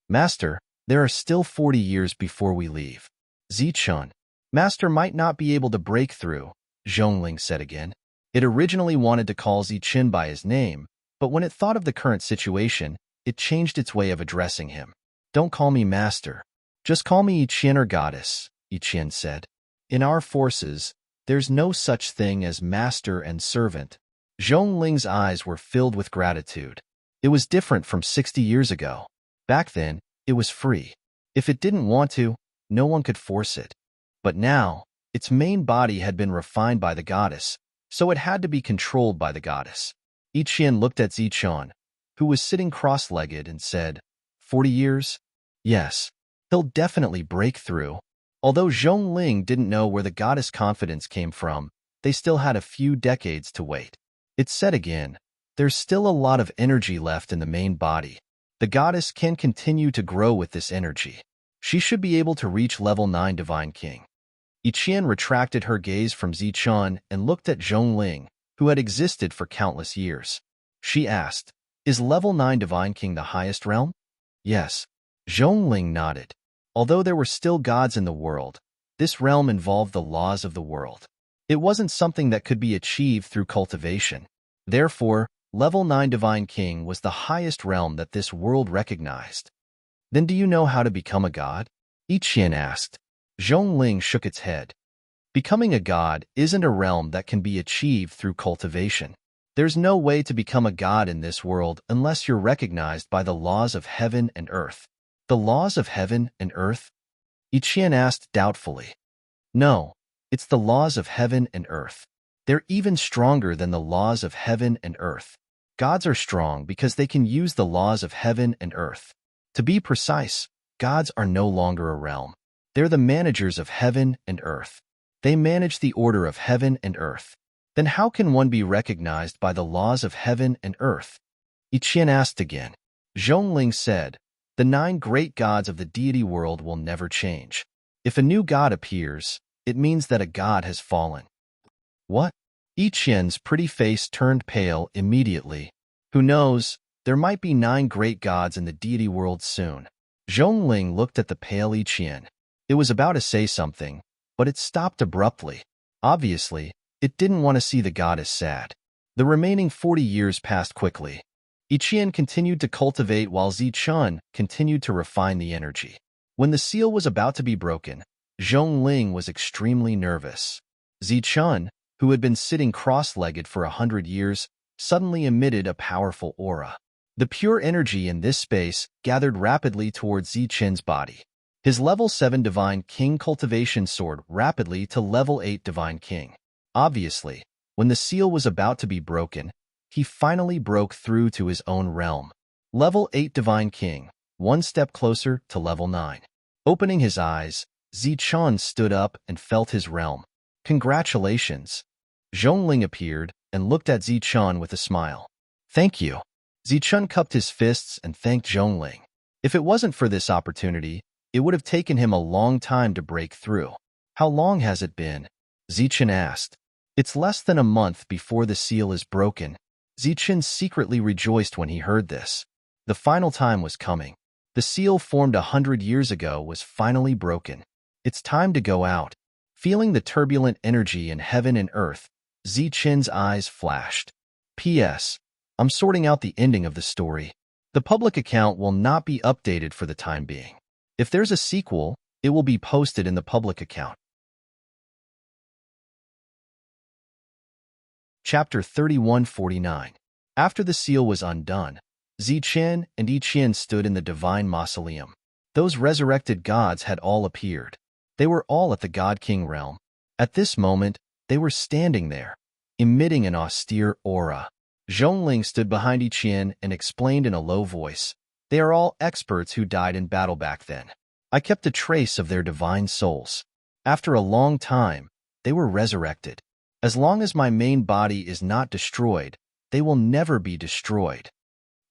"Master, there are still 40 years before we leave." Zichen, "Master might not be able to break through," Zhongling said again. It originally wanted to call Zichen by his name, but when it thought of the current situation, it changed its way of addressing him. "Don't call me Master. Just call me Ichian or Goddess," Ichian said. "In our forces, there's no such thing as master and servant." Zhongling's eyes were filled with gratitude. It was different from 60 years ago. Back then, it was free. If it didn't want to, no one could force it. But now, its main body had been refined by the goddess, so it had to be controlled by the goddess. Iqian looked at Zichun, who was sitting cross-legged, and said, 40 years? Yes. He'll definitely break through. Although Zhongling didn't know where the goddess' confidence came from, they still had a few decades to wait. It said again, there's still a lot of energy left in the main body. The goddess can continue to grow with this energy. She should be able to reach level 9 Divine King. Iqian retracted her gaze from Zichun and looked at Zhongling, who had existed for countless years. She asked, is level 9 Divine King the highest realm? Yes. Zhongling nodded. Although there were still gods in the world, this realm involved the laws of the world. It wasn't something that could be achieved through cultivation. Therefore, level 9 Divine King was the highest realm that this world recognized. Then do you know how to become a god? Iqian asked. Zhongling shook its head. Becoming a god isn't a realm that can be achieved through cultivation. There's no way to become a god in this world unless you're recognized by the laws of heaven and earth. The laws of heaven and earth? Iqian asked doubtfully. No, it's the laws of heaven and earth. They're even stronger than the laws of heaven and earth. Gods are strong because they can use the laws of heaven and earth. To be precise, gods are no longer a realm. They're the managers of heaven and earth. They manage the order of heaven and earth. Then how can one be recognized by the laws of heaven and earth? Iqian asked again. Zhongling said, the 9 great gods of the deity world will never change. If a new god appears, it means that a god has fallen. What? Iqian's pretty face turned pale immediately. Who knows, there might be 9 great gods in the deity world soon. Zhongling looked at the pale Iqian. It was about to say something, but it stopped abruptly. Obviously, it didn't want to see the goddess sad. The remaining 40 years passed quickly. Iqian continued to cultivate while Zichun continued to refine the energy. When the seal was about to be broken, Zhongling was extremely nervous. Zichun, who had been sitting cross-legged for 100 years, suddenly emitted a powerful aura. The pure energy in this space gathered rapidly towards Zichun's body. His level 7 Divine King cultivation soared rapidly to level 8 Divine King. Obviously, when the seal was about to be broken, he finally broke through to his own realm. Level 8 Divine King, one step closer to level 9. Opening his eyes, Zichun stood up and felt his realm. Congratulations. Zhongling appeared and looked at Zichun with a smile. Thank you. Zichun cupped his fists and thanked Zhongling. If it wasn't for this opportunity, it would have taken him a long time to break through. How long has it been? Zichun asked. It's less than a month before the seal is broken. Zichun secretly rejoiced when he heard this. The final time was coming. The seal formed 100 years ago was finally broken. It's time to go out. Feeling the turbulent energy in heaven and earth, Zichun's eyes flashed. P.S. I'm sorting out the ending of the story. The public account will not be updated for the time being. If there's a sequel, it will be posted in the public account. Chapter 3149. After the seal was undone, Zichun and Iqian stood in the divine mausoleum. Those resurrected gods had all appeared. They were all at the God King realm. At this moment, they were standing there, emitting an austere aura. Zhongling stood behind Iqian and explained in a low voice, they are all experts who died in battle back then. I kept a trace of their divine souls. After a long time, they were resurrected. As long as my main body is not destroyed, they will never be destroyed.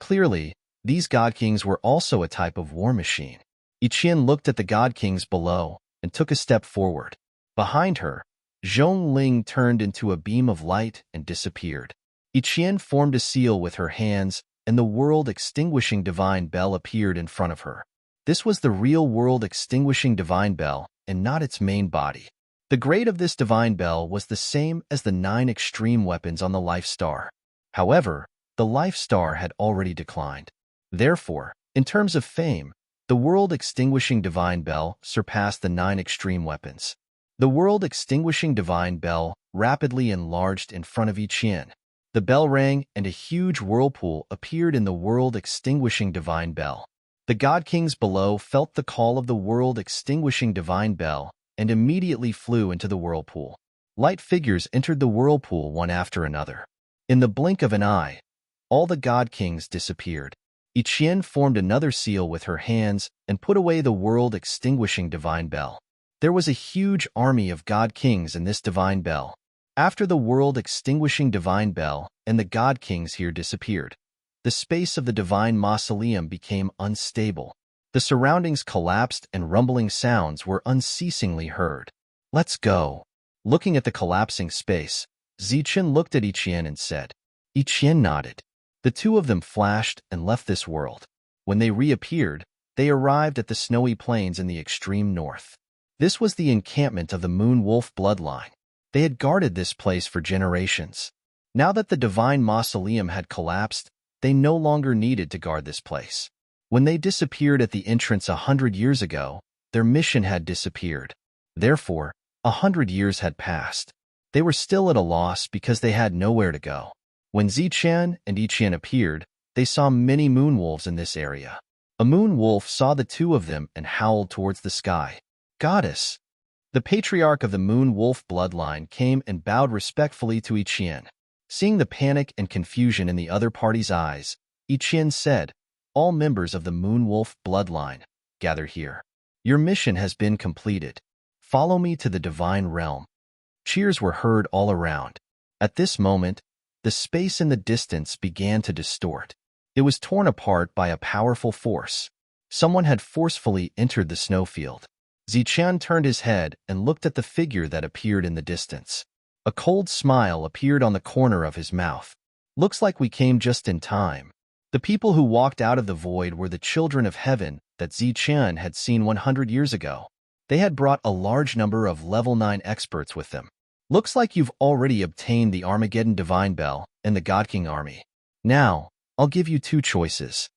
Clearly, these God Kings were also a type of war machine. Iqian looked at the God Kings below and took a step forward. Behind her, Zhongling turned into a beam of light and disappeared. Iqian formed a seal with her hands, and the world-extinguishing divine bell appeared in front of her. This was the real world-extinguishing divine bell, and not its main body. The grade of this divine bell was the same as the 9 extreme weapons on the Life Star. However, the Life Star had already declined. Therefore, in terms of fame, the world-extinguishing divine bell surpassed the 9 extreme weapons. The world-extinguishing divine bell rapidly enlarged in front of Iqian. The bell rang and a huge whirlpool appeared in the world-extinguishing divine bell. The God Kings below felt the call of the world-extinguishing divine bell and immediately flew into the whirlpool. Light figures entered the whirlpool one after another. In the blink of an eye, all the god kings disappeared. Ichien formed another seal with her hands and put away the world-extinguishing divine bell. There was a huge army of god kings in this divine bell. After the world-extinguishing divine bell and the god kings here disappeared, the space of the divine mausoleum became unstable. The surroundings collapsed and rumbling sounds were unceasingly heard. "Let's go." Looking at the collapsing space, Zichen looked at Ichien and said. Ichien nodded. The two of them flashed and left this world. When they reappeared, they arrived at the snowy plains in the extreme north. This was the encampment of the Moon Wolf bloodline. They had guarded this place for generations. Now that the divine mausoleum had collapsed, they no longer needed to guard this place. When they disappeared at the entrance 100 years ago, their mission had disappeared. Therefore, 100 years had passed. They were still at a loss because they had nowhere to go. When Zichen and Ichien appeared, they saw many moonwolves in this area. A moon wolf saw the two of them and howled towards the sky. "Goddess!" The patriarch of the moon wolf bloodline came and bowed respectfully to Ichien. Seeing the panic and confusion in the other party's eyes, Ichien said, "All members of the moon wolf bloodline, gather here. Your mission has been completed. Follow me to the divine realm." Cheers were heard all around. At this moment, the space in the distance began to distort. It was torn apart by a powerful force. Someone had forcefully entered the snowfield. Zichen turned his head and looked at the figure that appeared in the distance. A cold smile appeared on the corner of his mouth. "Looks like we came just in time." The people who walked out of the void were the children of heaven that Zichen had seen 100 years ago. They had brought a large number of level 9 experts with them. "Looks like you've already obtained the Armageddon Divine Bell and the God King army. Now, I'll give you two choices."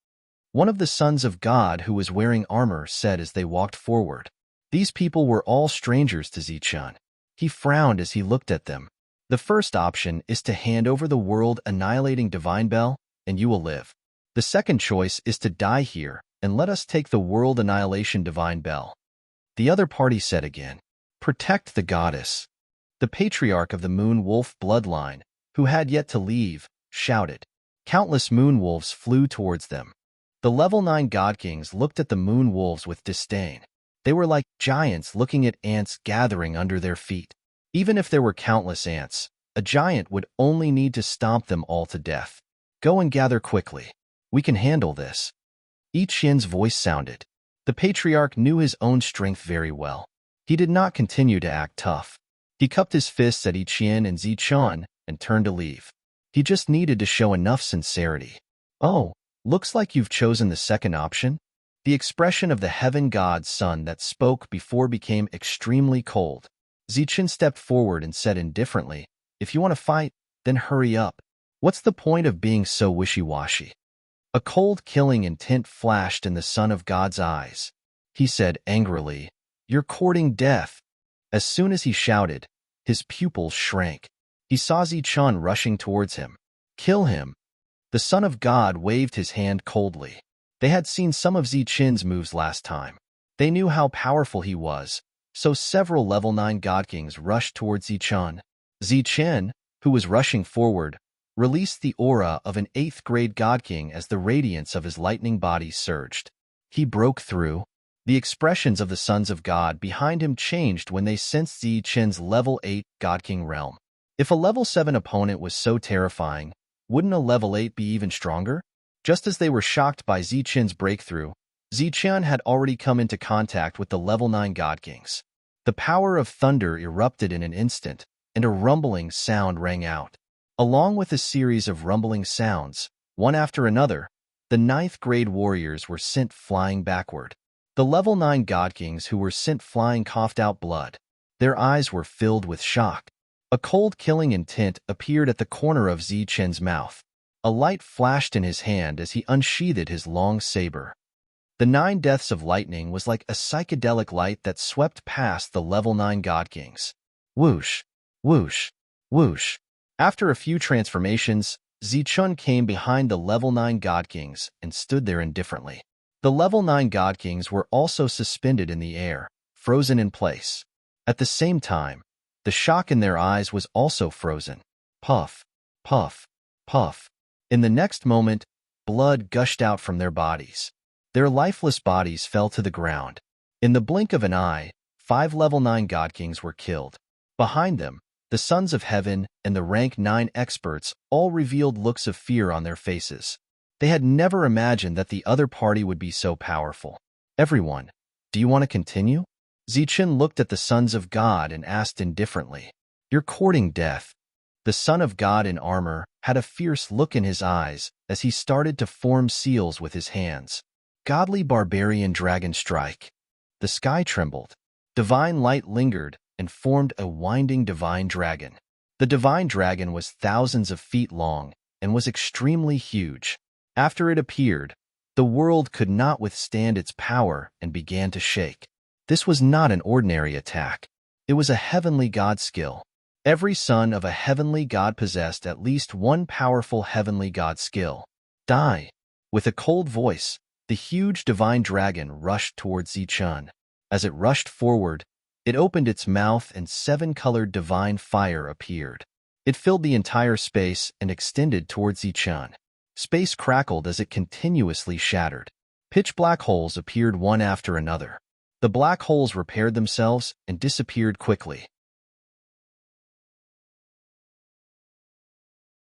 One of the sons of God who was wearing armor said as they walked forward. These people were all strangers to Zichen. He frowned as he looked at them. "The first option is to hand over the world-annihilating Divine Bell, and you will live. The second choice is to die here, and let us take the world-annihilation Divine Bell." The other party said again, "Protect the goddess." The patriarch of the Moon Wolf bloodline, who had yet to leave, shouted. Countless moon wolves flew towards them. The level 9 god kings looked at the moon wolves with disdain. They were like giants looking at ants gathering under their feet. Even if there were countless ants, a giant would only need to stomp them all to death. "Go and gather quickly. We can handle this." Ichien's voice sounded. The patriarch knew his own strength very well. He did not continue to act tough. He cupped his fists at Ichien and Zichen and turned to leave. He just needed to show enough sincerity. "Oh, looks like you've chosen the second option." The expression of the heaven god's son that spoke before became extremely cold. Zichen stepped forward and said indifferently, "If you want to fight, then hurry up. What's the point of being so wishy-washy?" A cold killing intent flashed in the son of God's eyes. He said angrily, "You're courting death." As soon as he shouted, his pupils shrank. He saw Zichen rushing towards him. "Kill him." The son of God waved his hand coldly. They had seen some of Zichen's moves last time. They knew how powerful he was, so several level 9 god kings rushed towards Zichen. Zichen, who was rushing forward, released the aura of an 8th grade god king as the radiance of his lightning body surged. He broke through. The expressions of the sons of God behind him changed when they sensed Zichen's level 8 god king realm. If a level 7 opponent was so terrifying, wouldn't a level 8 be even stronger? Just as they were shocked by Zichen's breakthrough, Zichen had already come into contact with the level 9 god kings. The power of thunder erupted in an instant, and a rumbling sound rang out. Along with a series of rumbling sounds, one after another, the 9th grade warriors were sent flying backward. The level 9 god kings who were sent flying coughed out blood. Their eyes were filled with shock. A cold killing intent appeared at the corner of Zichen's mouth. A light flashed in his hand as he unsheathed his long saber. The 9 deaths of lightning was like a psychedelic light that swept past the level 9 god kings. Whoosh, whoosh, whoosh. After a few transformations, Zichen came behind the level 9 god kings and stood there indifferently. The level 9 god kings were also suspended in the air, frozen in place. At the same time, The shock in their eyes was also frozen. Puff, puff, puff. In the next moment, blood gushed out from their bodies. Their lifeless bodies fell to the ground. In the blink of an eye, 5 level 9 God Kings were killed. Behind them, the Sons of Heaven and the rank 9 experts all revealed looks of fear on their faces. They had never imagined that the other party would be so powerful. Everyone, do you want to continue? Zichen looked at the Sons of God and asked indifferently, "You're courting death." The Son of God in armor had a fierce look in his eyes as he started to form seals with his hands. Godly barbarian dragon strike. The sky trembled. Divine light lingered and formed a winding divine dragon. The divine dragon was thousands of feet long and was extremely huge. After it appeared, the world could not withstand its power and began to shake. This was not an ordinary attack. It was a heavenly god skill. Every son of a heavenly god possessed at least one powerful heavenly god skill. Die! With a cold voice, the huge divine dragon rushed towards Zichun. As it rushed forward, it opened its mouth and 7-colored divine fire appeared. It filled the entire space and extended towards Zichun. Space crackled as it continuously shattered. Pitch black holes appeared one after another. The black holes repaired themselves and disappeared quickly.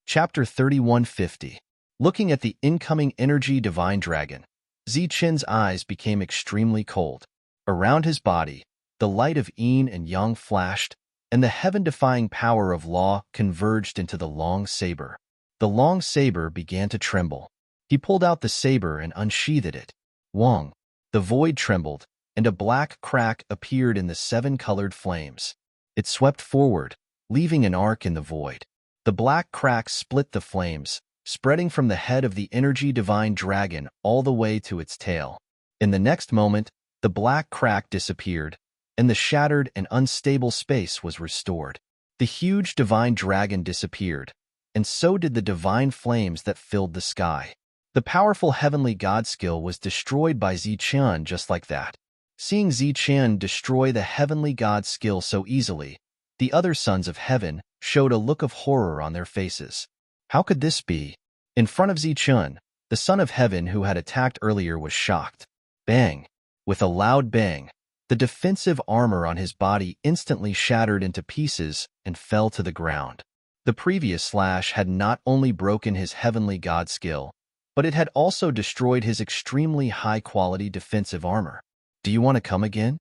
Chapter 3150. Looking at the incoming energy divine dragon, Zichen's eyes became extremely cold. Around his body, the light of yin and yang flashed, and the heaven-defying power of law converged into the long saber. The long saber began to tremble. He pulled out the saber and unsheathed it. Wong! The void trembled, and a black crack appeared in the 7-colored flames. It swept forward, leaving an arc in the void. The black crack split the flames, spreading from the head of the energy divine dragon all the way to its tail. In the next moment, the black crack disappeared, and the shattered and unstable space was restored. The huge divine dragon disappeared, and so did the divine flames that filled the sky. The powerful heavenly god skill was destroyed by Zichen just like that. Seeing Zichen destroy the heavenly god skill so easily, the other sons of heaven showed a look of horror on their faces. How could this be? In front of Zichen, the son of heaven who had attacked earlier was shocked. Bang! With a loud bang, the defensive armor on his body instantly shattered into pieces and fell to the ground. The previous slash had not only broken his heavenly god skill, but it had also destroyed his extremely high-quality defensive armor. Do you want to come again?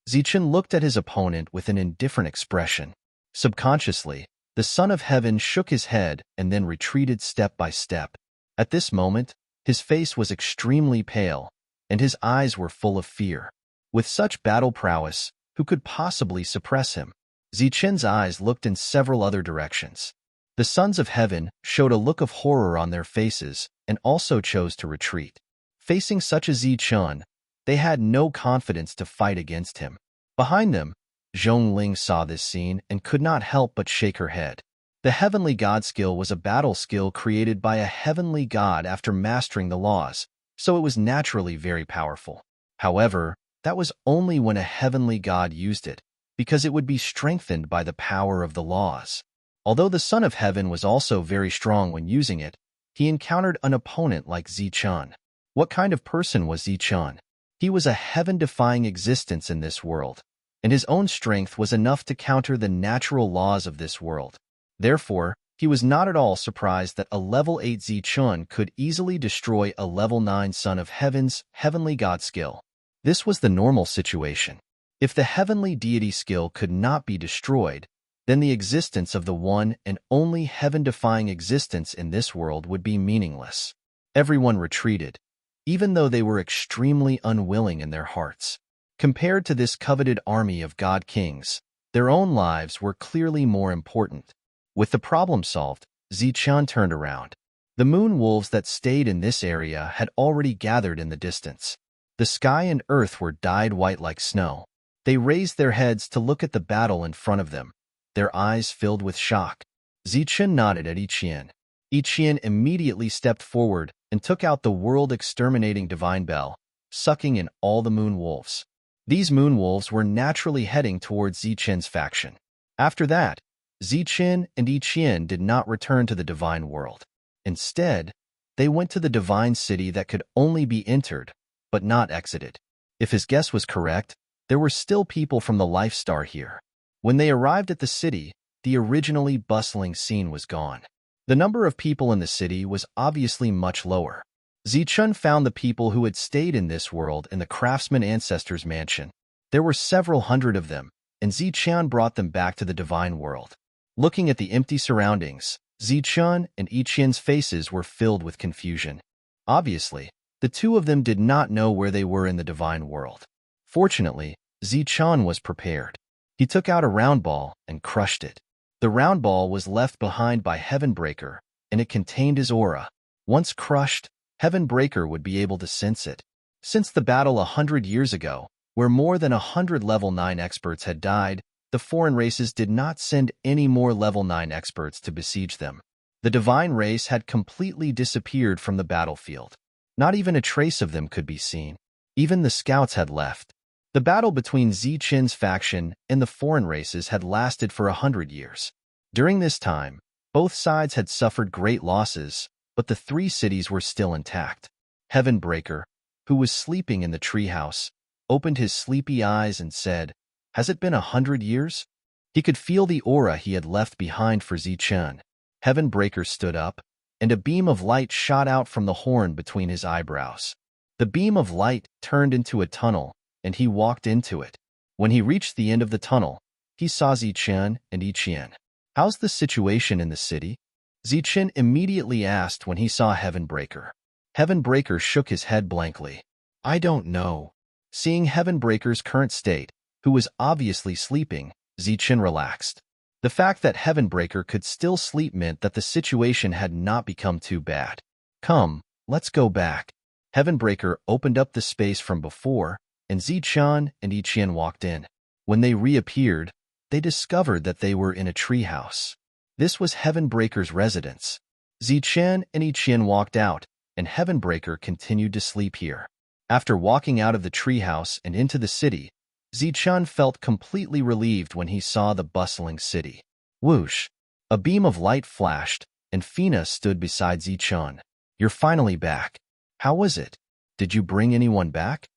Zichen looked at his opponent with an indifferent expression. Subconsciously, the son of heaven shook his head and then retreated step by step. At this moment, his face was extremely pale, and his eyes were full of fear. With such battle prowess, who could possibly suppress him? Zichen's eyes looked in several other directions. The sons of heaven showed a look of horror on their faces and also chose to retreat. Facing such a Zichen, they had no confidence to fight against him. Behind them, Zhongling saw this scene and could not help but shake her head. The heavenly god skill was a battle skill created by a heavenly god after mastering the laws, so it was naturally very powerful. However, that was only when a heavenly god used it, because it would be strengthened by the power of the laws. Although the Son of Heaven was also very strong when using it, he encountered an opponent like Zichen. What kind of person was Zichen? He was a heaven-defying existence in this world, and his own strength was enough to counter the natural laws of this world. Therefore, he was not at all surprised that a level 8 Zichen could easily destroy a level 9 Son of Heaven's heavenly god skill. This was the normal situation. If the heavenly deity skill could not be destroyed, then the existence of the one and only heaven-defying existence in this world would be meaningless. Everyone retreated, even though they were extremely unwilling in their hearts. Compared to this coveted army of god kings, their own lives were clearly more important. With the problem solved, Zichen turned around. The moon wolves that stayed in this area had already gathered in the distance. The sky and earth were dyed white like snow. They raised their heads to look at the battle in front of them, their eyes filled with shock. Zichen nodded at Yiqian. Yiqian immediately stepped forward and took out the world-exterminating divine bell, sucking in all the moon wolves. These moon wolves were naturally heading towards Zichen's faction. After that, Zichen and Iqian did not return to the divine world. Instead, they went to the divine city that could only be entered, but not exited. If his guess was correct, there were still people from the Life Star here. When they arrived at the city, the originally bustling scene was gone. The number of people in the city was obviously much lower. Zichun found the people who had stayed in this world in the craftsman ancestors' mansion. There were several hundred of them, and Zichun brought them back to the divine world. Looking at the empty surroundings, Zichun and Iqian's faces were filled with confusion. Obviously, the two of them did not know where they were in the divine world. Fortunately, Zichun was prepared. He took out a round ball and crushed it. The round ball was left behind by Heavenbreaker, and it contained his aura. Once crushed, Heavenbreaker would be able to sense it. Since the battle 100 years ago, where more than 100 level 9 experts had died, the foreign races did not send any more level 9 experts to besiege them. The divine race had completely disappeared from the battlefield. Not even a trace of them could be seen. Even the scouts had left. The battle between Zichen's faction and the foreign races had lasted for 100 years. During this time, both sides had suffered great losses, but the three cities were still intact. Heavenbreaker, who was sleeping in the treehouse, opened his sleepy eyes and said, "Has it been 100 years?" He could feel the aura he had left behind for Zichen. Heavenbreaker stood up, and a beam of light shot out from the horn between his eyebrows. The beam of light turned into a tunnel, and he walked into it. When he reached the end of the tunnel, he saw Zichen and Iqian. "How's the situation in the city?" Zichen immediately asked when he saw Heavenbreaker. Heavenbreaker shook his head blankly. "I don't know." Seeing Heavenbreaker's current state, who was obviously sleeping, Zichen relaxed. The fact that Heavenbreaker could still sleep meant that the situation had not become too bad. "Come, let's go back." Heavenbreaker opened up the space from before, and Zichen and Iqian walked in. When they reappeared, they discovered that they were in a treehouse. This was Heavenbreaker's residence. Zichen and Iqian walked out, and Heavenbreaker continued to sleep here. After walking out of the treehouse and into the city, Zichen felt completely relieved when he saw the bustling city. Whoosh! A beam of light flashed, and Fina stood beside Zichen. "You're finally back. How was it? Did you bring anyone back?"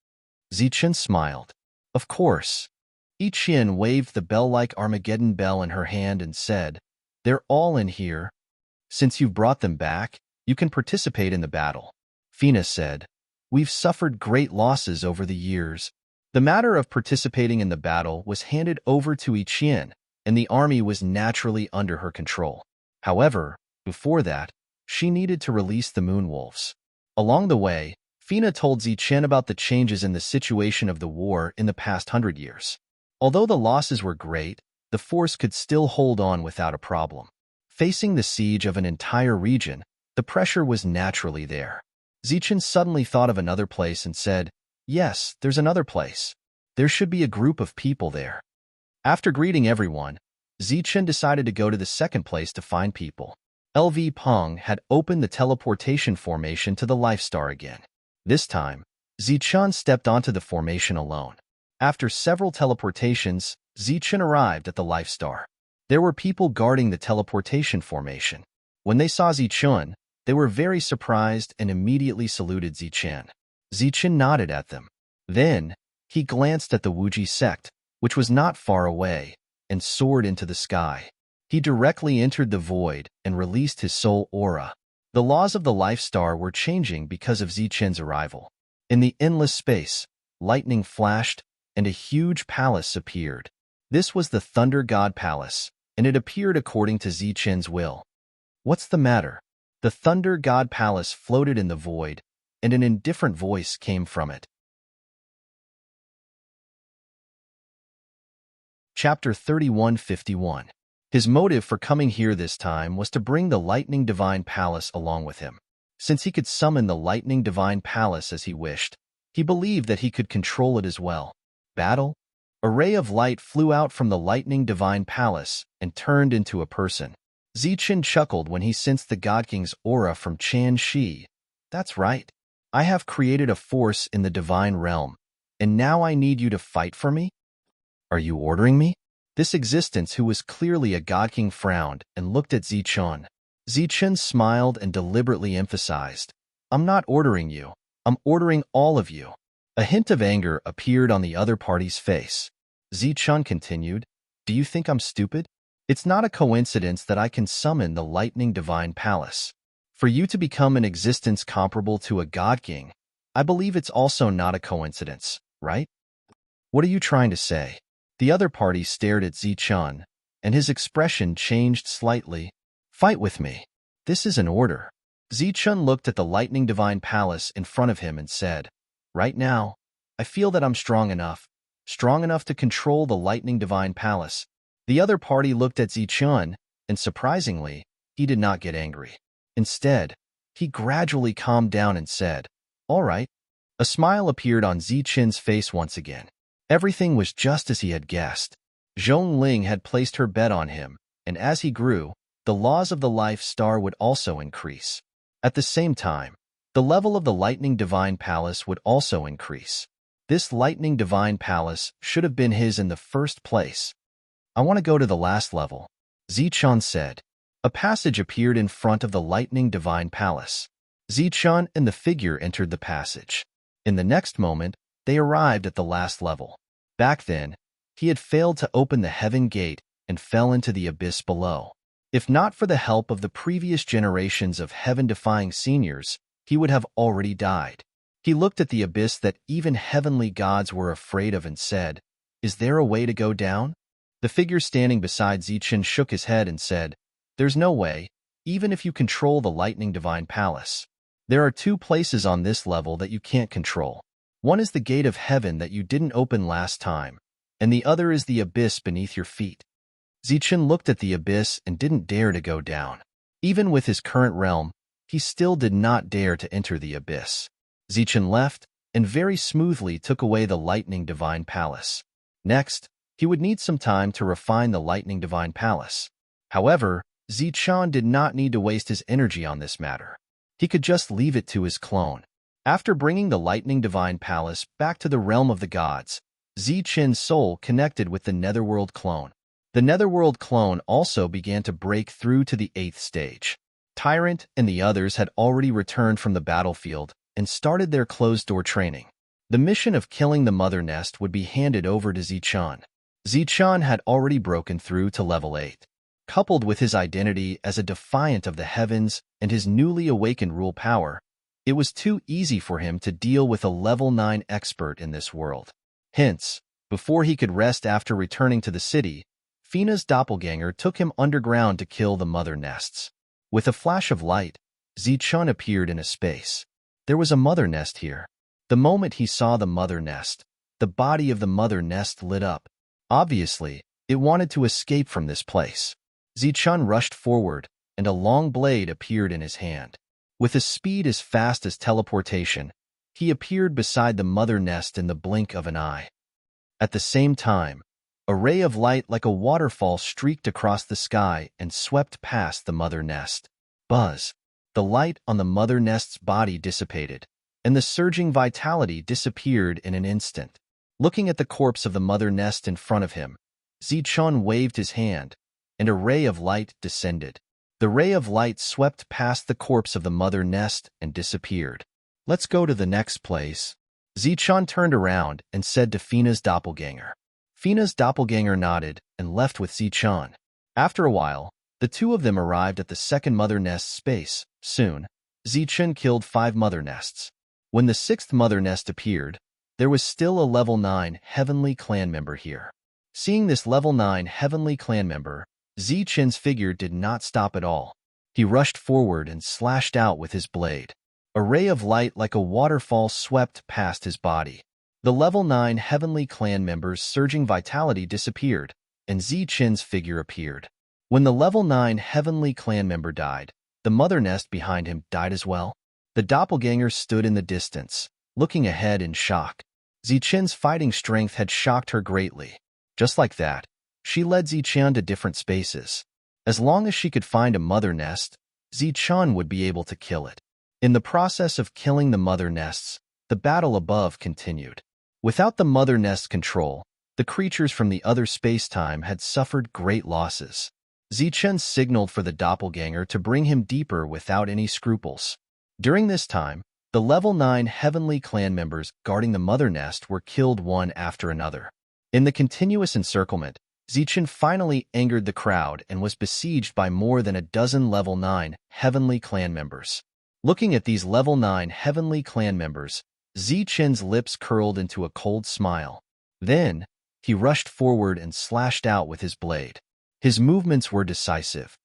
Zichen smiled. "Of course." Iqian waved the bell-like Armageddon bell in her hand and said, "They're all in here. Since you've brought them back, you can participate in the battle." Fina said, "We've suffered great losses over the years." The matter of participating in the battle was handed over to Iqian, and the army was naturally under her control. However, before that, she needed to release the Moonwolves. Along the way, Fina told Zichen about the changes in the situation of the war in the past 100 years. Although the losses were great, the force could still hold on without a problem. Facing the siege of an entire region, the pressure was naturally there. Zichen suddenly thought of another place and said, "Yes, there's another place. There should be a group of people there." After greeting everyone, Zichen decided to go to the second place to find people. LV Peng had opened the teleportation formation to the Life Star again. This time, Zichen stepped onto the formation alone. After several teleportations, Zichen arrived at the Life Star. There were people guarding the teleportation formation. When they saw Zichen, they were very surprised and immediately saluted Zichen. Zichen nodded at them. Then, he glanced at the Wuji sect, which was not far away, and soared into the sky. He directly entered the void and released his soul aura. The laws of the Life Star were changing because of Zichen's arrival. In the endless space, lightning flashed, and a huge palace appeared. This was the Thunder God Palace, and it appeared according to Zichen's will. "What's the matter?" The Thunder God Palace floated in the void, and an indifferent voice came from it. Chapter 3151. His motive for coming here this time was to bring the Lightning Divine Palace along with him. Since he could summon the Lightning Divine Palace as he wished, he believed that he could control it as well. Battle? A ray of light flew out from the Lightning Divine Palace and turned into a person. Zichen chuckled when he sensed the God King's aura from Chan Shi. "That's right. I have created a force in the divine realm, and now I need you to fight for me?" "Are you ordering me?" This existence, who was clearly a god king, frowned and looked at Zichun. Zichun smiled and deliberately emphasized, "I'm not ordering you. I'm ordering all of you." A hint of anger appeared on the other party's face. Zichun continued, "Do you think I'm stupid? It's not a coincidence that I can summon the lightning divine palace. For you to become an existence comparable to a god king, I believe it's also not a coincidence, right? What are you trying to say?" The other party stared at Zichun, and his expression changed slightly. "Fight with me. This is an order." Zichun looked at the lightning divine palace in front of him and said, "Right now, I feel that I'm strong enough to control the lightning divine palace." The other party looked at Zichun, and surprisingly, he did not get angry. Instead, he gradually calmed down and said, "All right." A smile appeared on Zichun's face once again. Everything was just as he had guessed. Zhongling had placed her bet on him, and as he grew, the laws of the life star would also increase. At the same time, the level of the lightning divine palace would also increase. This lightning divine palace should have been his in the first place. "I want to go to the last level," Zichun said. A passage appeared in front of the lightning divine palace. Zichun and the figure entered the passage. In the next moment, they arrived at the last level. Back then, he had failed to open the heaven gate and fell into the abyss below. If not for the help of the previous generations of heaven-defying seniors, he would have already died. He looked at the abyss that even heavenly gods were afraid of and said, "Is there a way to go down?" The figure standing beside Zichun shook his head and said, "There's no way, even if you control the lightning divine palace. There are two places on this level that you can't control. One is the gate of heaven that you didn't open last time, and the other is the abyss beneath your feet." Zichun looked at the abyss and didn't dare to go down. Even with his current realm, he still did not dare to enter the abyss. Zichun left and very smoothly took away the lightning divine palace. Next, he would need some time to refine the lightning divine palace. However, Zichun did not need to waste his energy on this matter. He could just leave it to his clone. After bringing the lightning divine palace back to the realm of the gods, Zichun's soul connected with the netherworld clone. The netherworld clone also began to break through to the 8th stage. Tyrant and the others had already returned from the battlefield and started their closed-door training. The mission of killing the mother nest would be handed over to Zichun. Zichun had already broken through to level 8. Coupled with his identity as a defiant of the heavens and his newly awakened rule power, it was too easy for him to deal with a level 9 expert in this world. Hence, before he could rest after returning to the city, Fina's doppelganger took him underground to kill the mother nests. With a flash of light, Zichun appeared in a space. There was a mother nest here. The moment he saw the mother nest, the body of the mother nest lit up. Obviously, it wanted to escape from this place. Zichun rushed forward, and a long blade appeared in his hand. With a speed as fast as teleportation, he appeared beside the mother nest in the blink of an eye. At the same time, a ray of light like a waterfall streaked across the sky and swept past the mother nest. Buzz! The light on the mother nest's body dissipated, and the surging vitality disappeared in an instant. Looking at the corpse of the mother nest in front of him, Zichun waved his hand, and a ray of light descended. The ray of light swept past the corpse of the mother nest and disappeared. "Let's go to the next place." Zichun turned around and said to Fina's doppelganger. Fina's doppelganger nodded and left with Zichun. After a while, the two of them arrived at the second mother nest space. Soon, Zichun killed 5 mother nests. When the 6th mother nest appeared, there was still a level 9 heavenly clan member here. Seeing this level 9 heavenly clan member, Zichun's figure did not stop at all. He rushed forward and slashed out with his blade. A ray of light like a waterfall swept past his body. The level 9 heavenly clan member's surging vitality disappeared, and Zichun's figure appeared. When the level 9 heavenly clan member died, the mother nest behind him died as well. The doppelganger stood in the distance, looking ahead in shock. Zichun's fighting strength had shocked her greatly. Just like that, she led Zichun to different spaces. As long as she could find a mother nest, Zichun would be able to kill it. In the process of killing the mother nests, the battle above continued. Without the mother nest control, The creatures from the other space-time had suffered great losses. Zichen signaled for the doppelganger to bring him deeper without any scruples. During this time, the Level 9 Heavenly Clan members guarding the Mother Nest were killed one after another. In the continuous encirclement, Zichen finally angered the crowd and was besieged by more than a dozen Level 9 Heavenly Clan members. Looking at these Level 9 Heavenly Clan members, Zichen's lips curled into a cold smile. Then, he rushed forward and slashed out with his blade. His movements were decisive.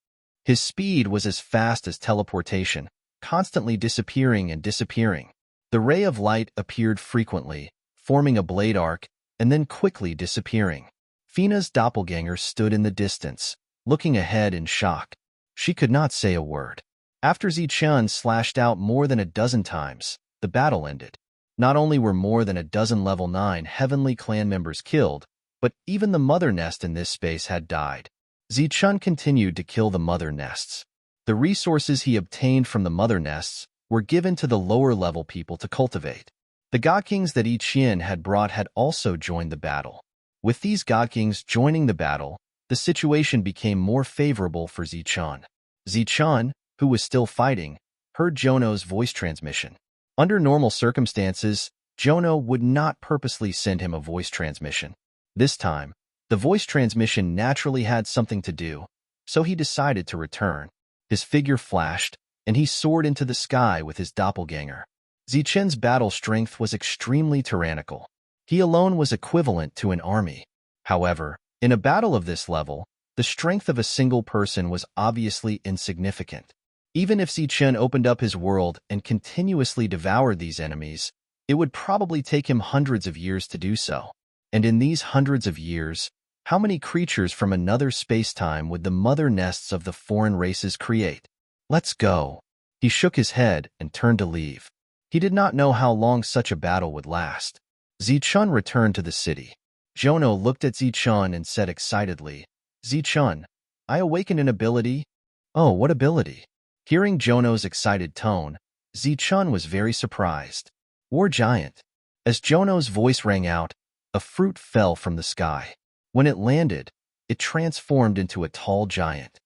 His speed was as fast as teleportation, constantly disappearing and disappearing. The ray of light appeared frequently, forming a blade arc, and then quickly disappearing. Fina's doppelganger stood in the distance, looking ahead in shock. She could not say a word. After Zichen slashed out more than a dozen times, the battle ended. Not only were more than a dozen Level 9 Heavenly Clan members killed, but even the Mother Nest in this space had died. Zichen continued to kill the Mother Nests. The resources he obtained from the Mother Nests were given to the lower-level people to cultivate. The God Kings that Yi Qian had brought had also joined the battle. With these God Kings joining the battle, the situation became more favorable for Zichen. Zichen, who was still fighting, heard Jono's voice transmission. Under normal circumstances, Jono would not purposely send him a voice transmission. This time, the voice transmission naturally had something to do, so he decided to return. His figure flashed, and he soared into the sky with his doppelganger. Zichen's battle strength was extremely tyrannical. He alone was equivalent to an army. However, in a battle of this level, the strength of a single person was obviously insignificant. Even if Zichen opened up his world and continuously devoured these enemies, it would probably take him hundreds of years to do so. And in these hundreds of years, how many creatures from another space-time would the Mother Nests of the foreign races create? Let's go. He shook his head and turned to leave. He did not know how long such a battle would last. Zichen returned to the city. Jono looked at Zichen and said excitedly, "Zichen, I awakened an ability." "Oh, what ability?" Hearing Jono's excited tone, Zichen was very surprised. "War Giant." As Jono's voice rang out, a fruit fell from the sky. When it landed, it transformed into a tall giant.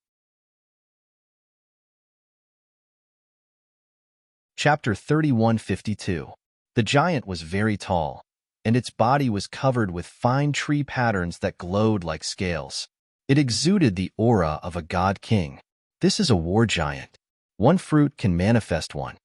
Chapter 3152. The giant was very tall, and its body was covered with fine tree patterns that glowed like scales. It exuded the aura of a god king. This is a war giant. One fruit can manifest one.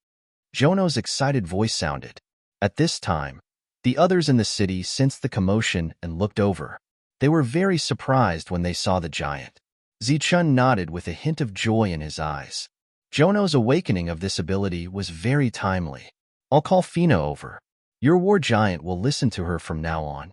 Jono's excited voice sounded. At this time, the others in the city sensed the commotion and looked over. They were very surprised when they saw the giant. Zichen nodded with a hint of joy in his eyes. Jono's awakening of this ability was very timely. "I'll call Fina over. Your war giant will listen to her from now on."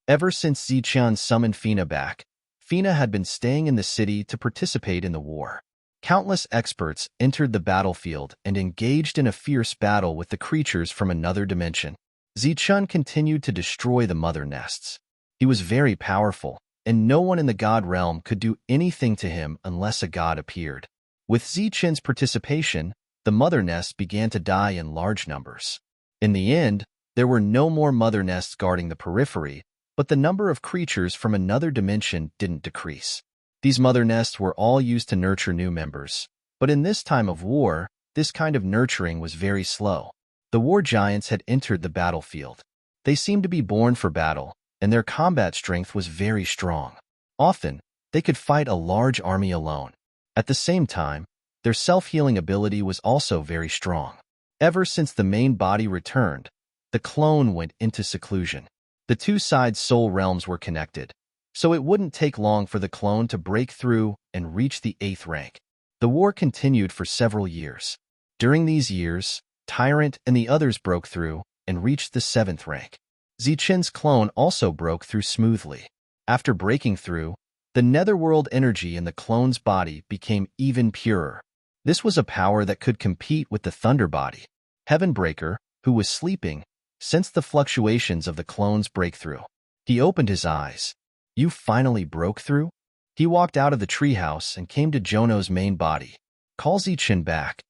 Ever since Zichen summoned Fina back, Fina had been staying in the city to participate in the war. Countless experts entered the battlefield and engaged in a fierce battle with the creatures from another dimension. Zichen continued to destroy the Mother Nests. He was very powerful, and no one in the god realm could do anything to him unless a god appeared. With Zichen's participation, the Mother Nests began to die in large numbers. In the end, there were no more Mother Nests guarding the periphery, but the number of creatures from another dimension didn't decrease. These Mother Nests were all used to nurture new members, but in this time of war, this kind of nurturing was very slow. The war giants had entered the battlefield. They seemed to be born for battle, and their combat strength was very strong. Often, they could fight a large army alone. At the same time, their self-healing ability was also very strong. Ever since the main body returned, the clone went into seclusion. The two sides' soul realms were connected, so it wouldn't take long for the clone to break through and reach the 8th rank. The war continued for several years. During these years, Tyrant and the others broke through and reached the 7th rank. Zichen's clone also broke through smoothly. After breaking through, the netherworld energy in the clone's body became even purer. This was a power that could compete with the Thunder body. Heavenbreaker, who was sleeping, sensed the fluctuations of the clone's breakthrough. He opened his eyes. "You finally broke through?" He walked out of the treehouse and came to Jono's main body. "Call Zichen back."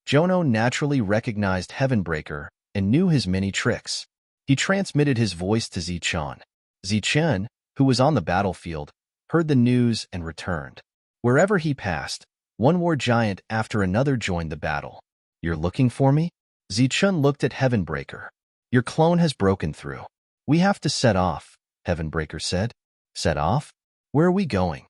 Jono naturally recognized Heavenbreaker and knew his many tricks. He transmitted his voice to Zichen. Zichen, who was on the battlefield, heard the news and returned. Wherever he passed, one war giant after another joined the battle. You're looking for me? Zichen looked at Heavenbreaker. Your clone has broken through. We have to set off, Heavenbreaker said. Set off? Where are we going?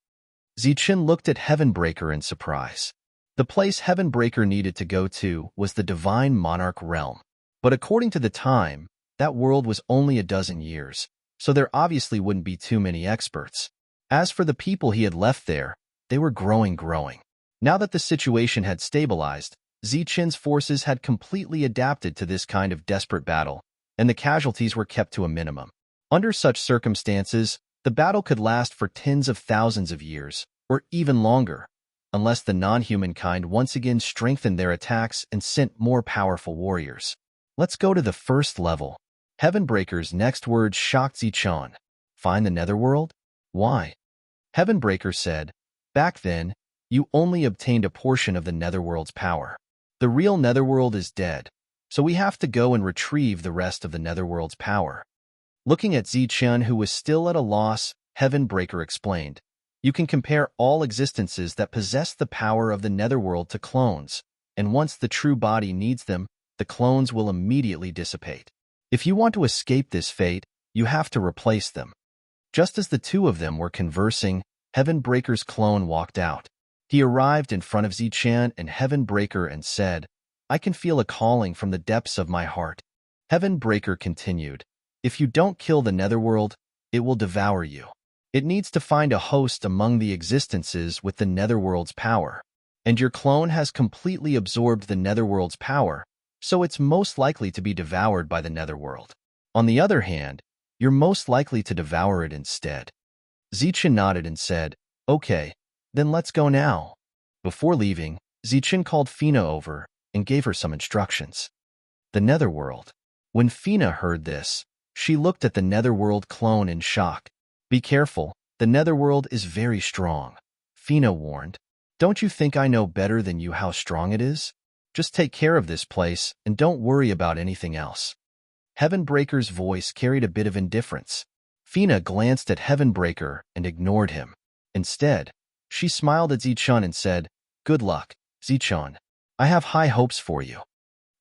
Zichen looked at Heavenbreaker in surprise. The place Heavenbreaker needed to go to was the Divine Monarch realm. But according to the time, that world was only a dozen years, so there obviously wouldn't be too many experts. As for the people he had left there, they were growing. Now that the situation had stabilized, Zichen's forces had completely adapted to this kind of desperate battle, and the casualties were kept to a minimum. Under such circumstances, the battle could last for tens of thousands of years, or even longer, unless the non-human kind once again strengthened their attacks and sent more powerful warriors. Let's go to the first level. Heavenbreaker's next words shocked Zichen. Find the Netherworld? Why? Heavenbreaker said, back then, you only obtained a portion of the Netherworld's power. The real Netherworld is dead, so we have to go and retrieve the rest of the Netherworld's power. Looking at Zichen, who was still at a loss, Heavenbreaker explained, you can compare all existences that possess the power of the Netherworld to clones, and once the true body needs them, the clones will immediately dissipate. If you want to escape this fate, you have to replace them. Just as the two of them were conversing, Heavenbreaker's clone walked out. He arrived in front of Zichen and Heavenbreaker and said, I can feel a calling from the depths of my heart. Heavenbreaker continued, if you don't kill the Netherworld, it will devour you. It needs to find a host among the existences with the Netherworld's power. And your clone has completely absorbed the Netherworld's power, so it's most likely to be devoured by the Netherworld. On the other hand, you're most likely to devour it instead. Zichen nodded and said, okay, then let's go now. Before leaving, Zichen called Fina over and gave her some instructions. The Netherworld. When Fina heard this, she looked at the Netherworld clone in shock. Be careful, the Netherworld is very strong. Fina warned. Don't you think I know better than you how strong it is? Just take care of this place and don't worry about anything else. Heavenbreaker's voice carried a bit of indifference. Fina glanced at Heavenbreaker and ignored him. Instead, she smiled at Zichen and said, good luck, Zichen. I have high hopes for you.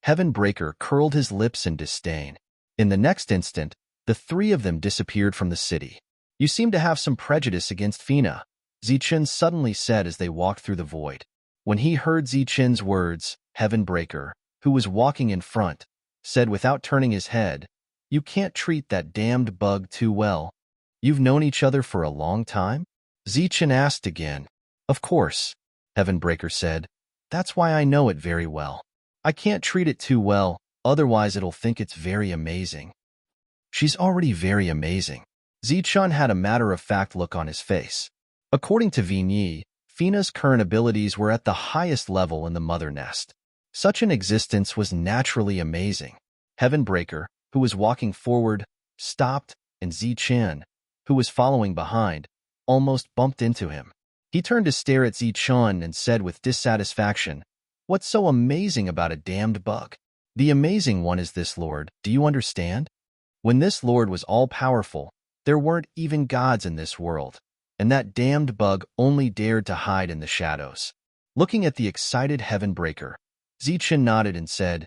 Heavenbreaker curled his lips in disdain. In the next instant, the three of them disappeared from the city. You seem to have some prejudice against Fina, Zichen suddenly said as they walked through the void. When he heard Zichen's words, Heavenbreaker, who was walking in front, said without turning his head, you can't treat that damned bug too well. You've known each other for a long time? Zichen asked again. Of course, Heavenbreaker said. That's why I know it very well. I can't treat it too well, otherwise it'll think it's very amazing. She's already very amazing. Zichen had a matter-of-fact look on his face. According to Vigny, Fina's current abilities were at the highest level in the mother nest. Such an existence was naturally amazing. Heavenbreaker, who was walking forward, stopped, and Zichen, who was following behind, almost bumped into him. He turned to stare at Zichen and said with dissatisfaction, what's so amazing about a damned bug? The amazing one is this, Lord, do you understand? When this Lord was all-powerful, there weren't even gods in this world, and that damned bug only dared to hide in the shadows. Looking at the excited Heavenbreaker, Zichen nodded and said,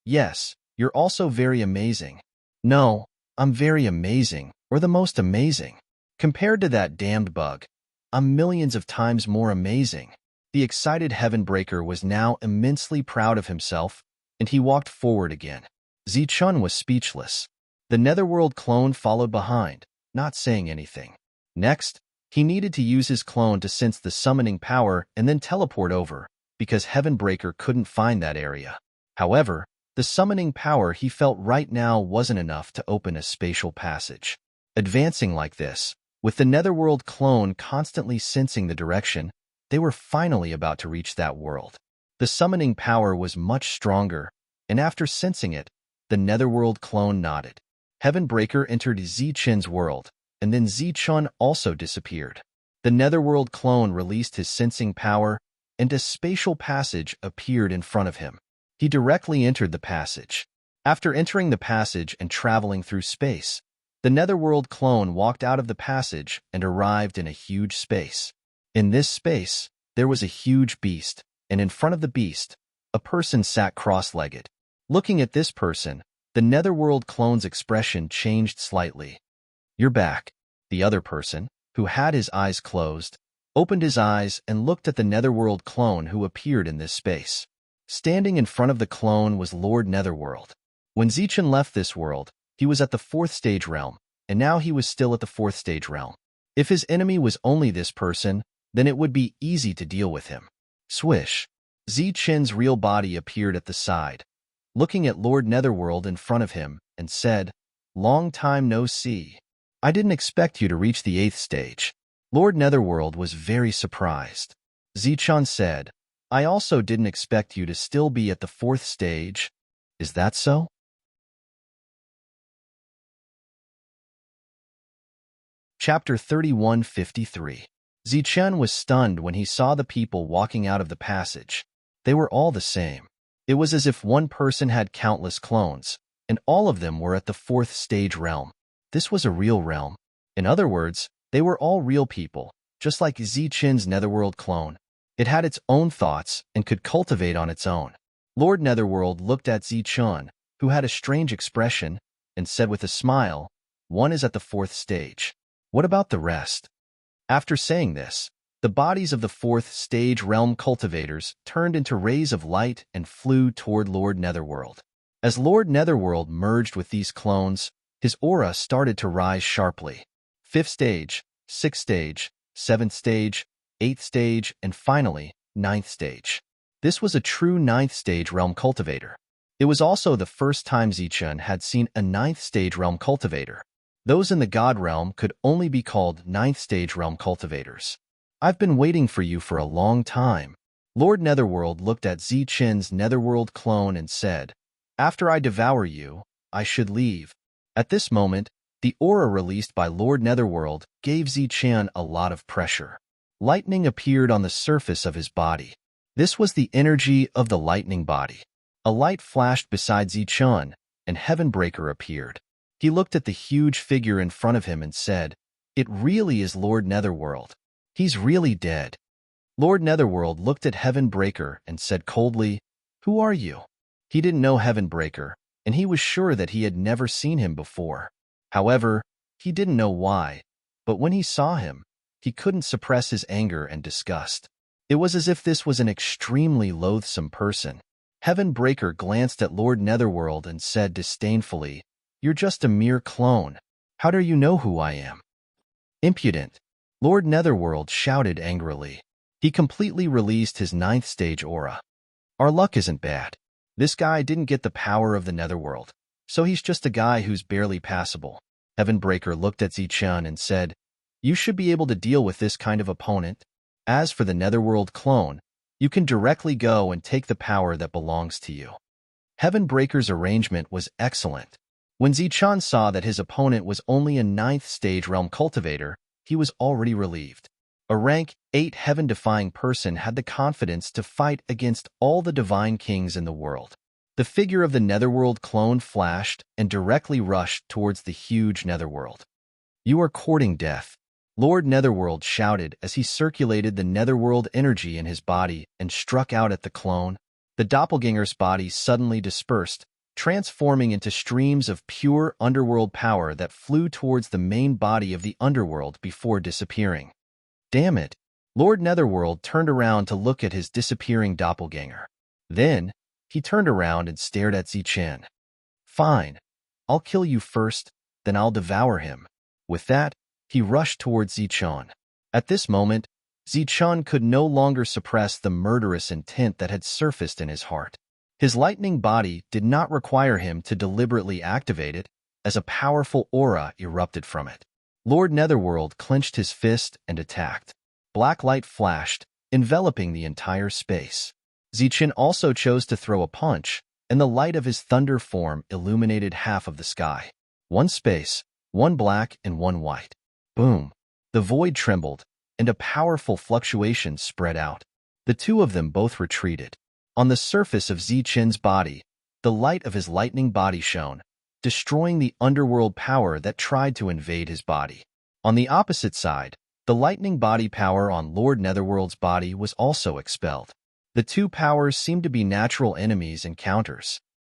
yes, you're also very amazing. No, I'm very amazing, or the most amazing. Compared to that damned bug, I'm millions of times more amazing. The excited Heavenbreaker was now immensely proud of himself, and he walked forward again. Zichen was speechless. The Netherworld clone followed behind, not saying anything. Next, he needed to use his clone to sense the summoning power and then teleport over, because Heavenbreaker couldn't find that area. However, the summoning power he felt right now wasn't enough to open a spatial passage. Advancing like this, with the Netherworld clone constantly sensing the direction, they were finally about to reach that world. The summoning power was much stronger, and after sensing it, the Netherworld clone nodded. Heavenbreaker entered Zichen's world, and then Zichen also disappeared. The Netherworld clone released his sensing power, and a spatial passage appeared in front of him. He directly entered the passage. After entering the passage and traveling through space, The Netherworld clone walked out of the passage and arrived in a huge space. In this space, there was a huge beast, and in front of the beast, a person sat cross-legged. Looking at this person, the Netherworld clone's expression changed slightly. "You're back." The other person, who had his eyes closed, opened his eyes and looked at the Netherworld clone who appeared in this space. Standing in front of the clone was Lord Netherworld. When Zichun left this world, he was at the 4th stage realm, and now he was still at the 4th stage realm. If his enemy was only this person, then it would be easy to deal with him. Swish. Zichun's real body appeared at the side, looking at Lord Netherworld in front of him, and said, "Long time no see. I didn't expect you to reach the 8th stage." Lord Netherworld was very surprised. Zichun said, "I also didn't expect you to still be at the 4th stage. Is that so?" Chapter 3153. Zichun was stunned when he saw the people walking out of the passage. They were all the same. It was as if one person had countless clones, and all of them were at the 4th stage realm. This was a real realm. In other words, they were all real people, just like Zichun's Netherworld clone. It had its own thoughts and could cultivate on its own. Lord Netherworld looked at Zichun, who had a strange expression, and said with a smile, "One is at the 4th stage. What about the rest?" After saying this, the bodies of the 4th stage realm cultivators turned into rays of light and flew toward Lord Netherworld. As Lord Netherworld merged with these clones, his aura started to rise sharply. 5th stage, 6th stage, 7th stage, 8th stage, and finally, 9th stage. This was a true 9th stage realm cultivator. It was also the first time Zichun had seen a 9th stage realm cultivator. Those in the God realm could only be called 9th stage realm cultivators. "I've been waiting for you for a long time." Lord Netherworld looked at Zichun's Netherworld clone and said, "After I devour you, I should leave." At this moment, the aura released by Lord Netherworld gave Zichun a lot of pressure. Lightning appeared on the surface of his body. This was the energy of the lightning body. A light flashed beside Zichun, and Heavenbreaker appeared. He looked at the huge figure in front of him and said, "It really is Lord Netherworld. He's really dead." Lord Netherworld looked at Heavenbreaker and said coldly, "Who are you?" He didn't know Heavenbreaker, and he was sure that he had never seen him before. However, he didn't know why, but when he saw him, he couldn't suppress his anger and disgust. It was as if this was an extremely loathsome person. Heavenbreaker glanced at Lord Netherworld and said disdainfully, "You're just a mere clone. How do you know who I am?" "Impudent!" Lord Netherworld shouted angrily. He completely released his 9th stage aura. "Our luck isn't bad. This guy didn't get the power of the Netherworld, so he's just a guy who's barely passable." Heavenbreaker looked at Zichun and said, "You should be able to deal with this kind of opponent. As for the Netherworld clone, you can directly go and take the power that belongs to you." Heavenbreaker's arrangement was excellent. When Zichun saw that his opponent was only a 9th stage realm cultivator, he was already relieved. A rank 8 heaven-defying person had the confidence to fight against all the divine kings in the world. The figure of the Netherworld clone flashed and directly rushed towards the huge Netherworld. "You are courting death," Lord Netherworld shouted as he circulated the Netherworld energy in his body and struck out at the clone. The doppelganger's body suddenly dispersed, transforming into streams of pure underworld power that flew towards the main body of the underworld before disappearing. "Damn it!" Lord Netherworld turned around to look at his disappearing doppelganger. Then, he turned around and stared at Zichun. "Fine. I'll kill you first, then I'll devour him." With that, he rushed towards Zichun. At this moment, Zichun could no longer suppress the murderous intent that had surfaced in his heart. His lightning body did not require him to deliberately activate it, as a powerful aura erupted from it. Lord Netherworld clenched his fist and attacked. Black light flashed, enveloping the entire space. Zichun also chose to throw a punch, and the light of his thunder form illuminated half of the sky. One space, one black and one white. Boom! The void trembled, and a powerful fluctuation spread out. The two of them both retreated. On the surface of Zichun's body, the light of his lightning body shone, destroying the underworld power that tried to invade his body. On the opposite side, the lightning body power on Lord Netherworld's body was also expelled. The two powers seemed to be natural enemies and counters.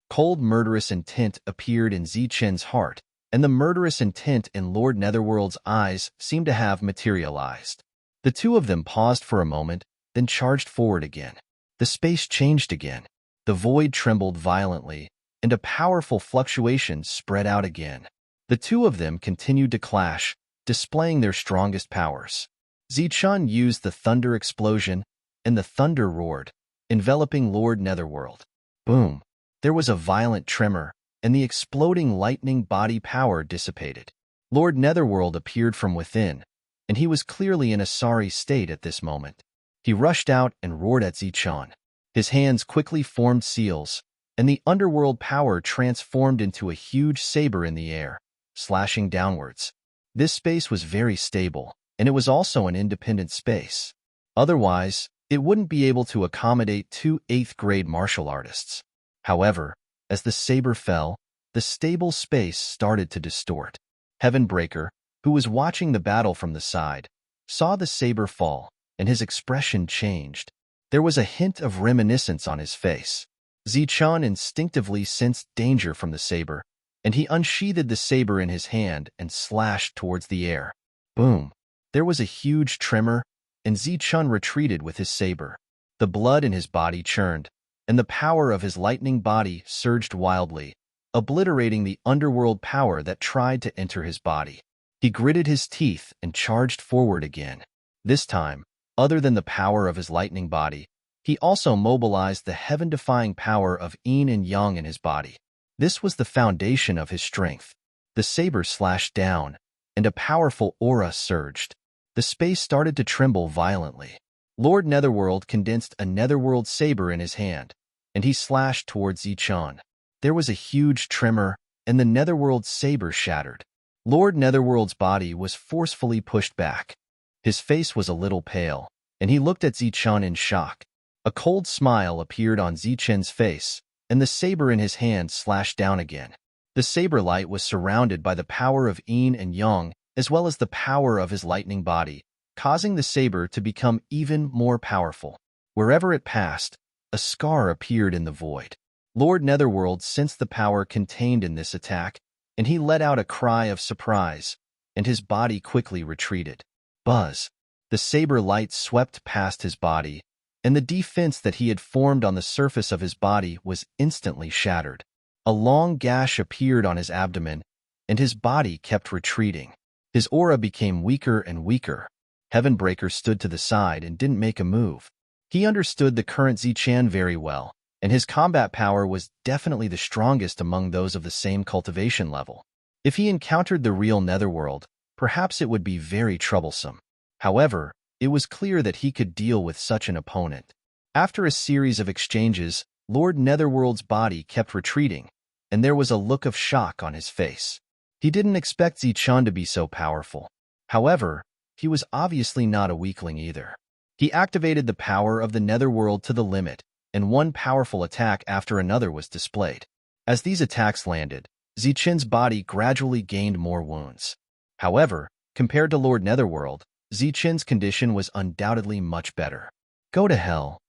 Cold murderous intent appeared in Zichen's heart, and the murderous intent in Lord Netherworld's eyes seemed to have materialized. The two of them paused for a moment, then charged forward again. The space changed again. The void trembled violently, and a powerful fluctuation spread out again. The two of them continued to clash, displaying their strongest powers. Zichun used the thunder explosion, and the thunder roared, enveloping Lord Netherworld. Boom! There was a violent tremor, and the exploding lightning body power dissipated. Lord Netherworld appeared from within, and he was clearly in a sorry state at this moment. He rushed out and roared at Zichun. His hands quickly formed seals, and the underworld power transformed into a huge saber in the air, slashing downwards. This space was very stable, and it was also an independent space. Otherwise, it wouldn't be able to accommodate two 8th-grade martial artists. However, as the saber fell, the stable space started to distort. Heavenbreaker, who was watching the battle from the side, saw the saber fall, and his expression changed. There was a hint of reminiscence on his face. Zichun instinctively sensed danger from the saber, and he unsheathed the saber in his hand and slashed towards the air. Boom! There was a huge tremor, and Zichun retreated with his saber. The blood in his body churned, and the power of his lightning body surged wildly, obliterating the underworld power that tried to enter his body. He gritted his teeth and charged forward again. This time, other than the power of his lightning body, he also mobilized the heaven-defying power of yin and yang in his body. This was the foundation of his strength. The saber slashed down, and a powerful aura surged. The space started to tremble violently. Lord Netherworld condensed a Netherworld saber in his hand, and he slashed towards Zichun. There was a huge tremor, and the Netherworld saber shattered. Lord Netherworld's body was forcefully pushed back. His face was a little pale, and he looked at Zichun in shock. A cold smile appeared on Zichen's face, and the saber in his hand slashed down again. The saber light was surrounded by the power of yin and yang, as well as the power of his lightning body, causing the saber to become even more powerful. Wherever it passed, a scar appeared in the void. Lord Netherworld sensed the power contained in this attack, and he let out a cry of surprise, and his body quickly retreated. Buzz! The saber light swept past his body, and the defense that he had formed on the surface of his body was instantly shattered. A long gash appeared on his abdomen, and his body kept retreating. His aura became weaker and weaker. Heavenbreaker stood to the side and didn't make a move. He understood the current Zichun very well, and his combat power was definitely the strongest among those of the same cultivation level. If he encountered the real Netherworld, perhaps it would be very troublesome. However, it was clear that he could deal with such an opponent. After a series of exchanges, Lord Netherworld's body kept retreating, and there was a look of shock on his face. He didn't expect Zichun to be so powerful. However, he was obviously not a weakling either. He activated the power of the Netherworld to the limit, and one powerful attack after another was displayed. As these attacks landed, Zichun's body gradually gained more wounds. However, compared to Lord Netherworld, Zichun's condition was undoubtedly much better. Go to hell.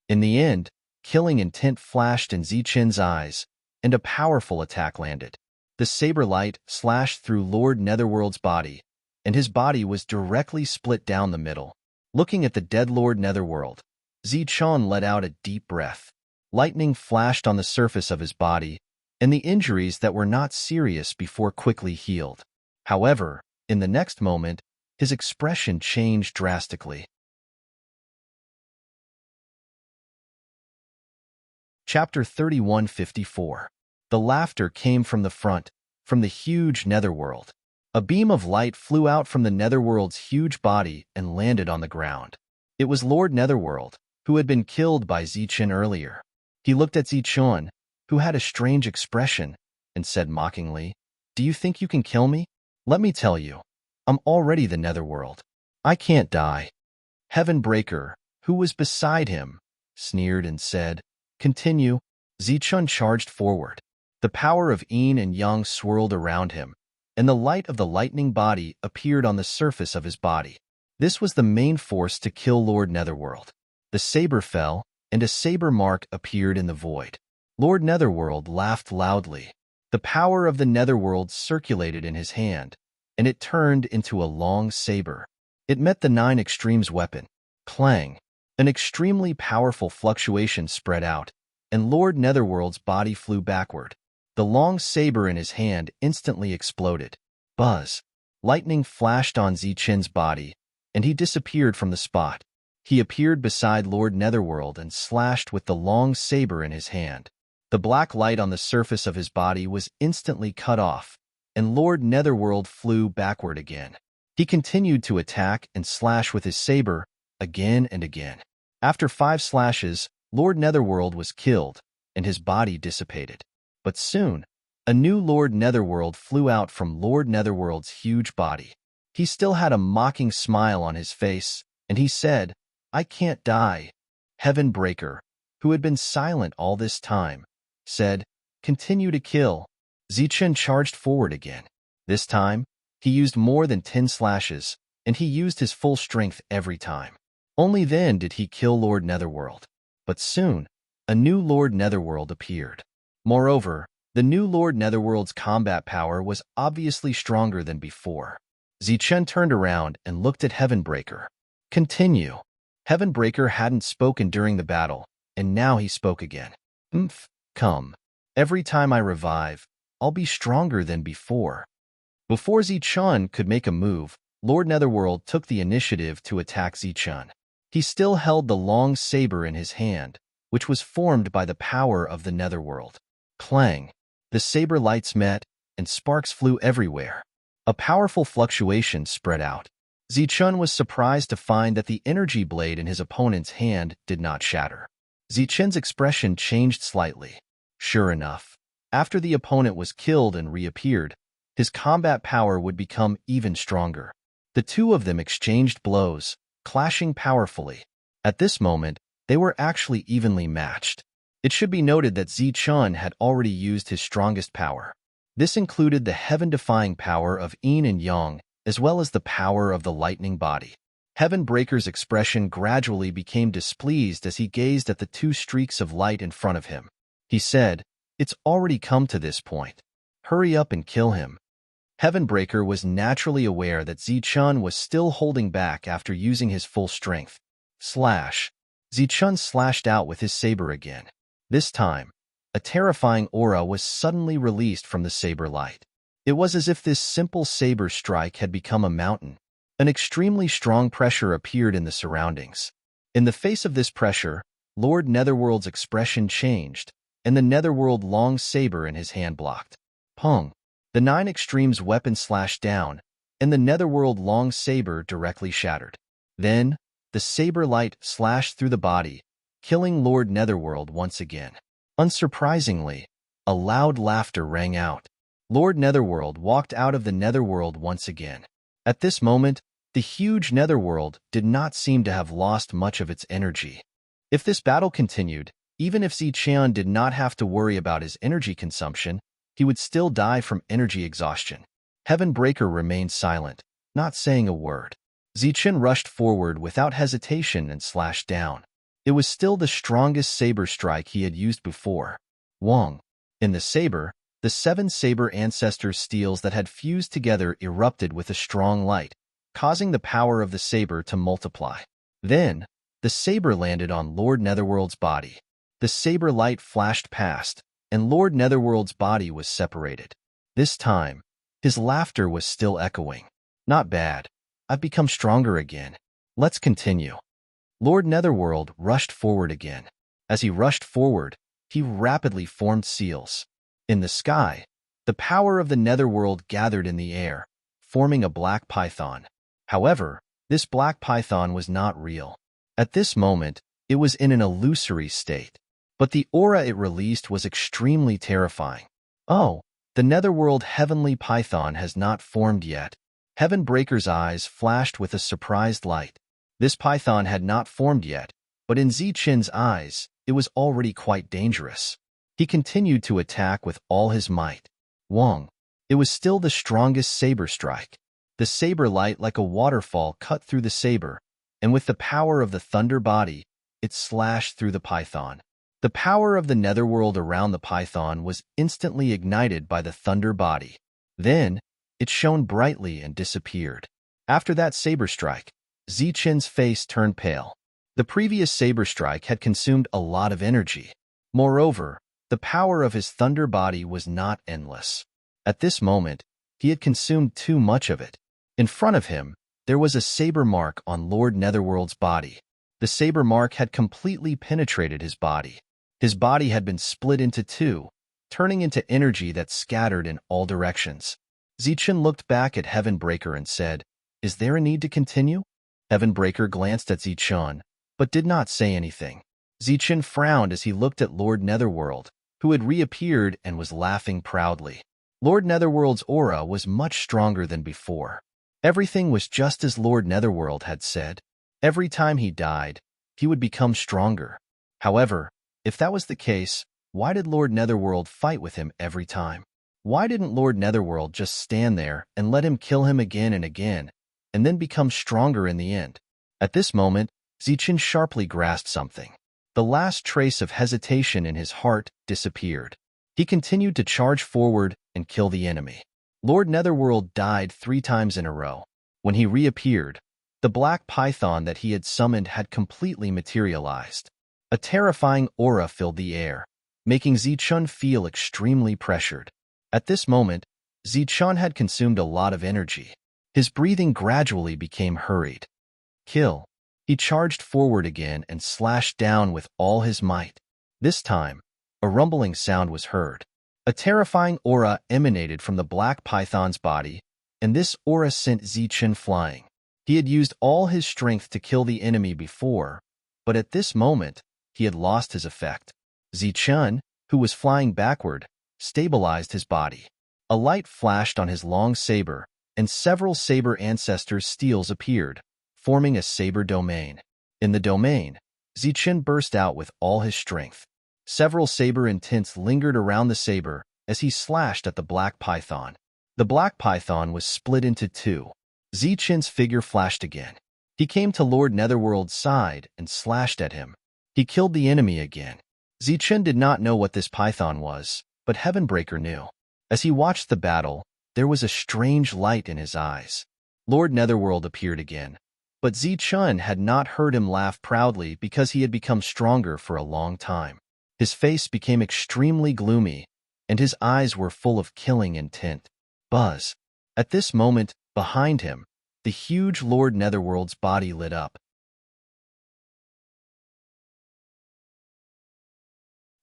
In the end, killing intent flashed in Zichun's eyes, and a powerful attack landed. The saber light slashed through Lord Netherworld's body, and his body was directly split down the middle. Looking at the dead Lord Netherworld, Zichun let out a deep breath. Lightning flashed on the surface of his body, and the injuries that were not serious before quickly healed. However, in the next moment, his expression changed drastically. Chapter 3154. The laughter came from the front, from the huge Netherworld. A beam of light flew out from the Netherworld's huge body and landed on the ground. It was Lord Netherworld, who had been killed by Zichun earlier. He looked at Zichun, who had a strange expression, and said mockingly, "Do you think you can kill me? Let me tell you, I'm already the Netherworld. I can't die." Heavenbreaker, who was beside him, sneered and said, "Continue." Zichun charged forward. The power of yin and yang swirled around him, and the light of the lightning body appeared on the surface of his body. This was the main force to kill Lord Netherworld. The saber fell, and a saber mark appeared in the void. Lord Netherworld laughed loudly. The power of the Netherworld circulated in his hand, and it turned into a long saber. It met the Nine Extremes weapon. Clang! An extremely powerful fluctuation spread out, and Lord Netherworld's body flew backward. The long saber in his hand instantly exploded. Buzz! Lightning flashed on Zichen's body, and he disappeared from the spot. He appeared beside Lord Netherworld and slashed with the long saber in his hand. The black light on the surface of his body was instantly cut off, and Lord Netherworld flew backward again. He continued to attack and slash with his saber, again and again. After 5 slashes, Lord Netherworld was killed, and his body dissipated. But soon, a new Lord Netherworld flew out from Lord Netherworld's huge body. He still had a mocking smile on his face, and he said, "I can't die." Heavenbreaker, who had been silent all this time, said, "Continue to kill." Zichen charged forward again. This time, he used more than 10 slashes, and he used his full strength every time. Only then did he kill Lord Netherworld. But soon, a new Lord Netherworld appeared. Moreover, the new Lord Netherworld's combat power was obviously stronger than before. Zichen turned around and looked at Heavenbreaker. "Continue." Heavenbreaker hadn't spoken during the battle, and now he spoke again. Come. Every time I revive, I'll be stronger than before." Before Zichen could make a move, Lord Netherworld took the initiative to attack Zichen. He still held the long saber in his hand, which was formed by the power of the Netherworld. Clang! The saber lights met, and sparks flew everywhere. A powerful fluctuation spread out. Zichen was surprised to find that the energy blade in his opponent's hand did not shatter. Zichen's expression changed slightly. Sure enough, after the opponent was killed and reappeared, his combat power would become even stronger. The two of them exchanged blows, clashing powerfully. At this moment, they were actually evenly matched. It should be noted that Zichen had already used his strongest power. This included the heaven-defying power of yin and yang, as well as the power of the lightning body. Heavenbreaker's expression gradually became displeased as he gazed at the 2 streaks of light in front of him. He said, "It's already come to this point. Hurry up and kill him." Heavenbreaker was naturally aware that Zichen was still holding back after using his full strength. Slash! Zichen slashed out with his saber again. This time, a terrifying aura was suddenly released from the saber light. It was as if this simple saber strike had become a mountain. An extremely strong pressure appeared in the surroundings. In the face of this pressure, Lord Netherworld's expression changed, and the Netherworld long saber in his hand blocked. Pong! The 9 Extremes weapon slashed down, and the Netherworld long saber directly shattered. Then, the saber light slashed through the body, killing Lord Netherworld once again. Unsurprisingly, a loud laughter rang out. Lord Netherworld walked out of the Netherworld once again. At this moment, the huge Netherworld did not seem to have lost much of its energy. If this battle continued, even if Zichen did not have to worry about his energy consumption, he would still die from energy exhaustion. Heavenbreaker remained silent, not saying a word. Zichen rushed forward without hesitation and slashed down. It was still the strongest saber strike he had used before. Wong! In the saber, the 7 saber ancestors' steels that had fused together erupted with a strong light, causing the power of the saber to multiply. Then, the saber landed on Lord Netherworld's body. The saber light flashed past, and Lord Netherworld's body was separated. This time, his laughter was still echoing. "Not bad. I've become stronger again. Let's continue." Lord Netherworld rushed forward again. As he rushed forward, he rapidly formed seals. In the sky, the power of the Netherworld gathered in the air, forming a black python. However, this black python was not real. At this moment, it was in an illusory state. But the aura it released was extremely terrifying. "Oh, the Netherworld heavenly python has not formed yet." Heavenbreaker's eyes flashed with a surprised light. This python had not formed yet, but in Zichen's eyes, it was already quite dangerous. He continued to attack with all his might. Wong. It was still the strongest saber strike. The saber light like a waterfall cut through the saber, and with the power of the thunder body, it slashed through the python. The power of the netherworld around the python was instantly ignited by the thunder body. Then, it shone brightly and disappeared. After that saber strike, Zichen's face turned pale. The previous saber strike had consumed a lot of energy. Moreover, the power of his thunder body was not endless. At this moment, he had consumed too much of it. In front of him, there was a saber mark on Lord Netherworld's body. The saber mark had completely penetrated his body. His body had been split into two, turning into energy that scattered in all directions. Zichen looked back at Heavenbreaker and said, "Is there a need to continue?" Heavenbreaker glanced at Zichen, but did not say anything. Zichen frowned as he looked at Lord Netherworld, who had reappeared and was laughing proudly. Lord Netherworld's aura was much stronger than before. Everything was just as Lord Netherworld had said. Every time he died, he would become stronger. However, if that was the case, why did Lord Netherworld fight with him every time? Why didn't Lord Netherworld just stand there and let him kill him again and again, and then become stronger in the end? At this moment, Zichen sharply grasped something. The last trace of hesitation in his heart disappeared. He continued to charge forward and kill the enemy. Lord Netherworld died 3 times in a row. When he reappeared, the black python that he had summoned had completely materialized. A terrifying aura filled the air, making Zichen feel extremely pressured. At this moment, Zichen had consumed a lot of energy. His breathing gradually became hurried. Kill. He charged forward again and slashed down with all his might. This time, a rumbling sound was heard. A terrifying aura emanated from the black python's body, and this aura sent Zichen flying. He had used all his strength to kill the enemy before, but at this moment, he had lost his effect. Zichen, who was flying backward, stabilized his body. A light flashed on his long saber, and several saber ancestors' steels appeared, forming a saber domain. In the domain, Zichen burst out with all his strength. Several saber intents lingered around the saber as he slashed at the black python. The black python was split into 2. Zichen's figure flashed again. He came to Lord Netherworld's side and slashed at him. He killed the enemy again. Zichen did not know what this python was, but Heavenbreaker knew. As he watched the battle, there was a strange light in his eyes. Lord Netherworld appeared again, but Zichen had not heard him laugh proudly because he had become stronger for a long time. His face became extremely gloomy, and his eyes were full of killing intent. Buzz. At this moment, behind him, the huge Lord Netherworld's body lit up.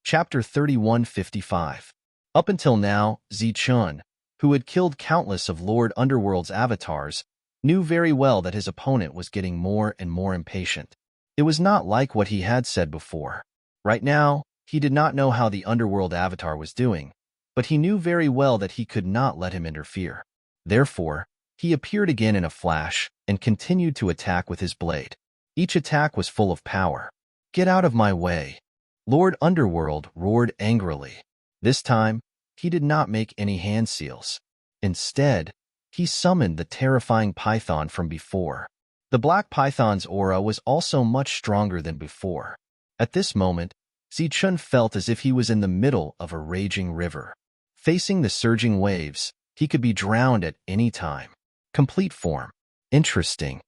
Chapter 3155. Up until now, Zichen, who had killed countless of Lord Underworld's avatars, knew very well that his opponent was getting more and more impatient. It was not like what he had said before. Right now, he did not know how the Underworld avatar was doing, but he knew very well that he could not let him interfere. Therefore, he appeared again in a flash and continued to attack with his blade. Each attack was full of power. "Get out of my way!" Lord Underworld roared angrily. This time, he did not make any hand seals. Instead, he summoned the terrifying python from before. The black python's aura was also much stronger than before. At this moment, Zichen felt as if he was in the middle of a raging river. Facing the surging waves, he could be drowned at any time. Complete form. Interesting.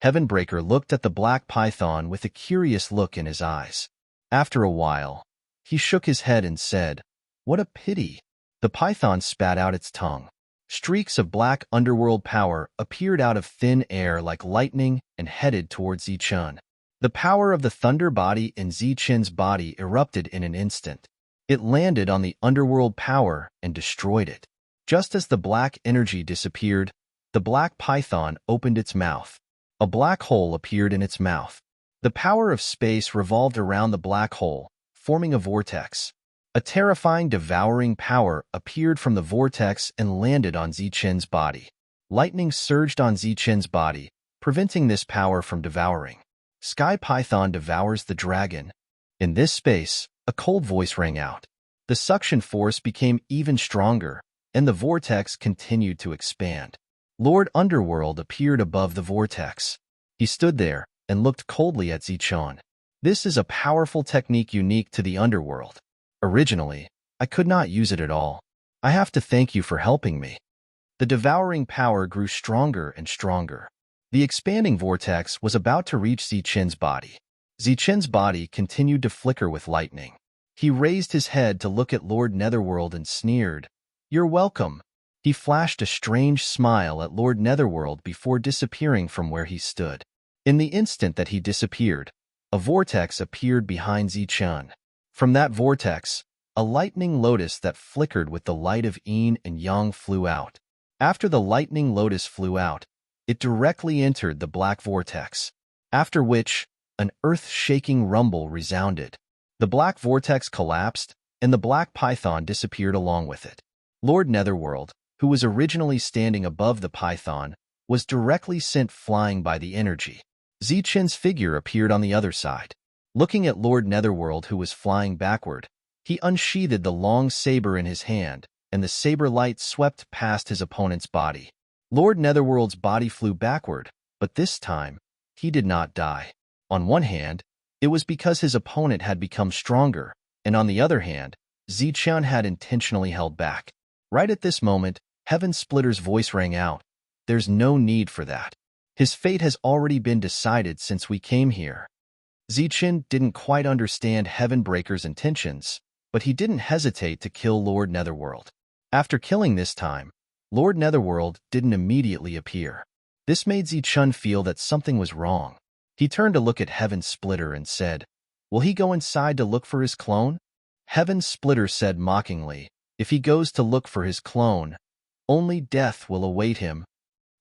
Heavenbreaker looked at the black python with a curious look in his eyes. After a while, he shook his head and said, "What a pity." The python spat out its tongue. Streaks of black underworld power appeared out of thin air like lightning and headed towards Zichen. The power of the thunder body in Zichen's body erupted in an instant. It landed on the underworld power and destroyed it. Just as the black energy disappeared, the black python opened its mouth. A black hole appeared in its mouth. The power of space revolved around the black hole, forming a vortex. A terrifying, devouring power appeared from the vortex and landed on Zichen's body. Lightning surged on Zichen's body, preventing this power from devouring. Sky Python devours the dragon. In this space, a cold voice rang out. The suction force became even stronger, and the vortex continued to expand. Lord Underworld appeared above the vortex. He stood there and looked coldly at Zichun. This is a powerful technique unique to the Underworld. Originally, I could not use it at all. I have to thank you for helping me. The devouring power grew stronger and stronger. The expanding vortex was about to reach Zichun's body. Zichun's body continued to flicker with lightning. He raised his head to look at Lord Netherworld and sneered. "You're welcome." He flashed a strange smile at Lord Netherworld before disappearing from where he stood. In the instant that he disappeared, a vortex appeared behind Zichun. From that vortex, a lightning lotus that flickered with the light of yin and yang flew out. After the lightning lotus flew out, it directly entered the black vortex, after which an earth-shaking rumble resounded. The black vortex collapsed, and the black python disappeared along with it. Lord Netherworld, who was originally standing above the python, was directly sent flying by the energy. Zichun's figure appeared on the other side. Looking at Lord Netherworld, who was flying backward, he unsheathed the long saber in his hand, and the saber light swept past his opponent's body. Lord Netherworld's body flew backward, but this time, he did not die. On one hand, it was because his opponent had become stronger, and on the other hand, Zichun had intentionally held back. Right at this moment, Heaven Splitter's voice rang out. "There's no need for that. His fate has already been decided since we came here." Zichun didn't quite understand Heavenbreaker's intentions, but he didn't hesitate to kill Lord Netherworld. After killing this time, Lord Netherworld didn't immediately appear. This made Zichun feel that something was wrong. He turned to look at Heaven Splitter and said, "Will he go inside to look for his clone?" Heaven Splitter said mockingly, "If he goes to look for his clone, only death will await him."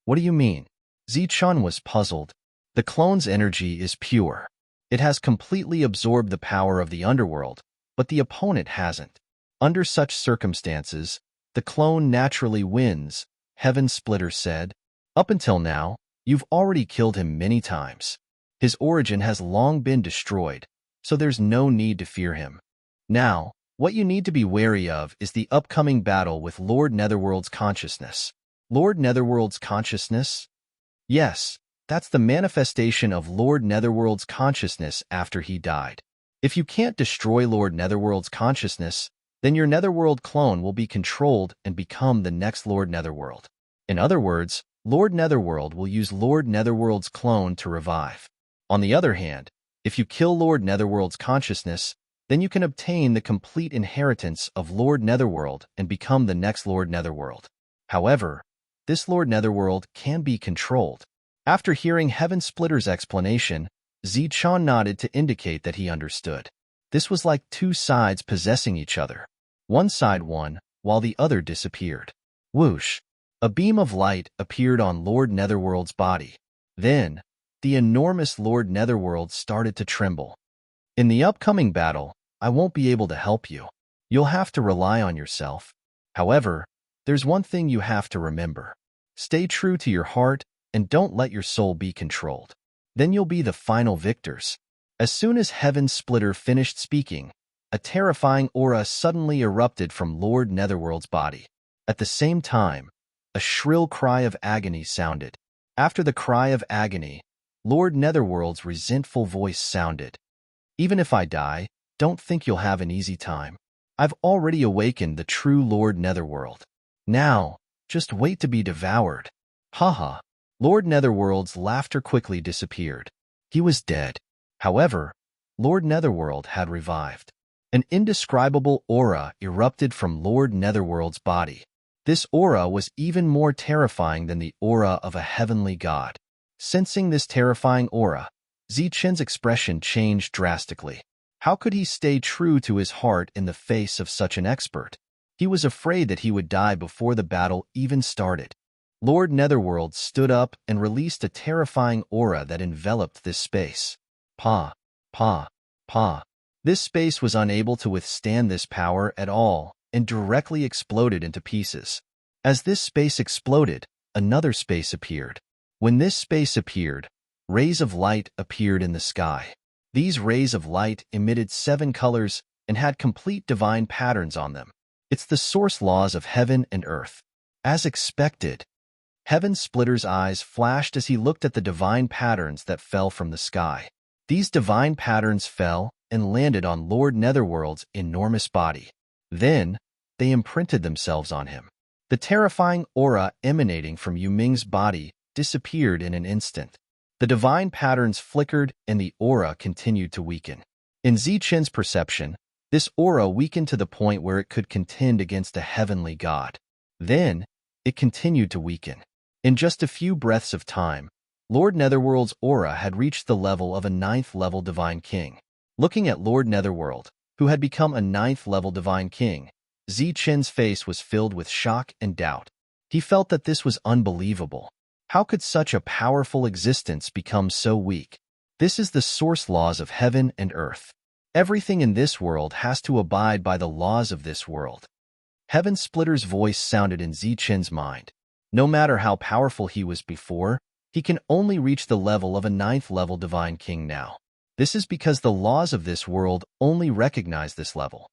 "What do you mean?" Zichun was puzzled. The clone's energy is pure. It has completely absorbed the power of the underworld, but the opponent hasn't. Under such circumstances, the clone naturally wins, Heaven Splitter said. "Up until now, you've already killed him many times. His origin has long been destroyed, so there's no need to fear him. Now, what you need to be wary of is the upcoming battle with Lord Netherworld's consciousness." Lord Netherworld's consciousness? Yes, that's the manifestation of Lord Netherworld's consciousness after he died. If you can't destroy Lord Netherworld's consciousness, then your Netherworld clone will be controlled and become the next Lord Netherworld. In other words, Lord Netherworld will use Lord Netherworld's clone to revive. On the other hand, if you kill Lord Netherworld's consciousness, then you can obtain the complete inheritance of Lord Netherworld and become the next Lord Netherworld. However, this Lord Netherworld can be controlled. After hearing Heaven Splitter's explanation, Zichun nodded to indicate that he understood. This was like two sides possessing each other. One side won, while the other disappeared. Whoosh! A beam of light appeared on Lord Netherworld's body. Then, the enormous Lord Netherworld started to tremble. "In the upcoming battle, I won't be able to help you. You'll have to rely on yourself. However, there's one thing you have to remember. Stay true to your heart and don't let your soul be controlled. Then you'll be the final victors." As soon as Heaven Splitter finished speaking, a terrifying aura suddenly erupted from Lord Netherworld's body. At the same time, a shrill cry of agony sounded. After the cry of agony, Lord Netherworld's resentful voice sounded. "Even if I die, don't think you'll have an easy time. I've already awakened the true Lord Netherworld. Now, just wait to be devoured." Haha. Lord Netherworld's laughter quickly disappeared. He was dead. However, Lord Netherworld had revived. An indescribable aura erupted from Lord Netherworld's body. This aura was even more terrifying than the aura of a heavenly god. Sensing this terrifying aura, Zichun's expression changed drastically. How could he stay true to his heart in the face of such an expert? He was afraid that he would die before the battle even started. Lord Netherworld stood up and released a terrifying aura that enveloped this space. Pa, pa, pa. This space was unable to withstand this power at all and directly exploded into pieces. As this space exploded, another space appeared. When this space appeared, rays of light appeared in the sky. These rays of light emitted 7 colors and had complete divine patterns on them. It's the source laws of heaven and earth. As expected, Heaven Splitter's eyes flashed as he looked at the divine patterns that fell from the sky. These divine patterns fell and landed on Lord Netherworld's enormous body. Then, they imprinted themselves on him. The terrifying aura emanating from Yu Ming's body disappeared in an instant. The divine patterns flickered and the aura continued to weaken. In Zichen's perception, this aura weakened to the point where it could contend against a heavenly god. Then, it continued to weaken. In just a few breaths of time, Lord Netherworld's aura had reached the level of a 9th-level Divine King. Looking at Lord Netherworld, who had become a 9th-level Divine King, Zichen's face was filled with shock and doubt. He felt that this was unbelievable. How could such a powerful existence become so weak? This is the source laws of heaven and earth. Everything in this world has to abide by the laws of this world. Heaven Splitter's voice sounded in Zichen's mind. No matter how powerful he was before, he can only reach the level of a 9th-level Divine King now. This is because the laws of this world only recognize this level.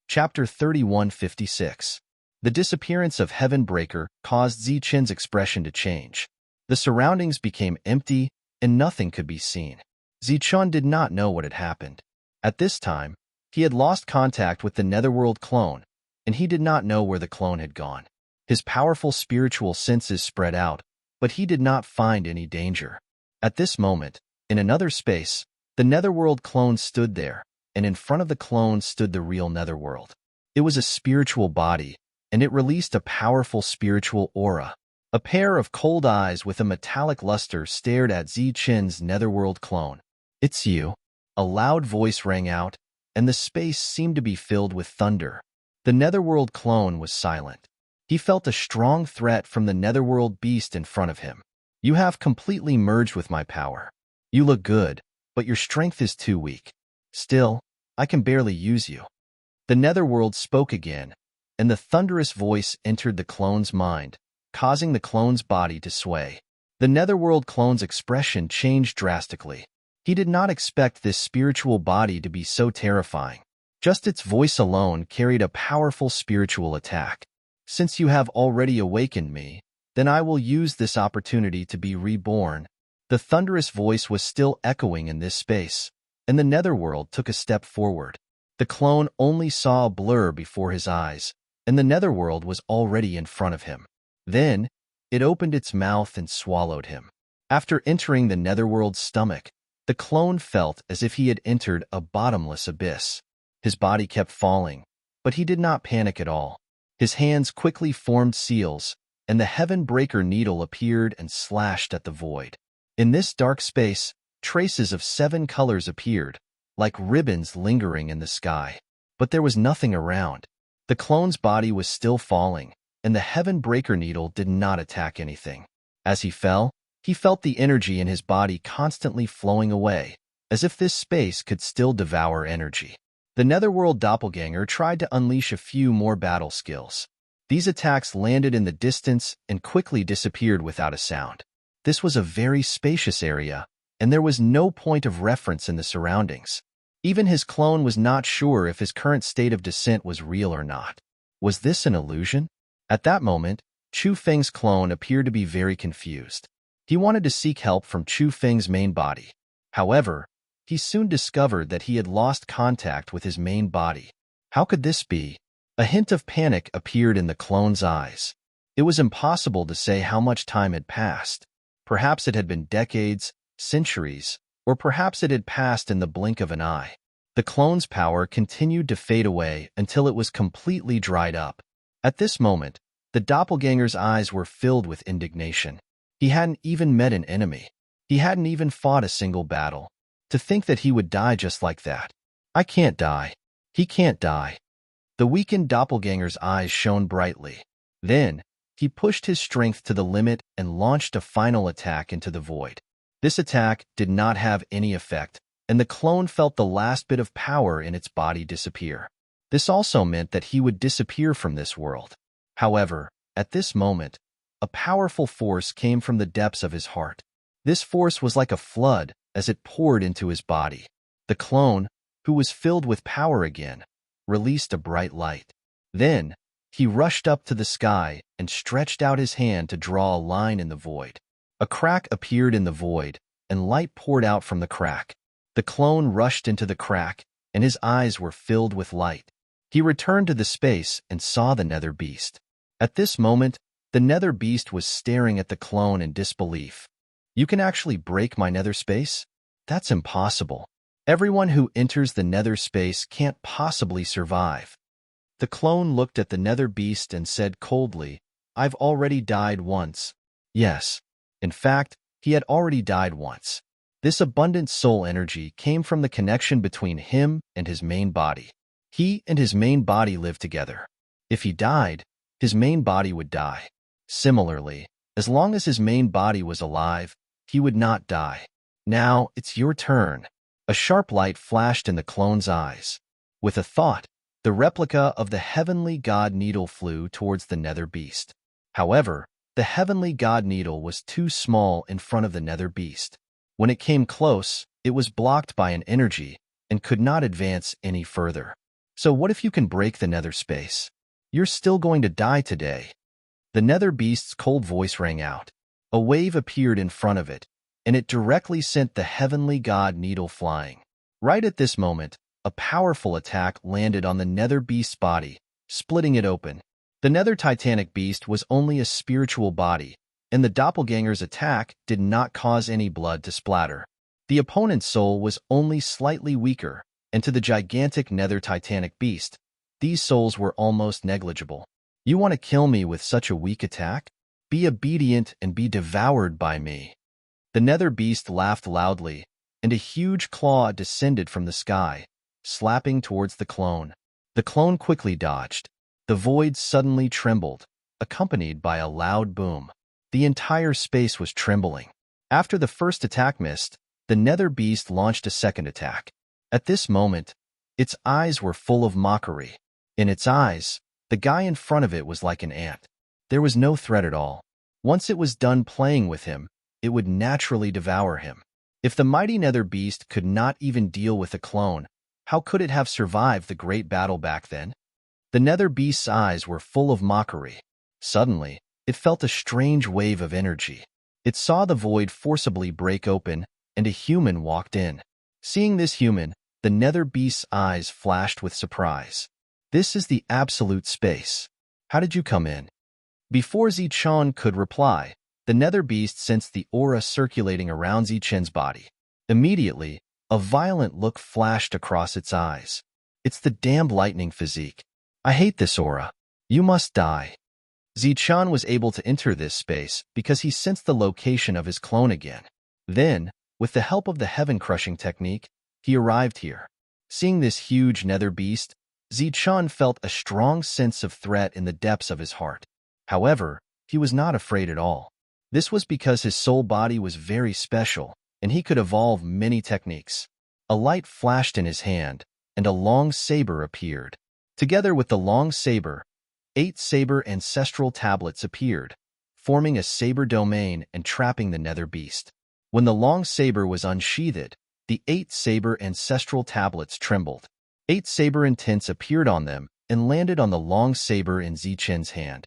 Chapter 3156. The disappearance of Heavenbreaker caused Zichen's expression to change. The surroundings became empty, and nothing could be seen. Zichen did not know what had happened. At this time, he had lost contact with the Netherworld clone, and he did not know where the clone had gone. His powerful spiritual senses spread out, but he did not find any danger. At this moment, in another space, the Netherworld clone stood there, and in front of the clone stood the real Netherworld. It was a spiritual body, and it released a powerful spiritual aura. A pair of cold eyes with a metallic luster stared at Zichen's Netherworld clone. "It's you." A loud voice rang out, and the space seemed to be filled with thunder. The Netherworld clone was silent. He felt a strong threat from the Netherworld beast in front of him. "You have completely merged with my power. You look good, but your strength is too weak. Still, I can barely use you." The Netherworld spoke again, and the thunderous voice entered the clone's mind, causing the clone's body to sway. The Netherworld clone's expression changed drastically. He did not expect this spiritual body to be so terrifying. Just its voice alone carried a powerful spiritual attack. "Since you have already awakened me, then I will use this opportunity to be reborn." The thunderous voice was still echoing in this space, and the Netherworld took a step forward. The clone only saw a blur before his eyes, and the Netherworld was already in front of him. Then, it opened its mouth and swallowed him. After entering the Netherworld's stomach, the clone felt as if he had entered a bottomless abyss. His body kept falling, but he did not panic at all. His hands quickly formed seals, and the Heavenbreaker needle appeared and slashed at the void. In this dark space, traces of 7 colors appeared, like ribbons lingering in the sky. But there was nothing around. The clone's body was still falling, and the Heavenbreaker needle did not attack anything. As he fell, he felt the energy in his body constantly flowing away, as if this space could still devour energy. The Netherworld doppelganger tried to unleash a few more battle skills. These attacks landed in the distance and quickly disappeared without a sound. This was a very spacious area, and there was no point of reference in the surroundings. Even his clone was not sure if his current state of descent was real or not. Was this an illusion? At that moment, Chu Feng's clone appeared to be very confused. He wanted to seek help from Chu Feng's main body. However, he soon discovered that he had lost contact with his main body. How could this be? A hint of panic appeared in the clone's eyes. It was impossible to say how much time had passed. Perhaps it had been decades, centuries, or perhaps it had passed in the blink of an eye. The clone's power continued to fade away until it was completely dried up. At this moment, the doppelganger's eyes were filled with indignation. He hadn't even met an enemy. He hadn't even fought a single battle. To think that he would die just like that. "I can't die. He can't die." The weakened doppelganger's eyes shone brightly. Then, he pushed his strength to the limit and launched a final attack into the void. This attack did not have any effect, and the clone felt the last bit of power in its body disappear. This also meant that he would disappear from this world. However, at this moment, a powerful force came from the depths of his heart. This force was like a flood, as it poured into his body. The clone, who was filled with power again, released a bright light. Then, he rushed up to the sky and stretched out his hand to draw a line in the void. A crack appeared in the void, and light poured out from the crack. The clone rushed into the crack, and his eyes were filled with light. He returned to the space and saw the nether beast. At this moment, the nether beast was staring at the clone in disbelief. "You can actually break my nether space? That's impossible. Everyone who enters the nether space can't possibly survive." The clone looked at the nether beast and said coldly, "I've already died once." Yes. In fact, he had already died once. This abundant soul energy came from the connection between him and his main body. He and his main body lived together. If he died, his main body would die. Similarly, as long as his main body was alive, he would not die. "Now, it's your turn." A sharp light flashed in the clone's eyes. With a thought, the replica of the heavenly god needle flew towards the nether beast. However, the heavenly god needle was too small in front of the nether beast. When it came close, it was blocked by an energy and could not advance any further. So what if you can break the nether space? You're still going to die today. The nether beast's cold voice rang out. A wave appeared in front of it, and it directly sent the heavenly god needle flying. Right at this moment, a powerful attack landed on the nether beast's body, splitting it open. The nether titanic beast was only a spiritual body, and the doppelganger's attack did not cause any blood to splatter. The opponent's soul was only slightly weaker, and to the gigantic nether titanic beast, these souls were almost negligible. "You want to kill me with such a weak attack? Be obedient and be devoured by me." The nether beast laughed loudly, and a huge claw descended from the sky, slapping towards the clone. The clone quickly dodged. The void suddenly trembled, accompanied by a loud boom. The entire space was trembling. After the first attack missed, the nether beast launched a second attack. At this moment, its eyes were full of mockery. In its eyes, the guy in front of it was like an ant. There was no threat at all. Once it was done playing with him, it would naturally devour him. If the mighty nether beast could not even deal with a clone, how could it have survived the great battle back then? The nether beast's eyes were full of mockery. Suddenly, it felt a strange wave of energy. It saw the void forcibly break open, and a human walked in. Seeing this human, the nether beast's eyes flashed with surprise. "This is the absolute space. How did you come in?" Before Zichun could reply, the nether beast sensed the aura circulating around Zichen's body. Immediately, a violent look flashed across its eyes. "It's the damned lightning physique. I hate this aura. You must die." Zichun was able to enter this space because he sensed the location of his clone again. Then, with the help of the heaven-crushing technique, he arrived here. Seeing this huge nether beast, Zichun felt a strong sense of threat in the depths of his heart. However, he was not afraid at all. This was because his soul body was very special, and he could evolve many techniques. A light flashed in his hand, and a long saber appeared. Together with the long saber, 8 saber ancestral tablets appeared, forming a saber domain and trapping the nether beast. When the long saber was unsheathed, the 8 saber ancestral tablets trembled. 8 saber intents appeared on them and landed on the long saber in Zichen's hand.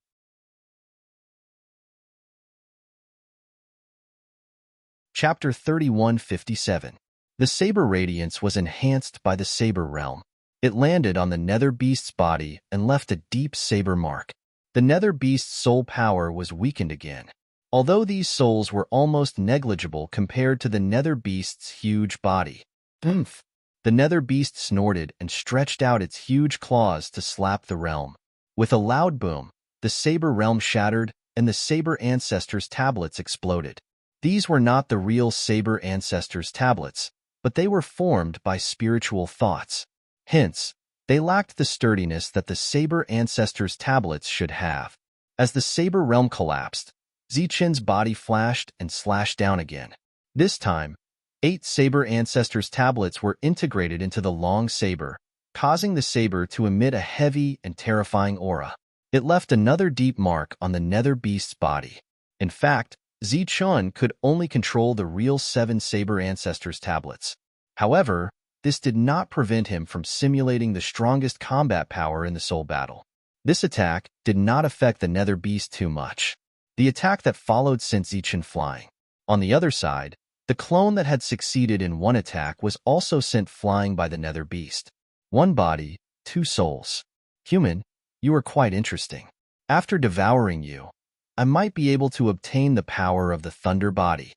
Chapter 3157. The saber radiance was enhanced by the saber realm. It landed on the nether beast's body and left a deep saber mark. The nether beast's soul power was weakened again. Although these souls were almost negligible compared to the nether beast's huge body. Oomph! The nether beast snorted and stretched out its huge claws to slap the realm. With a loud boom, the saber realm shattered and the saber ancestors' tablets exploded. These were not the real saber ancestors' tablets, but they were formed by spiritual thoughts. Hence, they lacked the sturdiness that the saber ancestors' tablets should have. As the saber realm collapsed, Zichen's body flashed and slashed down again. This time, 8 saber ancestors' tablets were integrated into the long saber, causing the saber to emit a heavy and terrifying aura. It left another deep mark on the nether beast's body. In fact, Zichun could only control the real Seven Saber Ancestors tablets. However, this did not prevent him from simulating the strongest combat power in the soul battle. This attack did not affect the Nether Beast too much. The attack that followed sent Zichun flying. On the other side, the clone that had succeeded in one attack was also sent flying by the Nether Beast. One body, two souls. Human, you are quite interesting. After devouring you, I might be able to obtain the power of the Thunder Body.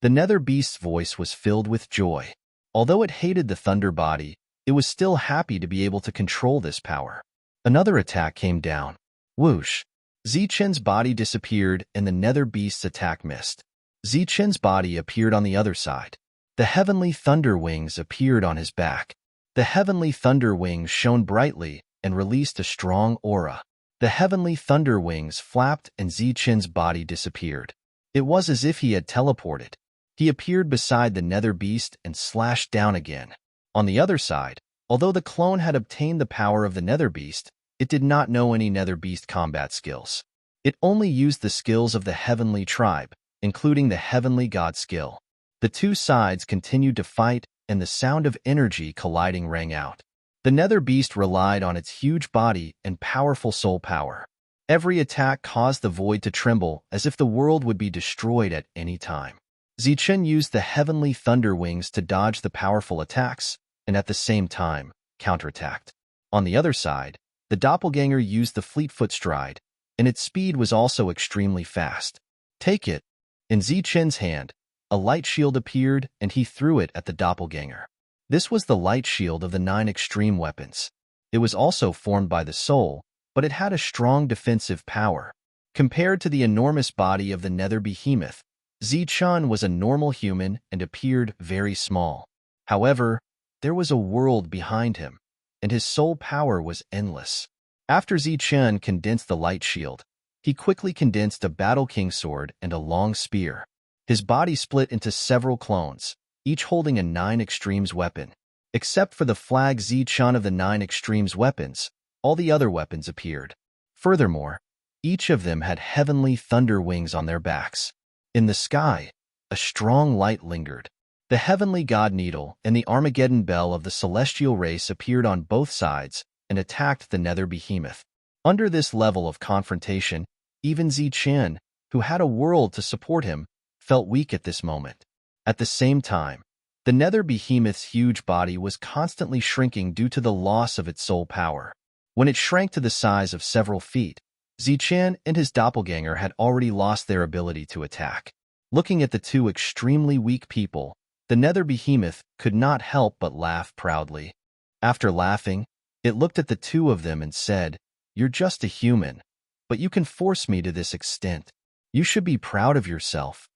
The Nether Beast's voice was filled with joy. Although it hated the Thunder Body, it was still happy to be able to control this power. Another attack came down. Whoosh! Zichun's body disappeared and the Nether Beast's attack missed. Zichun's body appeared on the other side. The heavenly thunder wings appeared on his back. The heavenly thunder wings shone brightly and released a strong aura. The heavenly thunder wings flapped and Zichun's body disappeared. It was as if he had teleported. He appeared beside the Nether Beast and slashed down again. On the other side, although the clone had obtained the power of the Nether Beast, it did not know any Nether Beast combat skills. It only used the skills of the Heavenly Tribe, including the Heavenly God skill. The two sides continued to fight, and the sound of energy colliding rang out. The Nether Beast relied on its huge body and powerful soul power. Every attack caused the void to tremble as if the world would be destroyed at any time. Zichun used the heavenly thunder wings to dodge the powerful attacks, and at the same time, counterattacked. On the other side, the doppelganger used the Fleetfoot Stride, and its speed was also extremely fast. Take it! In Zichun's hand, a light shield appeared and he threw it at the doppelganger. This was the light shield of the 9 extreme weapons. It was also formed by the soul, but it had a strong defensive power. Compared to the enormous body of the Nether Behemoth, Zichun was a normal human and appeared very small. However, there was a world behind him, and his soul power was endless. After Zichun condensed the light shield, he quickly condensed a Battle King sword and a long spear. His body split into several clones, each holding a 9 extremes weapon. Except for the flag Zichun of the 9 extremes weapons, all the other weapons appeared. Furthermore, each of them had heavenly thunder wings on their backs. In the sky, a strong light lingered. The heavenly God Needle and the Armageddon Bell of the celestial race appeared on both sides and attacked the Nether Behemoth. Under this level of confrontation, even Zichun, who had a world to support him, felt weak at this moment. At the same time, the Nether Behemoth's huge body was constantly shrinking due to the loss of its soul power. When it shrank to the size of several feet, Zichun and his doppelganger had already lost their ability to attack. Looking at the two extremely weak people, the Nether Behemoth could not help but laugh proudly. After laughing, it looked at the two of them and said, "You're just a human, but you can force me to this extent. You should be proud of yourself."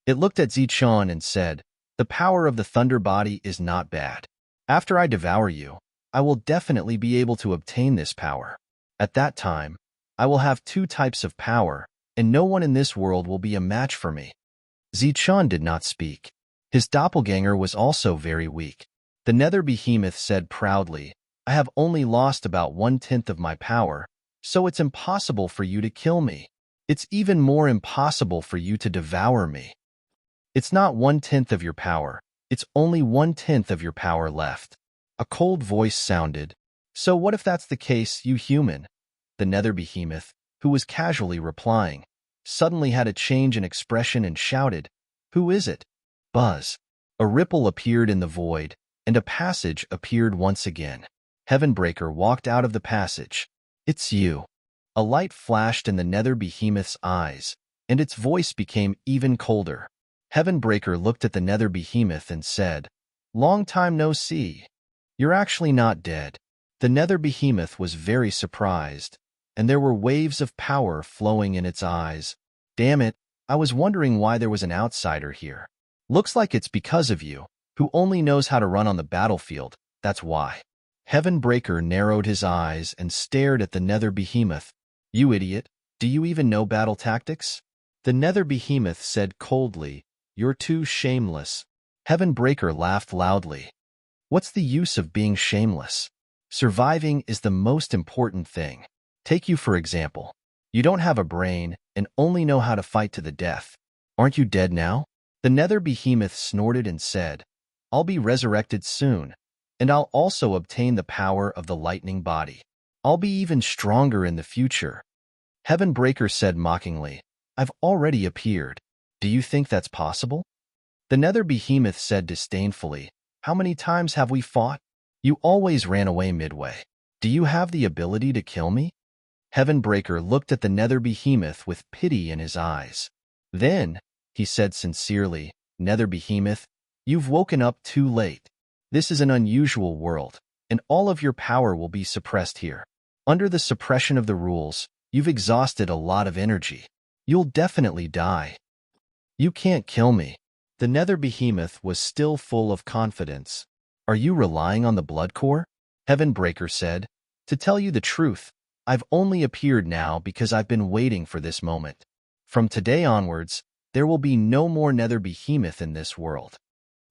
It looked at Zichun and said, "The power of the Thunder Body is not bad. After I devour you, I will definitely be able to obtain this power. At that time, I will have 2 types of power, and no one in this world will be a match for me." Zichun did not speak. His doppelganger was also very weak. The Nether Behemoth said proudly, "I have only lost about 1/10 of my power, so it's impossible for you to kill me. It's even more impossible for you to devour me. It's not 1/10 of your power, it's only 1/10 of your power left." A cold voice sounded, "So what if that's the case, you human?" The Nether Behemoth, who was casually replying, suddenly had a change in expression and shouted, "Who is it?" Buzz. A ripple appeared in the void, and a passage appeared once again. Heavenbreaker walked out of the passage. "It's you." A light flashed in the Nether Behemoth's eyes, and its voice became even colder. Heavenbreaker looked at the Nether Behemoth and said, "Long time no see. You're actually not dead." The Nether Behemoth was very surprised, and there were waves of power flowing in its eyes. "Damn it, I was wondering why there was an outsider here. Looks like it's because of you, who only knows how to run on the battlefield, that's why." Heavenbreaker narrowed his eyes and stared at the Nether Behemoth. "You idiot, do you even know battle tactics?" The Nether Behemoth said coldly, "You're too shameless." Heavenbreaker laughed loudly. "What's the use of being shameless? Surviving is the most important thing. Take you for example. You don't have a brain and only know how to fight to the death. Aren't you dead now? The nether behemoth snorted and said, I'll be resurrected soon, and I'll also obtain the power of the lightning body. I'll be even stronger in the future. Heavenbreaker said mockingly, I've already appeared. Do you think that's possible? The nether behemoth said disdainfully, How many times have we fought? You always ran away midway. Do you have the ability to kill me? Heavenbreaker looked at the nether behemoth with pity in his eyes. Then, he said sincerely, Nether behemoth, you've woken up too late. This is an unusual world, and all of your power will be suppressed here. Under the suppression of the rules, you've exhausted a lot of energy. You'll definitely die. You can't kill me. The nether behemoth was still full of confidence. Are you relying on the blood core? Heavenbreaker said, To tell you the truth, I've only appeared now because I've been waiting for this moment. From today onwards, there will be no more nether behemoth in this world.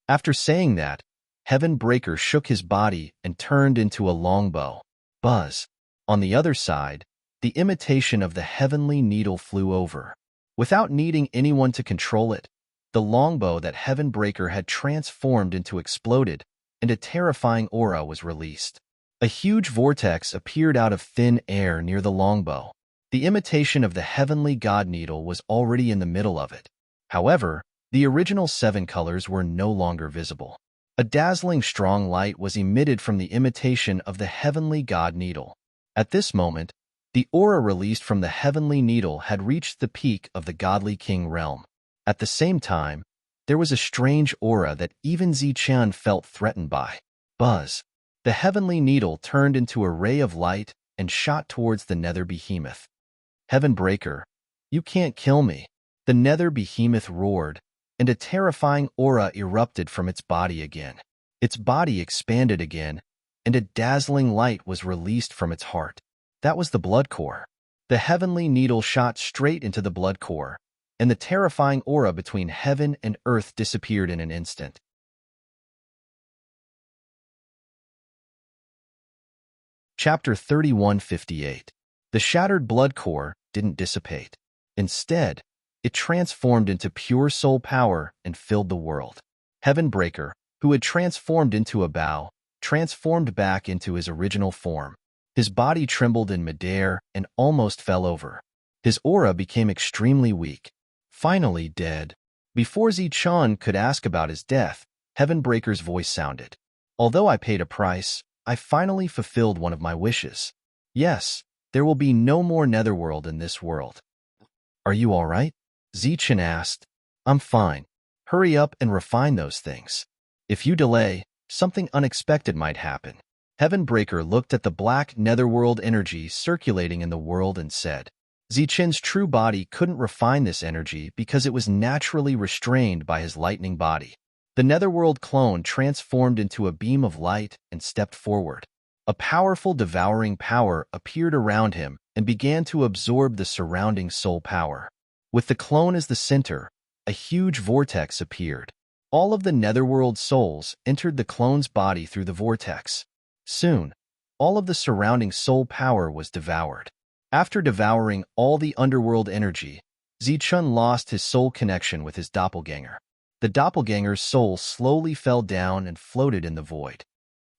After saying that, Heavenbreaker shook his body and turned into a longbow. Buzz. On the other side, the imitation of the heavenly needle flew over. Without needing anyone to control it, the longbow that Heavenbreaker had transformed into exploded, and a terrifying aura was released. A huge vortex appeared out of thin air near the longbow. The imitation of the heavenly god needle was already in the middle of it. However, the original 7 colors were no longer visible. A dazzling strong light was emitted from the imitation of the heavenly god needle. At this moment, the aura released from the heavenly needle had reached the peak of the godly king realm. At the same time, there was a strange aura that even Zichen felt threatened by. Buzz. The heavenly needle turned into a ray of light and shot towards the nether behemoth. Heavenbreaker, you can't kill me. The nether behemoth roared, and a terrifying aura erupted from its body again. Its body expanded again, and a dazzling light was released from its heart. That was the blood core. The heavenly needle shot straight into the blood core, and the terrifying aura between heaven and earth disappeared in an instant. Chapter 3158. The shattered blood core didn't dissipate. Instead, it transformed into pure soul power and filled the world. Heavenbreaker, who had transformed into a bow, transformed back into his original form. His body trembled in midair and almost fell over. His aura became extremely weak. Finally dead. Before Zichen could ask about his death, Heavenbreaker's voice sounded. Although I paid a price, I finally fulfilled one of my wishes. Yes, there will be no more netherworld in this world. Are you all right? Zichen asked. I'm fine. Hurry up and refine those things. If you delay, something unexpected might happen. Heavenbreaker looked at the black netherworld energy circulating in the world and said, Zichen's true body couldn't refine this energy because it was naturally restrained by his lightning body. The netherworld clone transformed into a beam of light and stepped forward. A powerful devouring power appeared around him and began to absorb the surrounding soul power. With the clone as the center, a huge vortex appeared. All of the netherworld souls entered the clone's body through the vortex. Soon, all of the surrounding soul power was devoured. After devouring all the underworld energy, Zichen lost his soul connection with his doppelganger. The doppelganger's soul slowly fell down and floated in the void.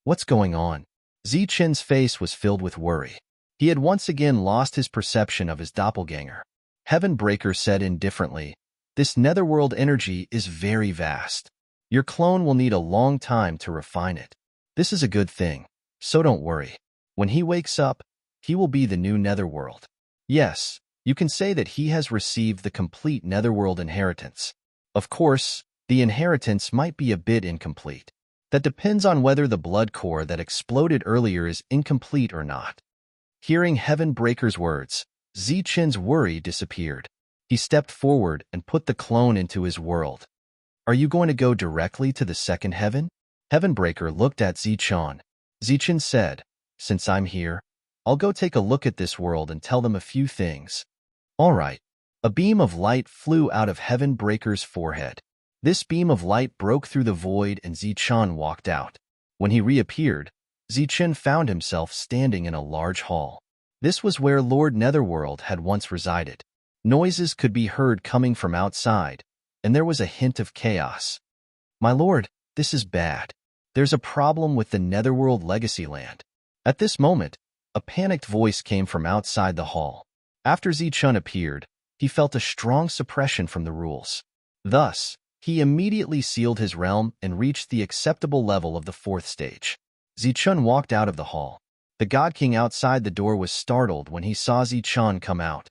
What's going on? Zichen's face was filled with worry. He had once again lost his perception of his doppelganger. Heavenbreaker said indifferently, This netherworld energy is very vast. Your clone will need a long time to refine it. This is a good thing, so don't worry. When he wakes up, he will be the new netherworld. Yes, you can say that he has received the complete netherworld inheritance. Of course, the inheritance might be a bit incomplete. That depends on whether the blood core that exploded earlier is incomplete or not. Hearing Heavenbreaker's words, Zichen's worry disappeared. He stepped forward and put the clone into his world. Are you going to go directly to the second heaven? Heavenbreaker looked at Zichen. Zichen said, Since I'm here, I'll go take a look at this world and tell them a few things. All right. A beam of light flew out of Heavenbreaker's forehead. This beam of light broke through the void and Zichen walked out. When he reappeared, Zichen found himself standing in a large hall. This was where Lord Netherworld had once resided. Noises could be heard coming from outside, and there was a hint of chaos. "My lord, this is bad. There's a problem with the Netherworld Legacy Land." At this moment, a panicked voice came from outside the hall. After Zichun appeared, he felt a strong suppression from the rules. Thus, he immediately sealed his realm and reached the acceptable level of the 4th stage. Zichun walked out of the hall. The God King outside the door was startled when he saw Zichun come out.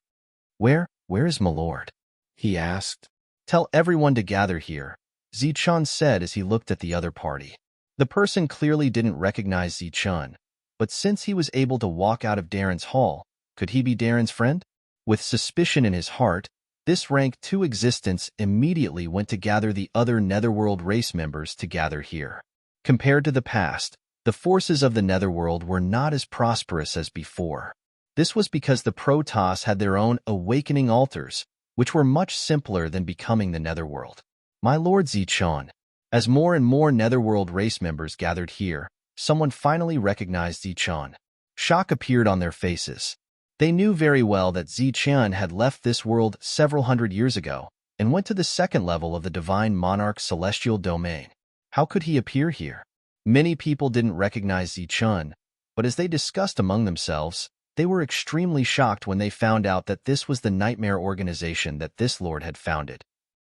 Where is my lord?" he asked. "Tell everyone to gather here," Zichun said as he looked at the other party. The person clearly didn't recognize Zichun, but since he was able to walk out of Darren's hall, could he be Darren's friend? With suspicion in his heart, this rank 2 existence immediately went to gather the other Netherworld race members to gather here. Compared to the past, the forces of the Netherworld were not as prosperous as before. This was because the Protoss had their own awakening altars, which were much simpler than becoming the Netherworld. "My lord Zichun." As more and more Netherworld race members gathered here, someone finally recognized Zichun. Shock appeared on their faces. They knew very well that Zichun had left this world several hundred years ago and went to the 2nd level of the Divine Monarch's celestial domain. How could he appear here? Many people didn't recognize Zichun, but as they discussed among themselves, they were extremely shocked when they found out that this was the nightmare organization that this lord had founded.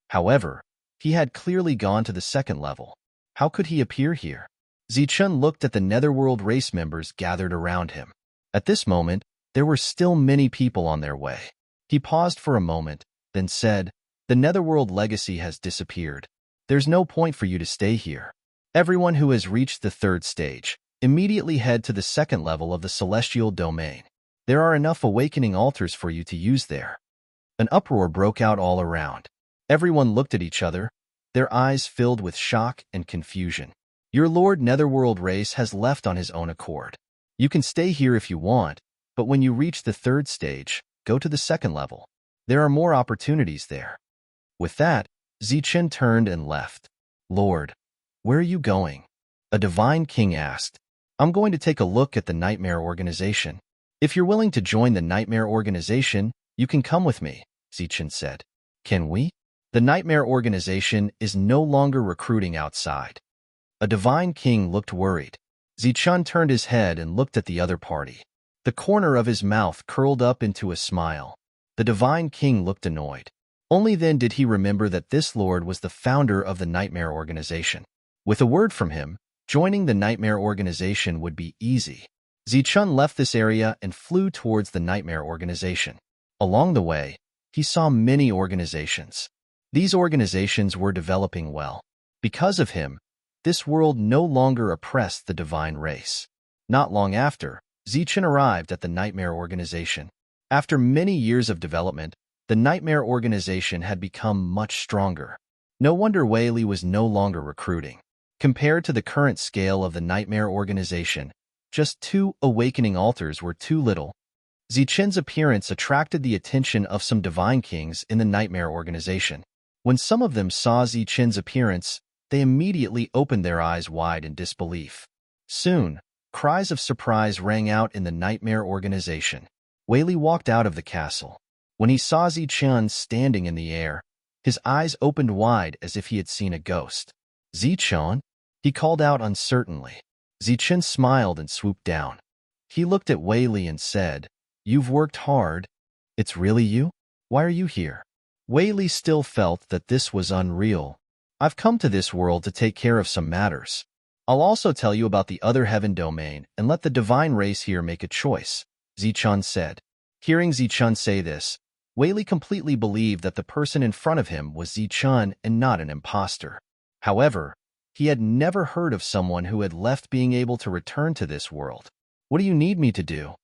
However, he had clearly gone to the 2nd level. How could he appear here? Zichun looked at the Netherworld race members gathered around him. At this moment, there were still many people on their way. He paused for a moment, then said, "The Netherworld legacy has disappeared. There's no point for you to stay here. Everyone who has reached the 3rd stage, immediately head to the 2nd level of the celestial domain. There are enough awakening altars for you to use there." An uproar broke out all around. Everyone looked at each other, their eyes filled with shock and confusion. "Your Lord Netherworld race has left on his own accord. You can stay here if you want, but when you reach the 3rd stage, go to the 2nd level. There are more opportunities there." With that, Zichun turned and left. "Lord, where are you going?" a divine king asked. "I'm going to take a look at the Nightmare Organization. If you're willing to join the Nightmare Organization, you can come with me," Zichun said. "Can we?" The Nightmare Organization is no longer recruiting outside. A divine king looked worried. Zichun turned his head and looked at the other party. The corner of his mouth curled up into a smile. The divine king looked annoyed. Only then did he remember that this lord was the founder of the Nightmare Organization. With a word from him, joining the Nightmare Organization would be easy. Zichun left this area and flew towards the Nightmare Organization. Along the way, he saw many organizations. These organizations were developing well. Because of him, this world no longer oppressed the divine race. Not long after, Zichun arrived at the Nightmare Organization. After many years of development, the Nightmare Organization had become much stronger. No wonder Wei Li was no longer recruiting. Compared to the current scale of the Nightmare Organization, just 2 awakening altars were too little. Zichun's appearance attracted the attention of some divine kings in the Nightmare Organization. When some of them saw Zichun's appearance, they immediately opened their eyes wide in disbelief. Soon, cries of surprise rang out in the Nightmare Organization. Wei Li walked out of the castle. When he saw Zichun standing in the air, his eyes opened wide as if he had seen a ghost. "Zichun?" he called out uncertainly. Zichun smiled and swooped down. He looked at Wei Li and said, "You've worked hard. It's really you? Why are you here?" Wei Li still felt that this was unreal. "I've come to this world to take care of some matters. I'll also tell you about the other heaven domain and let the divine race here make a choice," Zichun said. Hearing Zichun say this, Wei Li completely believed that the person in front of him was Zichun and not an imposter. However, he had never heard of someone who had left being able to return to this world. "What do you need me to do?"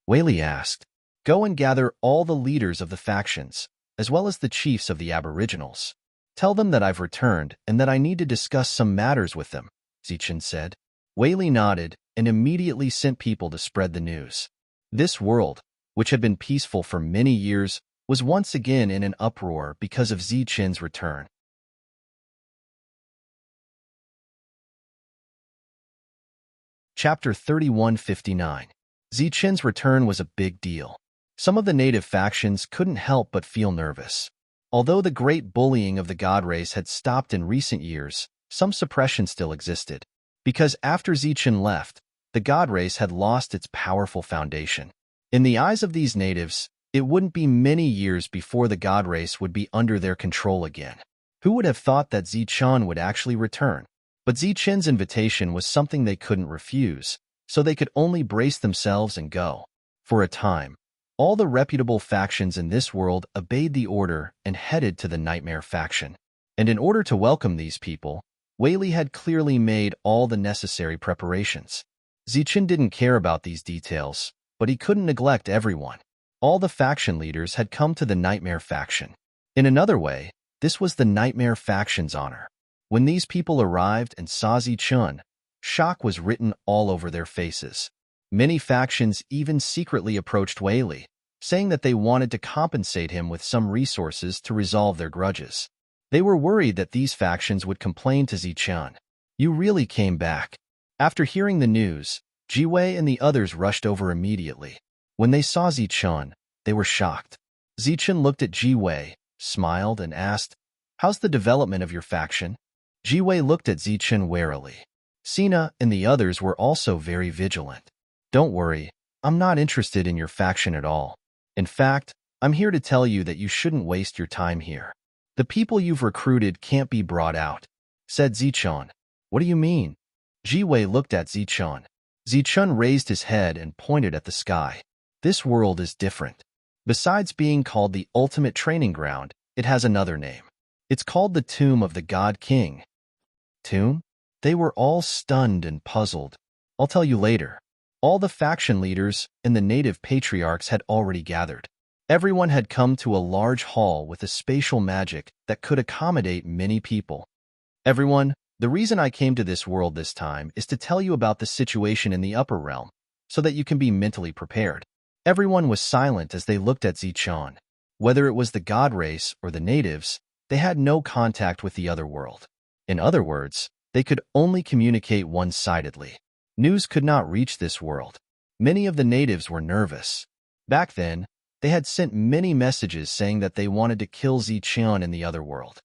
Wei Li asked. "Go and gather all the leaders of the factions, as well as the chiefs of the aboriginals. Tell them that I've returned and that I need to discuss some matters with them," Zichun said. Wei Li nodded and immediately sent people to spread the news. This world, which had been peaceful for many years, was once again in an uproar because of Zichun's return. Chapter 3159. Zichun's return was a big deal. Some of the native factions couldn't help but feel nervous. Although the great bullying of the god race had stopped in recent years, some suppression still existed. Because after Zichen left, the god race had lost its powerful foundation. In the eyes of these natives, it wouldn't be many years before the god race would be under their control again. Who would have thought that Zichen would actually return? But Zichen's invitation was something they couldn't refuse, so they could only brace themselves and go. For a time, all the reputable factions in this world obeyed the order and headed to the Nightmare faction. And in order to welcome these people, Whaley had clearly made all the necessary preparations. Zichen didn't care about these details, but he couldn't neglect everyone. All the faction leaders had come to the Nightmare faction. In another way, this was the Nightmare faction's honor. When these people arrived and saw Zichen, shock was written all over their faces. Many factions even secretly approached Whaley, saying that they wanted to compensate him with some resources to resolve their grudges. They were worried that these factions would complain to Zichen. "You really came back." After hearing the news, Jiwei and the others rushed over immediately. When they saw Zichen, they were shocked. Zichen looked at Jiwei, smiled, and asked, "How's the development of your faction?" Jiwei looked at Zichen warily. Sina and the others were also very vigilant. "Don't worry, I'm not interested in your faction at all. In fact, I'm here to tell you that you shouldn't waste your time here. The people you've recruited can't be brought out," said Zichen. "What do you mean?" Jiwei looked at Zichen. Zichen raised his head and pointed at the sky. "This world is different. Besides being called the ultimate training ground, it has another name. It's called the Tomb of the God King." Tomb? They were all stunned and puzzled. "I'll tell you later." All the faction leaders and the native patriarchs had already gathered. Everyone had come to a large hall with a spatial magic that could accommodate many people. "Everyone, the reason I came to this world this time is to tell you about the situation in the upper realm, so that you can be mentally prepared." Everyone was silent as they looked at Zichen. Whether it was the god race or the natives, they had no contact with the other world. In other words, they could only communicate one-sidedly. News could not reach this world. Many of the natives were nervous. Back then, they had sent many messages saying that they wanted to kill Zichen in the other world.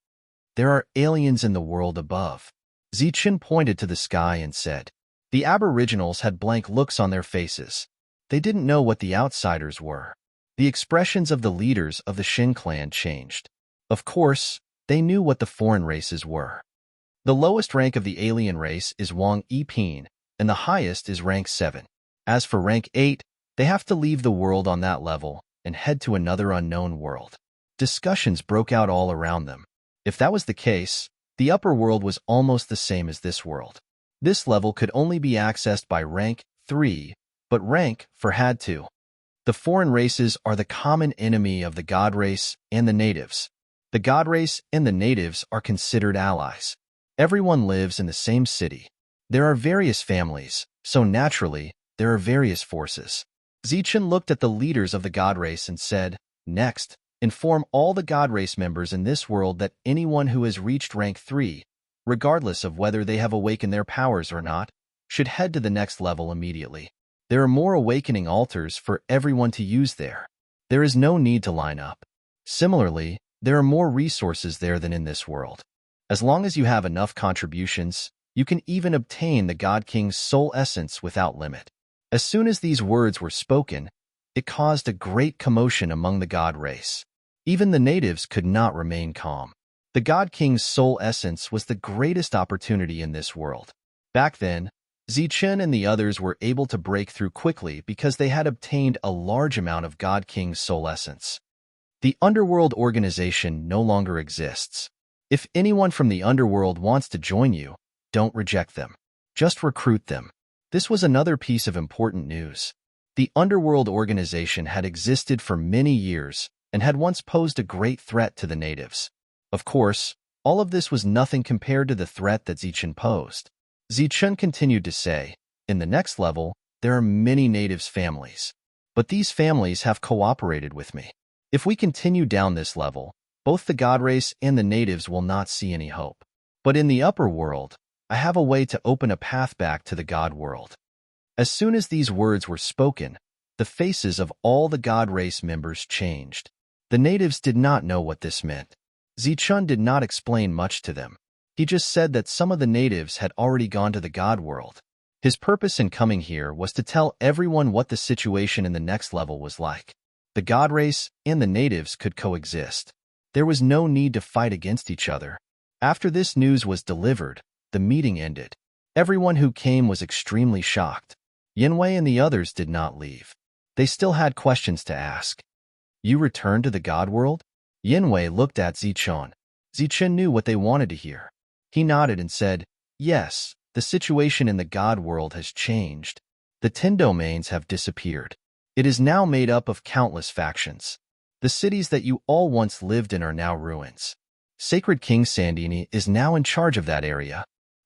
"There are aliens in the world above." Zichen pointed to the sky and said. The aboriginals had blank looks on their faces. They didn't know what the outsiders were. The expressions of the leaders of the Shin clan changed. Of course, they knew what the foreign races were. The lowest rank of the alien race is Wang Yiping, and the highest is rank 7. As for rank 8, they have to leave the world on that level and head to another unknown world. Discussions broke out all around them. If that was the case, the upper world was almost the same as this world. This level could only be accessed by rank 3, but rank 4 had to. The foreign races are the common enemy of the god race and the natives. The god race and the natives are considered allies. Everyone lives in the same city. There are various families, so naturally, there are various forces. Zichen looked at the leaders of the god race and said, "Next, inform all the god race members in this world that anyone who has reached rank 3, regardless of whether they have awakened their powers or not, should head to the next level immediately. There are more awakening altars for everyone to use there. There is no need to line up. Similarly, there are more resources there than in this world. As long as you have enough contributions, you can even obtain the God King's soul essence without limit." As soon as these words were spoken, it caused a great commotion among the god race. Even the natives could not remain calm. The God King's soul essence was the greatest opportunity in this world. Back then, Zichen and the others were able to break through quickly because they had obtained a large amount of God King's soul essence. The underworld organization no longer exists. If anyone from the underworld wants to join you, don't reject them. Just recruit them. This was another piece of important news. The underworld organization had existed for many years and had once posed a great threat to the natives. Of course, all of this was nothing compared to the threat that Zichen posed. Zichen continued to say, "In the next level, there are many natives' families. But these families have cooperated with me. If we continue down this level, both the god race and the natives will not see any hope. But in the upper world, I have a way to open a path back to the god world." As soon as these words were spoken, the faces of all the god race members changed. The natives did not know what this meant. Zichun did not explain much to them. He just said that some of the natives had already gone to the God world. His purpose in coming here was to tell everyone what the situation in the next level was like. The God race and the natives could coexist. There was no need to fight against each other. After this news was delivered, the meeting ended. Everyone who came was extremely shocked. Yanwei and the others did not leave. They still had questions to ask. You returned to the God world? Yanwei looked at Zichun. Zichun knew what they wanted to hear. He nodded and said, yes, the situation in the God world has changed. The 10 domains have disappeared. It is now made up of countless factions. The cities that you all once lived in are now ruins. Sacred King Sandini is now in charge of that area.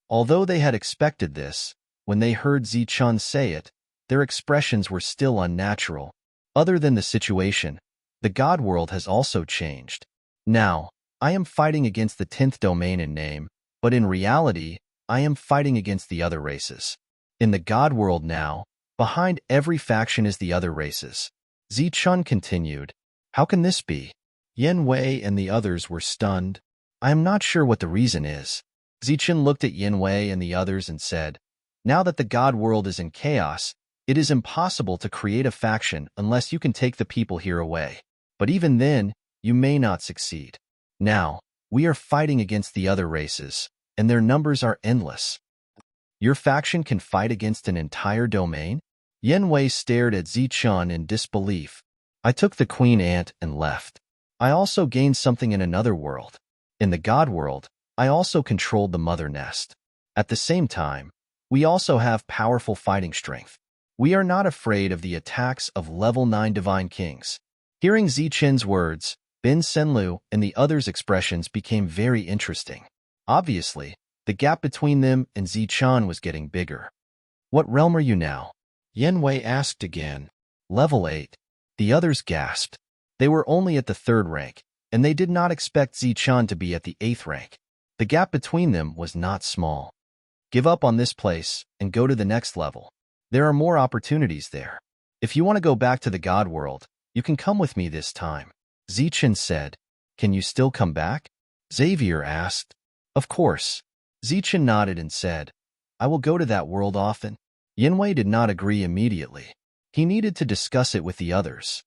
Although they had expected this, when they heard Zichun say it, their expressions were still unnatural. Other than the situation, the God world has also changed. Now, I am fighting against the 10th domain in name, but in reality, I am fighting against the other races. In the God world now, behind every faction is the other races. Zichun continued, how can this be? Yanwei and the others were stunned. I am not sure what the reason is. Zichun looked at Yanwei and the others and said, now that the God world is in chaos, it is impossible to create a faction unless you can take the people here away. But even then, you may not succeed. Now, we are fighting against the other races, and their numbers are endless. Your faction can fight against an entire domain? Yanwei stared at Zichun in disbelief. I took the queen ant and left. I also gained something in another world. In the God world, I also controlled the mother nest. At the same time, we also have powerful fighting strength. We are not afraid of the attacks of level 9 divine kings. Hearing Zichun's words, Bin Senlu and the others' expressions became very interesting. Obviously, the gap between them and Zichun was getting bigger. What realm are you now? Yanwei asked again. Level 8. The others gasped. They were only at the 3rd rank, and they did not expect Zichun to be at the 8th rank. The gap between them was not small. Give up on this place and go to the next level. There are more opportunities there. If you want to go back to the God world, you can come with me this time. Zichun said. Can you still come back? Xavier asked. Of course. Zichun nodded and said, I will go to that world often. Yanwei did not agree immediately. He needed to discuss it with the others.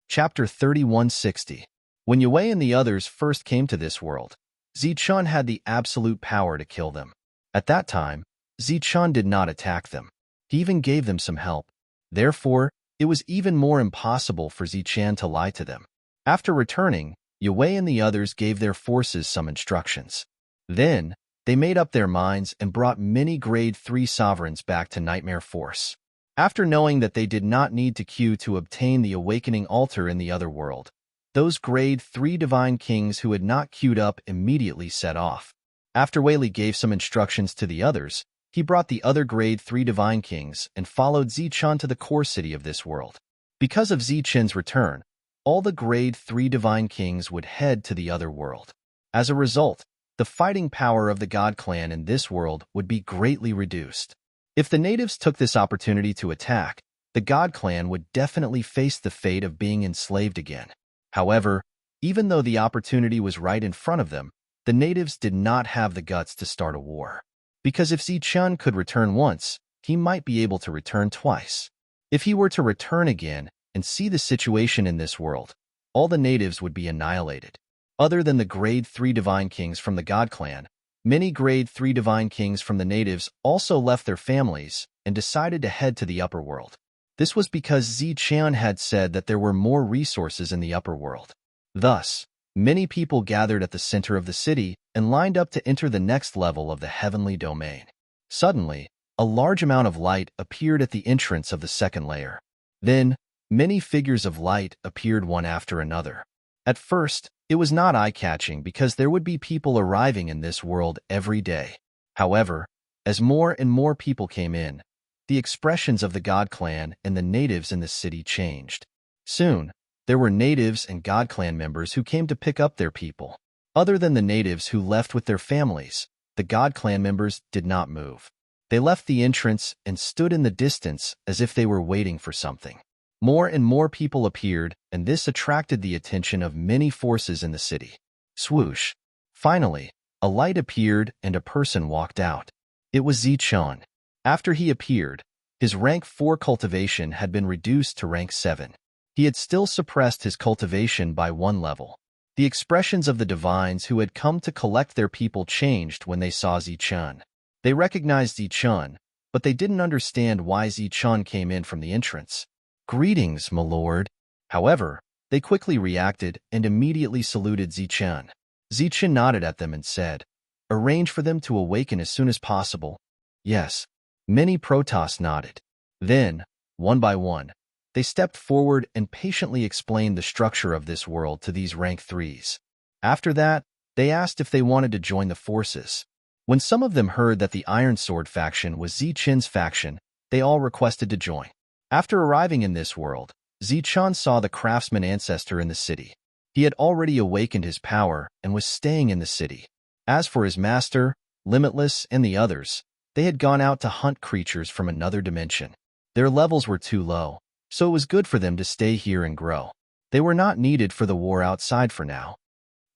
Chapter 3160. When Yue and the others first came to this world, Zichun had the absolute power to kill them. At that time, Zichun did not attack them. He even gave them some help. Therefore, it was even more impossible for Zichun to lie to them. After returning, Yue and the others gave their forces some instructions. Then, they made up their minds and brought many Grade 3 sovereigns back to Nightmare Force. After knowing that they did not need to queue to obtain the awakening altar in the other world, those Grade 3 divine kings who had not queued up immediately set off. After Wei Li gave some instructions to the others, he brought the other Grade 3 divine kings and followed Zichun to the core city of this world. Because of Zichun's return, all the Grade 3 divine kings would head to the other world. As a result, the fighting power of the God clan in this world would be greatly reduced. If the natives took this opportunity to attack, the God clan would definitely face the fate of being enslaved again. However, even though the opportunity was right in front of them, the natives did not have the guts to start a war. Because if Zichun could return once, he might be able to return twice. If he were to return again and see the situation in this world, all the natives would be annihilated. Other than the Grade 3 divine kings from the God clan, many Grade 3 divine kings from the natives also left their families and decided to head to the upper world. This was because Zichun had said that there were more resources in the upper world. Thus, many people gathered at the center of the city and lined up to enter the next level of the heavenly domain. Suddenly, a large amount of light appeared at the entrance of the second layer. Then, many figures of light appeared one after another. At first, it was not eye-catching because there would be people arriving in this world every day. However, as more and more people came in, the expressions of the God clan and the natives in the city changed. Soon, there were natives and God clan members who came to pick up their people. Other than the natives who left with their families, the God clan members did not move. They left the entrance and stood in the distance as if they were waiting for something. More and more people appeared, and this attracted the attention of many forces in the city. Swoosh! Finally, a light appeared and a person walked out. It was Zichun. After he appeared, his rank 4 cultivation had been reduced to rank 7. He had still suppressed his cultivation by 1 level. The expressions of the divines who had come to collect their people changed when they saw Zichun. They recognized Zichun, but they didn't understand why Zichun came in from the entrance. "Greetings, my lord." However, they quickly reacted and immediately saluted Zichun. Zichun nodded at them and said, "Arrange for them to awaken as soon as possible." "Yes." Many Protoss nodded. Then, one by one, they stepped forward and patiently explained the structure of this world to these rank 3s. After that, they asked if they wanted to join the forces. When some of them heard that the Iron Sword faction was Zichun's faction, they all requested to join. After arriving in this world, Zichun saw the craftsman ancestor in the city. He had already awakened his power and was staying in the city. As for his master, Limitless, and the others, they had gone out to hunt creatures from another dimension. Their levels were too low, so it was good for them to stay here and grow. They were not needed for the war outside for now.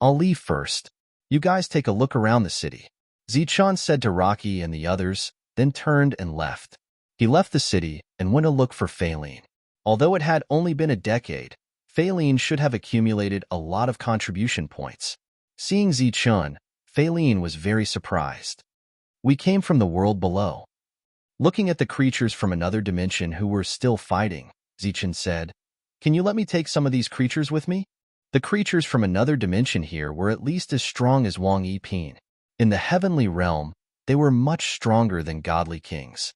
"I'll leave first. You guys take a look around the city," Zichun said to Rocky and the others, then turned and left. He left the city and went to look for Faline. Although it had only been a decade, Faline should have accumulated a lot of contribution points. Seeing Zichun, Faline was very surprised. "We came from the world below." Looking at the creatures from another dimension who were still fighting, Zichun said, "Can you let me take some of these creatures with me?" The creatures from another dimension here were at least as strong as Wang Yiping. In the heavenly realm, they were much stronger than godly kings.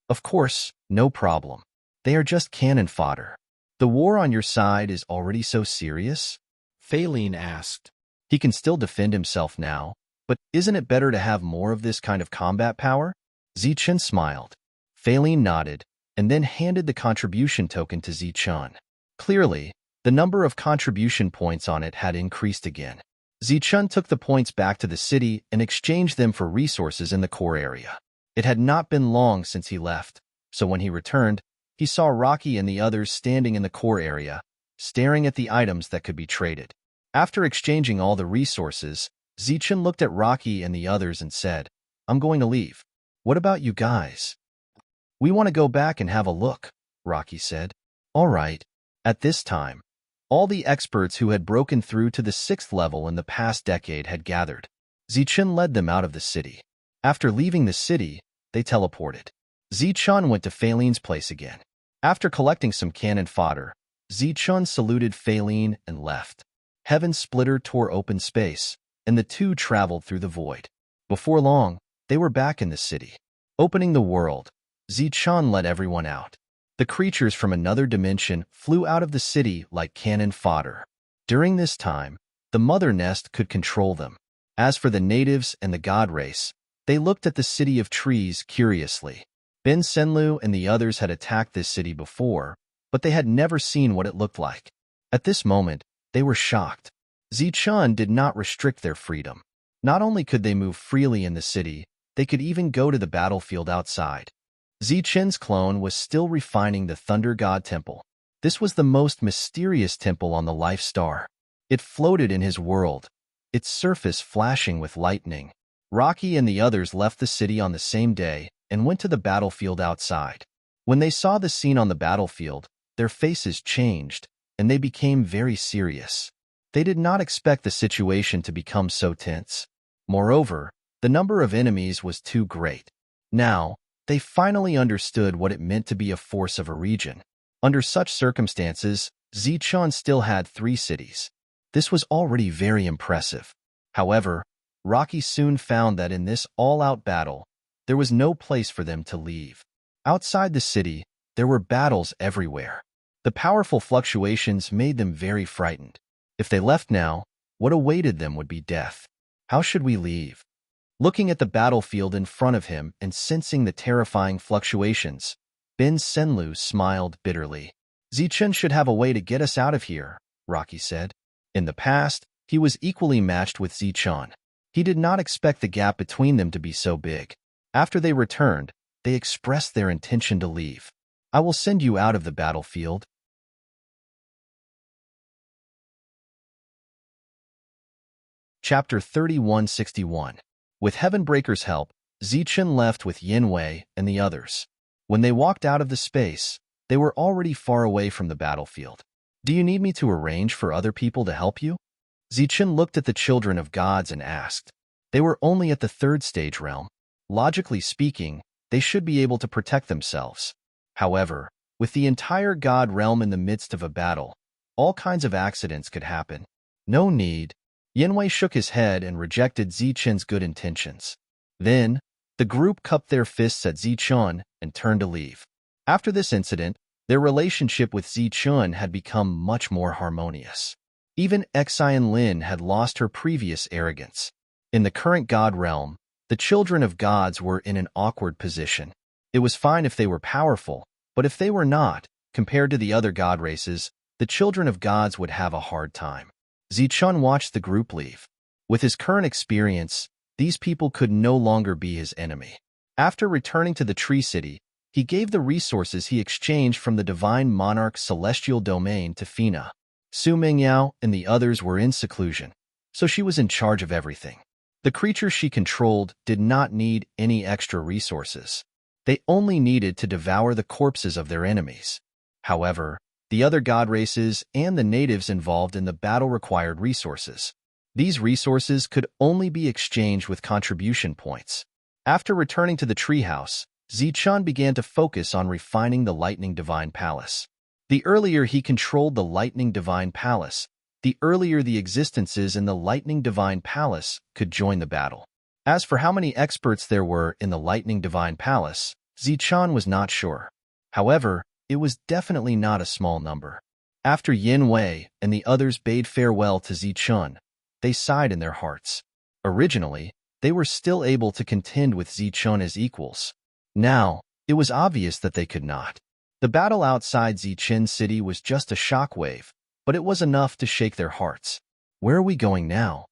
"Of course, no problem. They are just cannon fodder." "The war on your side is already so serious?" Faline asked. "He can still defend himself now, but isn't it better to have more of this kind of combat power?" Zichun smiled. Faline nodded, and then handed the contribution token to Zichun. Clearly, the number of contribution points on it had increased again. Zichun took the points back to the city and exchanged them for resources in the core area. It had not been long since he left, so when he returned, he saw Rocky and the others standing in the core area, staring at the items that could be traded. After exchanging all the resources, Zichun looked at Rocky and the others and said, "I'm going to leave. What about you guys?" "We want to go back and have a look," Rocky said. "All right." At this time, all the experts who had broken through to the 6th level in the past decade had gathered. Zichun led them out of the city. After leaving the city, they teleported. Zichun went to Faline's place again. After collecting some cannon fodder, Zichun saluted Faline and left. Heaven Splitter tore open space, and the two traveled through the void. Before long, they were back in the city. Opening the world, Zichun let everyone out. The creatures from another dimension flew out of the city like cannon fodder. During this time, the Mother Nest could control them. As for the natives and the god race, they looked at the city of trees curiously. Ben Senlu and the others had attacked this city before, but they had never seen what it looked like. At this moment, they were shocked. Zichun did not restrict their freedom. Not only could they move freely in the city, they could even go to the battlefield outside. Zichun's clone was still refining the Thunder God Temple. This was the most mysterious temple on the Life Star. It floated in his world, its surface flashing with lightning. Rocky and the others left the city on the same day and went to the battlefield outside. When they saw the scene on the battlefield, their faces changed, and they became very serious. They did not expect the situation to become so tense. Moreover, the number of enemies was too great. Now, they finally understood what it meant to be a force of a region. Under such circumstances, Zichun still had 3 cities. This was already very impressive. However, Rocky soon found that in this all-out battle, there was no place for them to leave. Outside the city, there were battles everywhere. The powerful fluctuations made them very frightened. If they left now, what awaited them would be death. How should we leave? Looking at the battlefield in front of him and sensing the terrifying fluctuations, Ben Senlu smiled bitterly. "Zichun should have a way to get us out of here," Rocky said. In the past, he was equally matched with Zichun. He did not expect the gap between them to be so big. After they returned, they expressed their intention to leave. I will send you out of the battlefield. Chapter 3161. With Heavenbreaker's help, Zichun left with Yin Wei and the others. When they walked out of the space, they were already far away from the battlefield. Do you need me to arrange for other people to help you? Zichun looked at the children of gods and asked. They were only at the third stage realm. Logically speaking, they should be able to protect themselves. However, with the entire god realm in the midst of a battle, all kinds of accidents could happen. No need. Yinwei shook his head and rejected Zichun's good intentions. Then, the group cupped their fists at Zichun and turned to leave. After this incident, their relationship with Zichun had become much more harmonious. Even Xian Lin had lost her previous arrogance. In the current god realm, the children of gods were in an awkward position. It was fine if they were powerful, but if they were not, compared to the other god races, the children of gods would have a hard time. Zichun watched the group leave. With his current experience, these people could no longer be his enemy. After returning to the Tree City, he gave the resources he exchanged from the Divine Monarch's celestial domain to Fina. Su Mingyao and the others were in seclusion, so she was in charge of everything. The creatures she controlled did not need any extra resources. They only needed to devour the corpses of their enemies. However, the other god races and the natives involved in the battle required resources. These resources could only be exchanged with contribution points. After returning to the treehouse, Zichun began to focus on refining the Lightning Divine Palace. The earlier he controlled the Lightning Divine Palace, the earlier the existences in the Lightning Divine Palace could join the battle. As for how many experts there were in the Lightning Divine Palace, Zichun was not sure. However, it was definitely not a small number. After Yin Wei and the others bade farewell to Zichun, they sighed in their hearts. Originally, they were still able to contend with Zichun as equals. Now, it was obvious that they could not. The battle outside Zichun City was just a shockwave, but it was enough to shake their hearts. Where are we going now?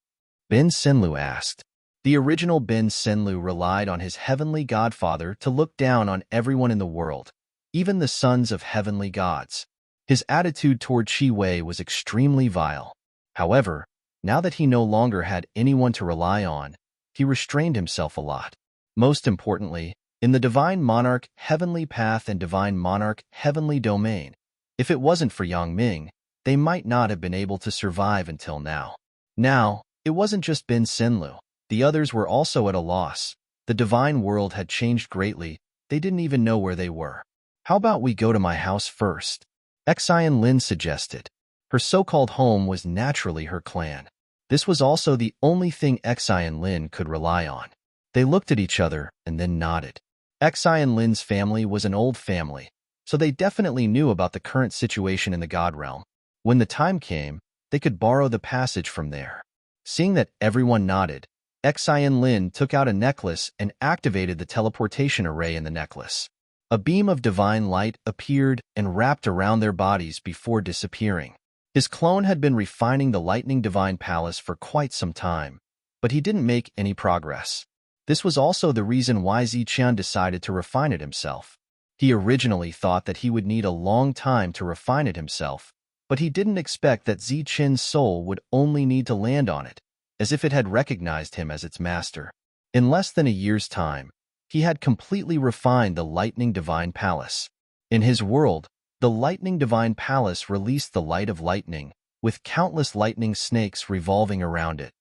Ben Senlu asked. The original Ben Senlu relied on his heavenly godfather to look down on everyone in the world, even the sons of heavenly gods. His attitude toward Qi Wei was extremely vile. However, now that he no longer had anyone to rely on, he restrained himself a lot. Most importantly, in the Divine Monarch Heavenly Path and Divine Monarch Heavenly Domain, if it wasn't for Yang Ming, they might not have been able to survive until now. Now, it wasn't just Ben Senlu. The others were also at a loss. The divine world had changed greatly. They didn't even know where they were. How about we go to my house first? Xian Lin suggested. Her so-called home was naturally her clan. This was also the only thing Xian Lin could rely on. They looked at each other and then nodded. Xian Lin's family was an old family, so they definitely knew about the current situation in the God realm. When the time came, they could borrow the passage from there. Seeing that everyone nodded, Xian Lin took out a necklace and activated the teleportation array in the necklace. A beam of divine light appeared and wrapped around their bodies before disappearing. His clone had been refining the Lightning Divine Palace for quite some time, but he didn't make any progress. This was also the reason why Zichun decided to refine it himself. He originally thought that he would need a long time to refine it himself, but he didn't expect that Zichun's soul would only need to land on it, as if it had recognized him as its master. In less than a year's time, he had completely refined the Lightning Divine Palace. In his world, the Lightning Divine Palace released the light of lightning, with countless lightning snakes revolving around it.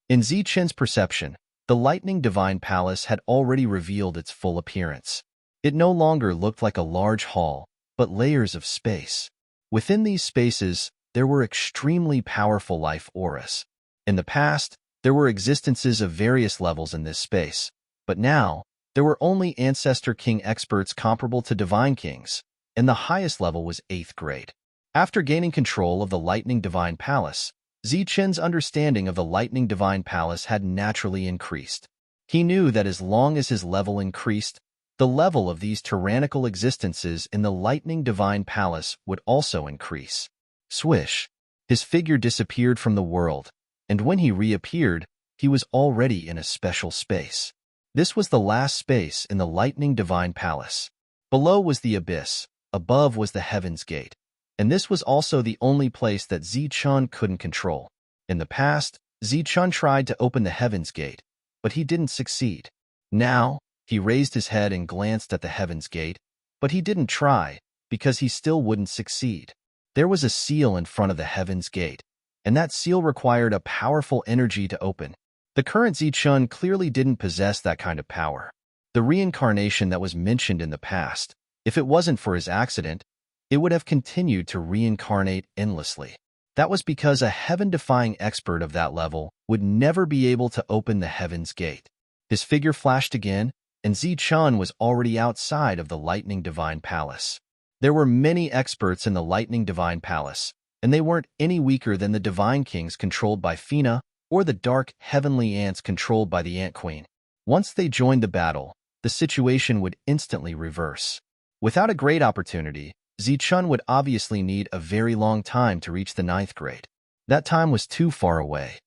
In Zichun's perception, the Lightning Divine Palace had already revealed its full appearance. It no longer looked like a large hall, but layers of space. Within these spaces, there were extremely powerful life auras. In the past, there were existences of various levels in this space, but now, there were only Ancestor King experts comparable to Divine Kings, and the highest level was 8th grade. After gaining control of the Lightning Divine Palace, Zichun's understanding of the Lightning Divine Palace had naturally increased. He knew that as long as his level increased, the level of these tyrannical existences in the Lightning Divine Palace would also increase. Swish! His figure disappeared from the world, and when he reappeared, he was already in a special space. This was the last space in the lightning divine palace. Below was the abyss, above was the heaven's gate. And this was also the only place that Zichun couldn't control. In the past, Zichun tried to open the heaven's gate, but he didn't succeed. Now, he raised his head and glanced at the heaven's gate, but he didn't try, because he still wouldn't succeed. There was a seal in front of the heaven's gate, and that seal required a powerful energy to open. The current Zichun clearly didn't possess that kind of power. The reincarnation that was mentioned in the past, if it wasn't for his accident, it would have continued to reincarnate endlessly. That was because a heaven-defying expert of that level would never be able to open the heaven's gate. His figure flashed again, and Zichun was already outside of the Lightning Divine Palace. There were many experts in the Lightning Divine Palace, and they weren't any weaker than the Divine Kings controlled by Fina or the dark heavenly ants controlled by the Ant Queen. Once they joined the battle, the situation would instantly reverse. Without a great opportunity, Zichun would obviously need a very long time to reach the 9th grade. That time was too far away.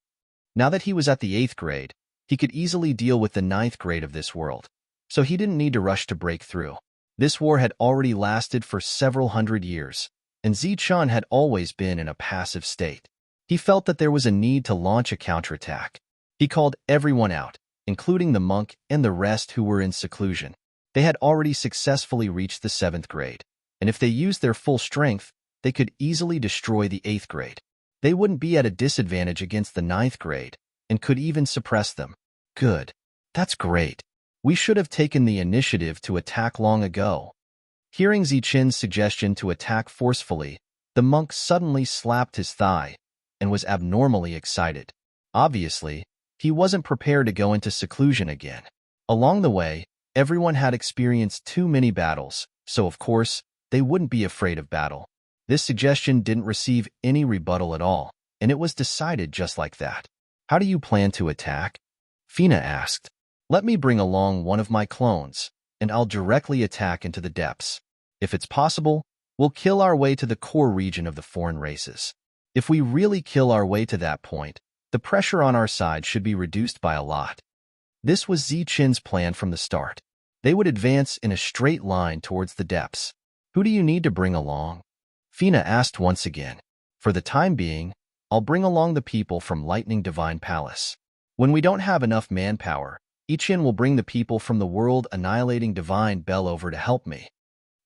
Now that he was at the 8th grade, he could easily deal with the 9th grade of this world, so he didn't need to rush to break through. This war had already lasted for several hundred years, and Zichun had always been in a passive state. He felt that there was a need to launch a counterattack. He called everyone out, including the monk and the rest who were in seclusion. They had already successfully reached the 7th grade, and if they used their full strength, they could easily destroy the 8th grade. They wouldn't be at a disadvantage against the 9th grade, and could even suppress them. Good. That's great. We should have taken the initiative to attack long ago. Hearing Zichun's suggestion to attack forcefully, the monk suddenly slapped his thigh and was abnormally excited. Obviously, he wasn't prepared to go into seclusion again. Along the way, everyone had experienced too many battles, so of course, they wouldn't be afraid of battle. This suggestion didn't receive any rebuttal at all, and it was decided just like that. How do you plan to attack? Fina asked. Let me bring along one of my clones, and I'll directly attack into the depths. If it's possible, we'll kill our way to the core region of the foreign races. If we really kill our way to that point, the pressure on our side should be reduced by a lot. This was Zichun's plan from the start. They would advance in a straight line towards the depths. Who do you need to bring along? Fina asked once again. For the time being, I'll bring along the people from Lightning Divine Palace. When we don't have enough manpower, Ichin will bring the people from the world-annihilating Divine Bell over to help me.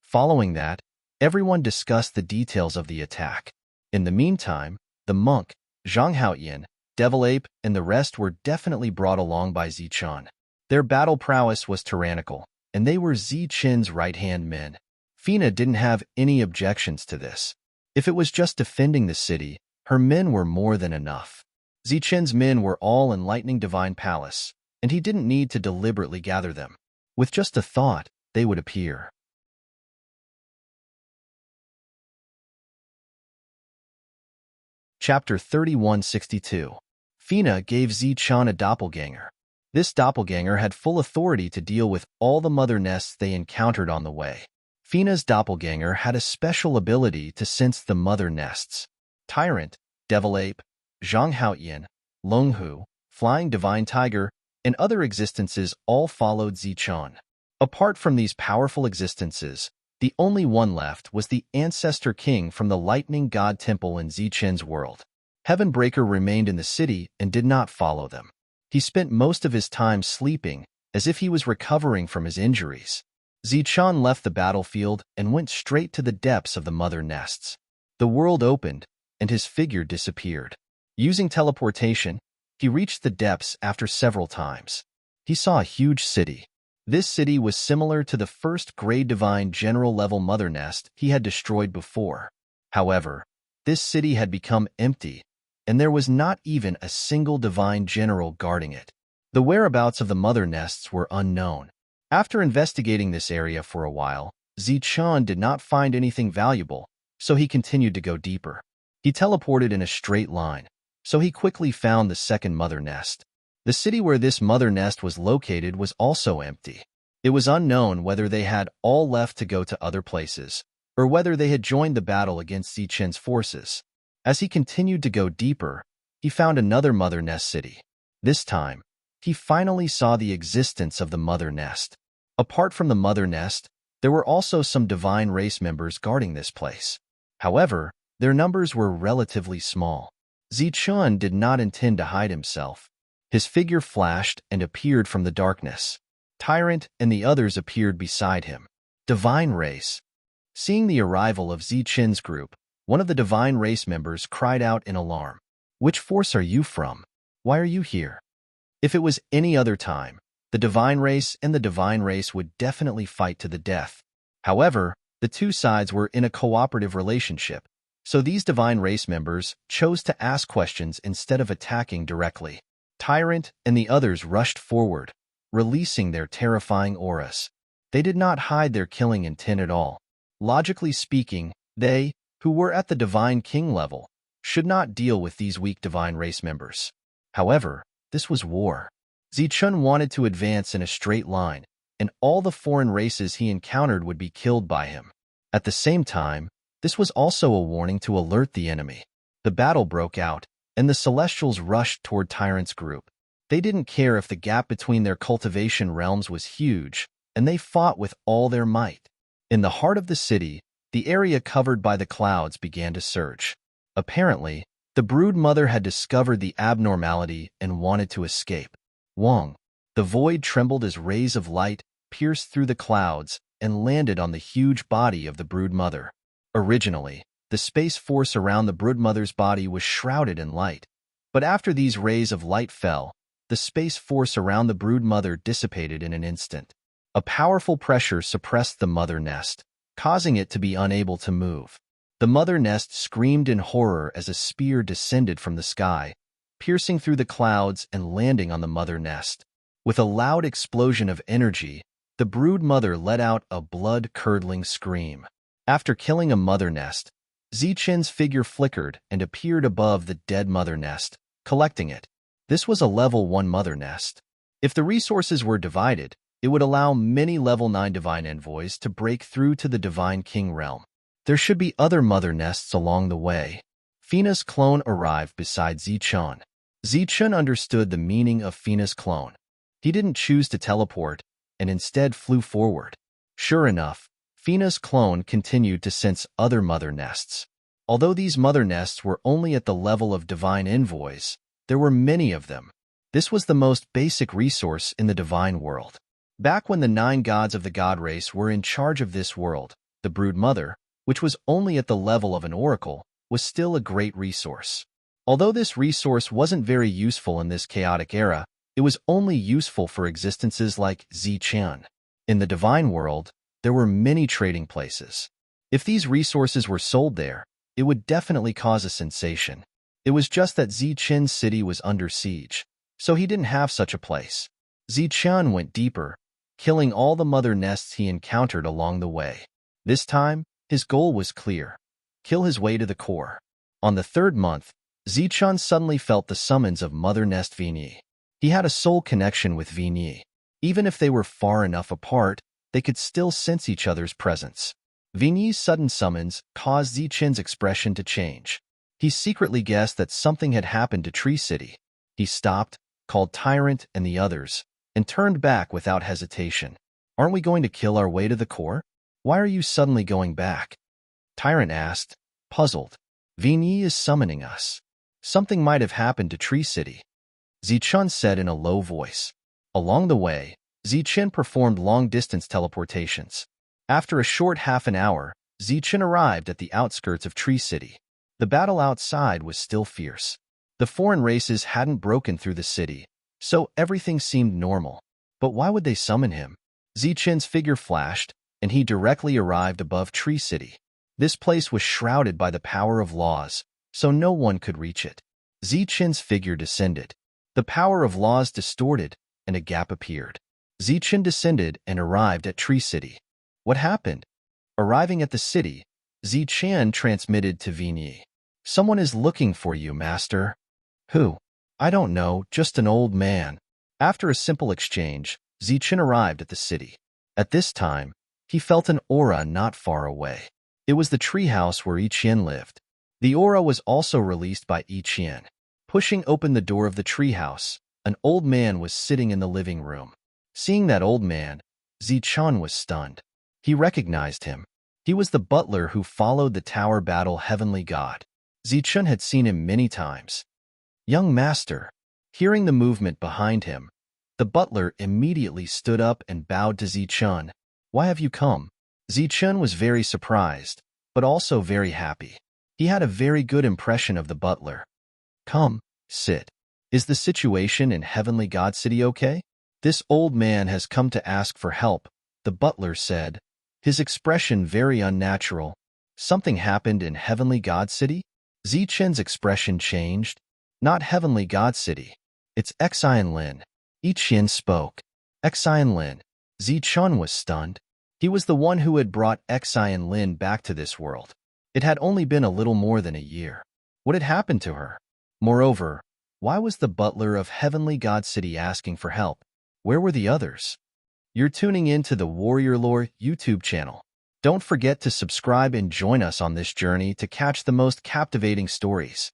Following that, everyone discussed the details of the attack. In the meantime, the monk, Zhang Haoyan, Devil Ape, and the rest were definitely brought along by Zichun. Their battle prowess was tyrannical, and they were Zichun's right-hand men. Fina didn't have any objections to this. If it was just defending the city, her men were more than enough. Zichun's men were all in Lightning Divine Palace, and he didn't need to deliberately gather them. With just a thought, they would appear. Chapter 3162. Fina gave Zichun a doppelganger. This doppelganger had full authority to deal with all the mother nests they encountered on the way. Fina's doppelganger had a special ability to sense the mother nests. Tyrant, Devil Ape, Zhang Haoyan, Longhu, Flying Divine Tiger, and other existences all followed Zichun. Apart from these powerful existences, the only one left was the Ancestor King from the Lightning God Temple in Zichun's world. Heavenbreaker remained in the city and did not follow them. He spent most of his time sleeping, as if he was recovering from his injuries. Zichun left the battlefield and went straight to the depths of the mother nests. The world opened, and his figure disappeared. Using teleportation, he reached the depths after several times. He saw a huge city. This city was similar to the first grade divine general level mother nest he had destroyed before. However, this city had become empty, and there was not even a single divine general guarding it. The whereabouts of the mother nests were unknown. After investigating this area for a while, Zichun did not find anything valuable, so he continued to go deeper. He teleported in a straight line, so he quickly found the second mother nest. The city where this mother nest was located was also empty. It was unknown whether they had all left to go to other places, or whether they had joined the battle against Zichun's forces. As he continued to go deeper, he found another mother nest city. This time, he finally saw the existence of the mother nest. Apart from the mother nest, there were also some divine race members guarding this place. However, their numbers were relatively small. Zichun did not intend to hide himself. His figure flashed and appeared from the darkness. Tyrant and the others appeared beside him. Divine race. Seeing the arrival of Zichen's group, one of the divine race members cried out in alarm. "Which force are you from? Why are you here?" If it was any other time, the divine race and the divine race would definitely fight to the death. However, the two sides were in a cooperative relationship, so these divine race members chose to ask questions instead of attacking directly. Tyrant and the others rushed forward, releasing their terrifying auras. They did not hide their killing intent at all. Logically speaking, they, who were at the divine king level, should not deal with these weak divine race members. However, this was war. Zichun wanted to advance in a straight line, and all the foreign races he encountered would be killed by him. At the same time, this was also a warning to alert the enemy. The battle broke out, and the Celestials rushed toward Tyrant's group. They didn't care if the gap between their cultivation realms was huge, and they fought with all their might. In the heart of the city, the area covered by the clouds began to surge. Apparently, the brood mother had discovered the abnormality and wanted to escape. Wong. The void trembled as rays of light pierced through the clouds and landed on the huge body of the brood mother. Originally, the space force around the brood mother's body was shrouded in light, but after these rays of light fell, the space force around the brood mother dissipated in an instant. A powerful pressure suppressed the mother nest, causing it to be unable to move. The mother nest screamed in horror as a spear descended from the sky, piercing through the clouds and landing on the mother nest. With a loud explosion of energy, the brood mother let out a blood-curdling scream. After killing a mother nest, Zichen's figure flickered and appeared above the dead mother nest, collecting it. This was a level 1 mother nest. If the resources were divided, it would allow many level 9 divine envoys to break through to the divine king realm. There should be other mother nests along the way. Fina's clone arrived beside Zichun. Zichun understood the meaning of Fina's clone. He didn't choose to teleport, and instead flew forward. Sure enough, Fina's clone continued to sense other mother nests. Although these mother nests were only at the level of divine envoys, there were many of them. This was the most basic resource in the divine world. Back when the 9 gods of the god race were in charge of this world, the brood mother, which was only at the level of an oracle, was still a great resource. Although this resource wasn't very useful in this chaotic era, it was only useful for existences like Zichun. In the divine world, there were many trading places. If these resources were sold there, it would definitely cause a sensation. It was just that Zichen's city was under siege, so he didn't have such a place. Zichun went deeper, killing all the mother nests he encountered along the way. This time, his goal was clear: kill his way to the core. On the 3rd month, Zichun suddenly felt the summons of Mother Nest Vigny. He had a soul connection with Vigny. Even if they were far enough apart, they could still sense each other's presence. Vigny's sudden summons caused Zichen's expression to change. He secretly guessed that something had happened to Tree City. He stopped, called Tyrant and the others, and turned back without hesitation. "Aren't we going to kill our way to the core? Why are you suddenly going back?" Tyrant asked, puzzled. "Vigny is summoning us. Something might have happened to Tree City," Zichun said in a low voice. Along the way, Zichen performed long-distance teleportations. After a short half an hour, Zichen arrived at the outskirts of Tree City. The battle outside was still fierce. The foreign races hadn't broken through the city, so everything seemed normal. But why would they summon him? Zichen's figure flashed, and he directly arrived above Tree City. This place was shrouded by the power of laws, so no one could reach it. Zichen's figure descended. The power of laws distorted, and a gap appeared. Zichen descended and arrived at Tree City. What happened? Arriving at the city, Zichen transmitted to Vigny. "Someone is looking for you, master." "Who?" "I don't know, just an old man." After a simple exchange, Zichen arrived at the city. At this time, he felt an aura not far away. It was the treehouse where Ichien lived. The aura was also released by Ichien. Pushing open the door of the treehouse, An old man was sitting in the living room. Seeing that old man, Zichun was stunned. He recognized him. He was the butler who followed the tower battle heavenly god. Zichun had seen him many times. Young master. Hearing the movement behind him, the butler immediately stood up and bowed to Zichun. Why have you come? Zichun was very surprised, but also very happy. He had a very good impression of the butler. Come, sit. Is the situation in Heavenly God City okay? This old man has come to ask for help, the butler said, his expression very unnatural. Something happened in Heavenly God City? Zichun's expression changed. Not Heavenly God City. It's Xian Lin. Ichian spoke. Xian Lin. Zichun was stunned. He was the one who had brought Xian Lin back to this world. It had only been a little more than a year. What had happened to her? Moreover, why was the butler of Heavenly God City asking for help? Where were the others? You're tuning in to the Warrior Lore YouTube channel. Don't forget to subscribe and join us on this journey to catch the most captivating stories.